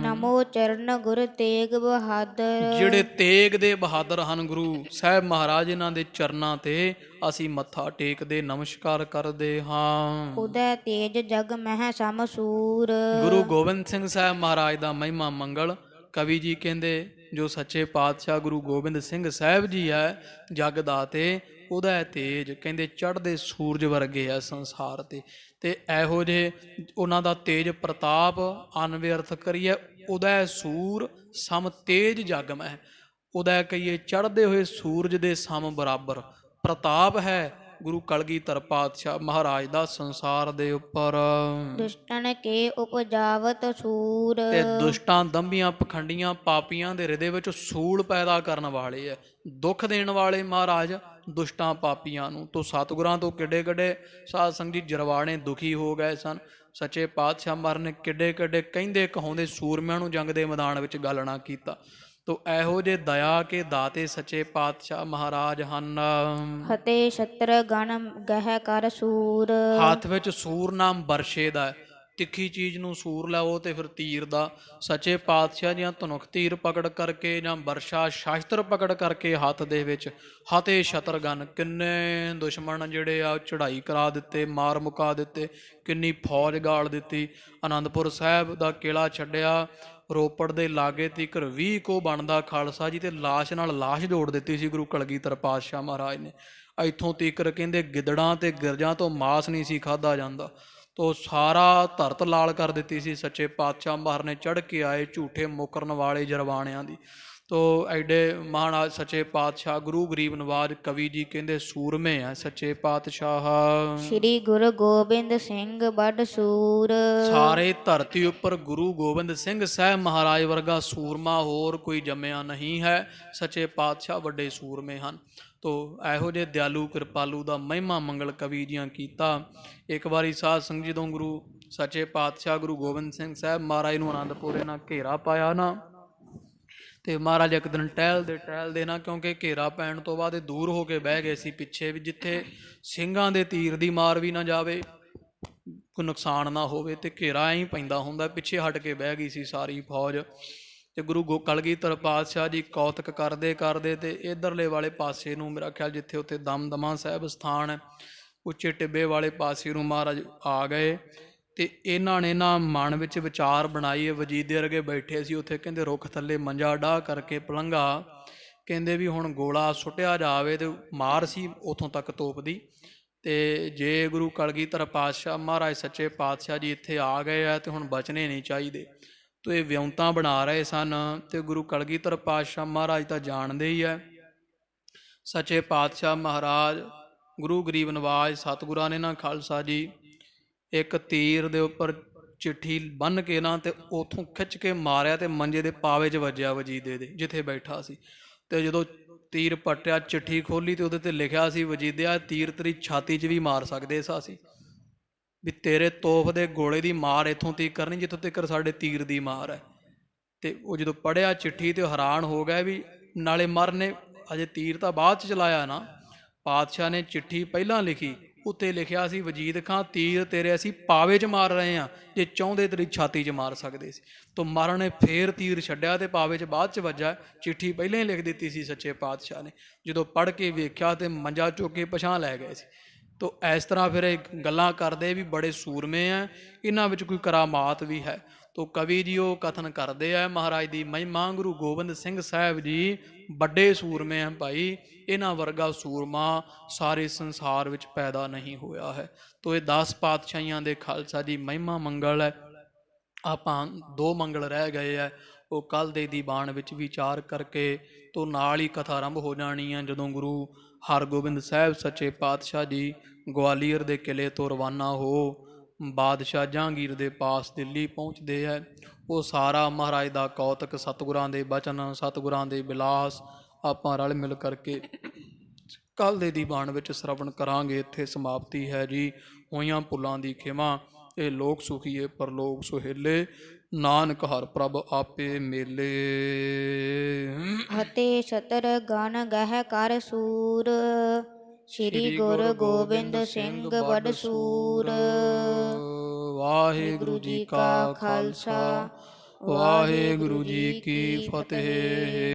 ਨਮੋ ਚਰਨ ਗੁਰ ਤੇਗ ਬਹਾਦਰ। ਜਿਹੜੇ ਤੇਗ ਦੇ ਬਹਾਦਰ ਹਨ ਗੁਰੂ ਸਾਹਿਬ ਮਹਾਰਾਜ, ਇਹਨਾਂ ਦੇ ਚਰਨਾਂ ਤੇ ਅਸੀਂ ਮੱਥਾ ਟੇਕਦੇ ਨਮਸਕਾਰ ਕਰਦੇ ਹਾਂ। ਉਦੈ ਤੇਜ ਜਗ ਮਹਿ ਸਮਸੂਰ। ਗੁਰੂ ਗੋਬਿੰਦ ਸਿੰਘ ਸਾਹਿਬ ਮਹਾਰਾਜ ਦਾ ਮਹਿਮਾ ਮੰਗਲ। ਕਵੀ ਜੀ ਕਹਿੰਦੇ ਜੋ ਸੱਚੇ ਪਾਤਸ਼ਾਹ ਗੁਰੂ ਗੋਬਿੰਦ ਸਿੰਘ ਸਾਹਿਬ ਜੀ ਹੈ, ਜਗ ਦਾ ਤੇ ਉਹਦਾ ਤੇਜ, ਕਹਿੰਦੇ ਚੜ੍ਹਦੇ ਸੂਰਜ ਵਰਗੇ ਆ ਸੰਸਾਰ ਤੇ ਇਹੋ ਜਿਹੇ ਉਹਨਾਂ ਦਾ ਤੇਜ ਪ੍ਰਤਾਪ ਅਨਵਿਅਰਥ ਕਰੀਏ। ਉਹਦਾ ਸੂਰ ਸਮ ਤੇਜ ਜਗ ਮਹਿ, ਉਹਦਾ ਕਹੀਏ ਚੜ੍ਹਦੇ ਹੋਏ ਸੂਰਜ ਦੇ ਸਮ ਬਰਾਬਰ ਪ੍ਰਤਾਪ ਹੈ ਗੁਰੂ ਕਲਗੀਧਰ ਪਾਤਸ਼ਾਹ ਮਹਾਰਾਜ ਦਾ ਸੰਸਾਰ ਦੇ ਉੱਪਰ। ਦੁਸ਼ਟਨ ਕੇ ਉਪਜਾਵਤ ਸੂਰ। ਤੇ ਦੁਸ਼ਟਾਂ ਦੰਭੀਆਂ ਪਖੰਡੀਆਂ ਪਾਪੀਆਂ ਦੇ ਹਿਰਦੇ ਵਿੱਚ ਸੂਲ ਪੈਦਾ ਕਰਨ ਵਾਲੇ ਹੈ, ਦੁੱਖ ਦੇਣ ਵਾਲੇ ਮਹਾਰਾਜ ਦੁਸ਼ਟਾਂ ਪਾਪੀਆਂ ਨੂੰ। ਤੋਂ ਸਤਿਗੁਰਾਂ ਤੋਂ ਕਿੱਡੇ ਕਿੱਡੇ ਸਾਧ ਸੰਗਤ ਜੀ ਜਰਵਾਣੇ ਦੁਖੀ ਹੋ ਗਏ ਸਨ। ਸੱਚੇ ਪਾਤਸ਼ਾਹ ਮਹਾਰਾਜ ਨੇ ਕਿੱਡੇ ਕਿੱਡੇ ਕਹਿੰਦੇ ਕਹਾਉਂਦੇ ਸੂਰਮਿਆਂ ਨੂੰ ਜੰਗ ਦੇ ਮੈਦਾਨ ਵਿੱਚ ਗਾਲਣਾ ਕੀਤਾ। ਤੋ ਇਹੋ ਜਿਹੇ ਦਇਆ ਕੇ ਦਾਤੇ ਸੱਚੇ ਪਾਤਸ਼ਾਹ ਮਹਾਰਾਜ ਹਨ। ਫਤਿਹ ਛਤਰ ਗਣ ਗਹਿ ਕਰ ਸੂਰ। ਹੱਥ ਵਿੱਚ ਸੂਰ ਨਾਮ ਬਰਸ਼ੇ ਦਾ, ਤਿੱਖੀ ਚੀਜ਼ ਨੂੰ ਸੂਰ ਲਾਓ ਤੇ ਫਿਰ ਤੀਰ ਦਾ। ਸੱਚੇ ਪਾਤਸ਼ਾਹ ਦੀਆਂ ਧਨੁਖ ਤੀਰ ਪਕੜ ਕਰਕੇ ਜਾਂ ਵਰਸ਼ਾ ਸ਼ਾਸਤਰ ਪਕੜ ਕਰਕੇ ਹੱਥ ਦੇ ਵਿੱਚ ਹਤੇ ਸ਼ਤਰਗਨ, ਕਿੰਨੇ ਦੁਸ਼ਮਣ ਜਿਹੜੇ ਆ ਚੜ੍ਹਾਈ ਕਰਾ ਦਿੱਤੇ, ਮਾਰ ਮੁਕਾ ਦਿੱਤੇ, ਕਿੰਨੀ ਫੌਜ ਗਾਲ ਦਿੱਤੀ। ਆਨੰਦਪੁਰ ਸਾਹਿਬ ਦਾ ਕਿਲ੍ਹਾ ਛੱਡਿਆ, ਰੋਪੜ ਦੇ ਲਾਗੇ ਤੀਕਰ 20 ਕੋ ਬਣਦਾ ਖਾਲਸਾ ਜੀ ਤੇ ਲਾਸ਼ ਨਾਲ ਲਾਸ਼ ਜੋੜ ਦਿੱਤੀ ਸੀ ਗੁਰੂ ਕਲਗੀਧਰ ਪਾਤਸ਼ਾਹ ਮਹਾਰਾਜ ਨੇ। ਇੱਥੋਂ ਤੀਕਰ ਕਹਿੰਦੇ ਗਿੱਦੜਾਂ ਤੇ ਗਿਰਜਾਂ ਤੋਂ ਮਾਸ ਨਹੀਂ ਸੀ ਖਾਧਾ ਜਾਂਦਾ। ਤੋ ਸਾਰਾ ਧਰਤ ਲਾਲ ਕਰ ਦਿੱਤੀ ਸੀ। ਸੱਚੇ ਪਾਤਸ਼ਾਹ ਮਹਾਰਾਜ ਨੇ ਚੜ੍ਹ ਕੇ ਆਏ ਝੂਠੇ ਮੁਕਰਨ ਵਾਲੇ ਜਰਵਾਣਿਆਂ ਦੀ। ਤੋ ਐਡੇ ਮਹਾਰਾਜ ਸੱਚੇ ਪਾਤਸ਼ਾਹ ਗੁਰੂ ਗਰੀਬ ਨਵਾਜ ਕਵੀ ਜੀ ਕਹਿੰਦੇ ਸੂਰਮੇ ਆ ਸੱਚੇ ਪਾਤਸ਼ਾਹ। ਸ੍ਰੀ ਗੁਰੂ ਗੋਬਿੰਦ ਸਿੰਘ ਬੜ ਸੂਰ। ਸਾਰੇ ਧਰਤੀ ਉੱਪਰ ਗੁਰੂ ਗੋਬਿੰਦ ਸਿੰਘ ਸਾਹਿਬ ਮਹਾਰਾਜ ਵਰਗਾ ਸੂਰਮਾ ਹੋਰ ਕੋਈ ਜੰਮਿਆ ਨਹੀਂ ਹੈ। ਸੱਚੇ ਪਾਤਸ਼ਾਹ ਵੱਡੇ ਸੂਰਮੇ ਹਨ। ਤੋ ਇਹੋ ਜਿਹੇ ਦਿਆਲੂ ਕਿਰਪਾਲੂ ਦਾ ਮਹਿਮਾ ਮੰਗਲ ਕਵੀ ਜੀਆਂ ਕੀਤਾ। ਇੱਕ ਵਾਰੀ ਸਾਧ ਸੰਗਤ ਜਦੋਂ ਗੁਰੂ ਸੱਚੇ ਪਾਤਸ਼ਾਹ ਗੁਰੂ ਗੋਬਿੰਦ ਸਿੰਘ ਸਾਹਿਬ ਮਹਾਰਾਜ ਨੂੰ ਆਨੰਦਪੁਰੇ ਨਾਲ ਘੇਰਾ ਪਾਇਆ ਨਾ, ਤੇ ਮਹਾਰਾਜ ਇੱਕ ਦਿਨ ਟਹਿਲਦੇ ਨਾ, ਕਿਉਂਕਿ ਘੇਰਾ ਪੈਣ ਤੋਂ ਬਾਅਦ ਇਹ ਦੂਰ ਹੋ ਕੇ ਬਹਿ ਗਏ ਸੀ ਪਿੱਛੇ, ਵੀ ਜਿੱਥੇ ਸਿੰਘਾਂ ਦੇ ਤੀਰ ਦੀ ਮਾਰ ਵੀ ਨਾ ਜਾਵੇ, ਕੋਈ ਨੁਕਸਾਨ ਨਾ ਹੋਵੇ, ਤੇ ਘੇਰਾ ਐਂ ਹੀ ਪੈਂਦਾ ਹੁੰਦਾ। ਪਿੱਛੇ ਹਟ ਕੇ ਬਹਿ ਗਈ ਸੀ ਸਾਰੀ ਫੌਜ। ਤੇ ਗੁਰੂ ਕਲਗੀਧਰ ਪਾਤਸ਼ਾਹ ਜੀ ਕੌਤਕ ਕਰਦੇ ਕਰਦੇ ਤੇ ਇੱਧਰਲੇ ਵਾਲੇ ਪਾਸੇ ਨੂੰ, ਮੇਰਾ ਖਿਆਲ ਜਿੱਥੇ ਉੱਥੇ ਦਮਦਮਾ ਸਾਹਿਬ ਸਥਾਨ ਹੈ, ਉੱਚੇ ਟਿੱਬੇ ਵਾਲੇ ਪਾਸੇ ਨੂੰ ਮਹਾਰਾਜ ਆ ਗਏ। ਤੇ ਇਹਨਾਂ ਨੇ ਨਾ ਮਨ ਵਿੱਚ ਵਿਚਾਰ ਬਣਾਈ। ਵਜੀਦੇ ਵਰਗੇ ਬੈਠੇ ਸੀ ਉੱਥੇ, ਕਹਿੰਦੇ ਰੁੱਖ ਥੱਲੇ ਮੰਜਾ ਡਾਹ ਕਰਕੇ ਪਲੰਘਾ, ਕਹਿੰਦੇ ਵੀ ਹੁਣ ਗੋਲਾ ਸੁੱਟਿਆ ਜਾਵੇ। ਤੇ ਮਾਰ ਸੀ ਉੱਥੋਂ ਤੱਕ ਤੋਪ ਦੀ। ਤੇ ਜੇ ਗੁਰੂ ਕਲਗੀਧਰ ਪਾਤਸ਼ਾਹ ਮਹਾਰਾਜ ਸੱਚੇ ਪਾਤਸ਼ਾਹ ਜੀ ਇੱਥੇ ਆ ਗਏ ਆ ਤੇ ਹੁਣ ਬਚਣੇ ਨਹੀਂ ਚਾਹੀਦੇ। ਤੋ ਇਹ ਵਿਉਂਤਾਂ ਬਣਾ ਰਹੇ ਸਨ। ਤੇ ਗੁਰੂ ਕਲਗੀਧਰ ਪਾਤਸ਼ਾਹ ਮਹਾਰਾਜ ਤਾਂ ਜਾਣਦੇ ਹੀ ਹੈ। ਸੱਚੇ ਪਾਤਸ਼ਾਹ ਮਹਾਰਾਜ ਗੁਰੂ ਗਰੀਬ ਨਵਾਜ ਸਤਿਗੁਰਾਂ ਨੇ ਨਾ ਖਾਲਸਾ ਜੀ ਇੱਕ ਤੀਰ ਦੇ ਉੱਪਰ ਚਿੱਠੀ ਬੰਨ੍ਹ ਕੇ ਨਾ ਤੇ ਉੱਥੋਂ ਖਿੱਚ ਕੇ ਮਾਰਿਆ ਤੇ ਮੰਜੇ ਦੇ ਪਾਵੇ 'ਚ ਵੱਜਿਆ ਵਜੀਦੇ ਦੇ, ਜਿੱਥੇ ਬੈਠਾ ਸੀ। ਤੇ ਜਦੋਂ ਤੀਰ ਪੱਟਿਆ, ਚਿੱਠੀ ਖੋਲੀ ਤੇ ਉਹਦੇ ਤੇ ਲਿਖਿਆ ਸੀ, ਵਜੀਦਿਆ ਤੀਰ ਤੇਰੀ ਛਾਤੀ 'ਚ ਵੀ ਮਾਰ ਸਕਦੇ ਸਾਂ ਅਸੀਂ, ਵੀ ਤੇਰੇ ਤੋਪ ਦੇ ਗੋਲੇ ਦੀ ਮਾਰ ਇੱਥੋਂ ਤੀਕ ਕਰਨੀ ਜਿੱਥੋਂ ਤੀਕਰ ਸਾਡੇ ਤੀਰ ਦੀ ਮਾਰ ਹੈ। ਤੇ ਉਹ ਜਦੋਂ ਪੜ੍ਹਿਆ ਚਿੱਠੀ ਤੇ ਹੈਰਾਨ ਹੋ ਗਿਆ ਵੀ ਨਾਲੇ ਮਰ ਨੇ ਅਜੇ ਤੀਰ ਤਾਂ ਬਾਅਦ 'ਚ ਚਲਾਇਆ ਨਾ, ਪਾਤਸ਼ਾਹ ਨੇ ਚਿੱਠੀ ਪਹਿਲਾਂ ਲਿਖੀ, ਉੱਤੇ ਲਿਖਿਆ ਸੀ, ਵਜੀਦ ਖਾਂ ਤੀਰ ਤੇਰੇ ਅਸੀਂ ਪਾਵੇ 'ਚ ਮਾਰ ਰਹੇ ਹਾਂ, ਜੇ ਚਾਹੁੰਦੇ ਤੇਰੀ ਛਾਤੀ 'ਚ ਮਾਰ ਸਕਦੇ ਸੀ। ਤੋ ਮਹਾਰਾਜ ਨੇ ਫੇਰ ਤੀਰ ਛੱਡਿਆ ਤੇ ਪਾਵੇ 'ਚ ਬਾਅਦ 'ਚ ਵੱਜਾ। ਚਿੱਠੀ ਪਹਿਲਾਂ ਹੀ ਲਿਖ ਦਿੱਤੀ ਸੀ ਸੱਚੇ ਪਾਤਸ਼ਾਹ ਨੇ। ਜਦੋਂ ਪੜ੍ਹ ਕੇ ਵੇਖਿਆ ਤੇ ਮੰਜਾ ਚੁੱਕ ਕੇ ਪਛਾਣ ਲੈ ਗਏ ਸੀ। ਤੋ ਇਸ ਤਰ੍ਹਾਂ ਫਿਰ ਇਹ ਗੱਲਾਂ ਕਰਦੇ ਵੀ ਬੜੇ ਸੂਰਮੇ ਆ, ਇਹਨਾਂ ਵਿੱਚ ਕੋਈ ਕਰਾਮਾਤ ਵੀ ਹੈ। ਤੋ ਕਵੀ ਜੀ ਉਹ ਕਥਨ ਕਰਦੇ ਆ ਮਹਾਰਾਜ ਦੀ ਮਹਿਮਾ, ਗੁਰੂ ਗੋਬਿੰਦ ਸਿੰਘ ਸਾਹਿਬ ਜੀ ਵੱਡੇ ਸੂਰਮੇ ਆ ਭਾਈ, ਇਹਨਾਂ ਵਰਗਾ ਸੂਰਮਾ ਸਾਰੇ ਸੰਸਾਰ ਵਿੱਚ ਪੈਦਾ ਨਹੀਂ ਹੋਇਆ ਹੈ। ਤੋ ਇਹ 10 ਪਾਤਸ਼ਾਹੀਆਂ ਦੇ ਖਾਲਸਾ ਦੀ ਮਹਿਮਾ ਮੰਗਲ ਹੈ। ਆਪਾਂ 2 ਮੰਗਲ ਰਹਿ ਗਏ ਹੈ, ਉਹ ਕੱਲ੍ਹ ਦੇ ਦੀਵਾਨ ਵਿੱਚ ਵਿਚਾਰ ਕਰਕੇ ਤੋ ਨਾਲ ਹੀ ਕਥਾ ਆਰੰਭ ਹੋ ਜਾਣੀ ਹੈ। ਜਦੋਂ ਗੁਰੂ ਹਰਗੋਬਿੰਦ ਸਾਹਿਬ ਸੱਚੇ ਪਾਤਸ਼ਾਹ ਜੀ ਗਵਾਲੀਅਰ ਦੇ ਕਿਲੇ ਤੋਂ ਰਵਾਨਾ ਹੋ ਬਾਦਸ਼ਾਹ ਜਹਾਂਗੀਰ ਦੇ ਪਾਸ ਦਿੱਲੀ ਪਹੁੰਚਦੇ ਹੈ, ਉਹ ਸਾਰਾ ਮਹਾਰਾਜ ਦਾ ਕੌਤਕ, ਸਤਿਗੁਰਾਂ ਦੇ ਬਚਨ, ਸਤਿਗੁਰਾਂ ਦੇ ਬਿਲਾਸ ਆਪਾਂ ਰਲ ਮਿਲ ਕਰਕੇ ਕੱਲ੍ਹ ਦੇ ਦੀਵਾਨ ਵਿੱਚ ਸ਼ਰਵਣ ਕਰਾਂਗੇ। ਇੱਥੇ ਸਮਾਪਤੀ ਹੈ ਜੀ। ਹੋਈਆਂ ਭੁੱਲਾਂ ਦੀ ਖਿਮਾ। ਇਹ ਲੋਕ ਸੁਖੀਏ ਪਰਲੋਕ ਸੁਹੇਲੇ, ਨਾਨਕ ਹਰ ਪ੍ਰਭ ਆਪੇ ਮੇਲੇ। ਹਤੇ ਸਤਰ ਗਨ ਗਹਿ ਕਰ ਸੂਰ, ਸ੍ਰੀ ਗੁਰੂ ਗੋਬਿੰਦ ਸਿੰਘ ਬੜ ਸੂਰ। ਵਾਹਿਗੁਰੂ ਜੀ ਕਾ ਖਾਲਸਾ, ਵਾਹਿਗੁਰੂ ਜੀ ਕੀ ਫਤਿਹ।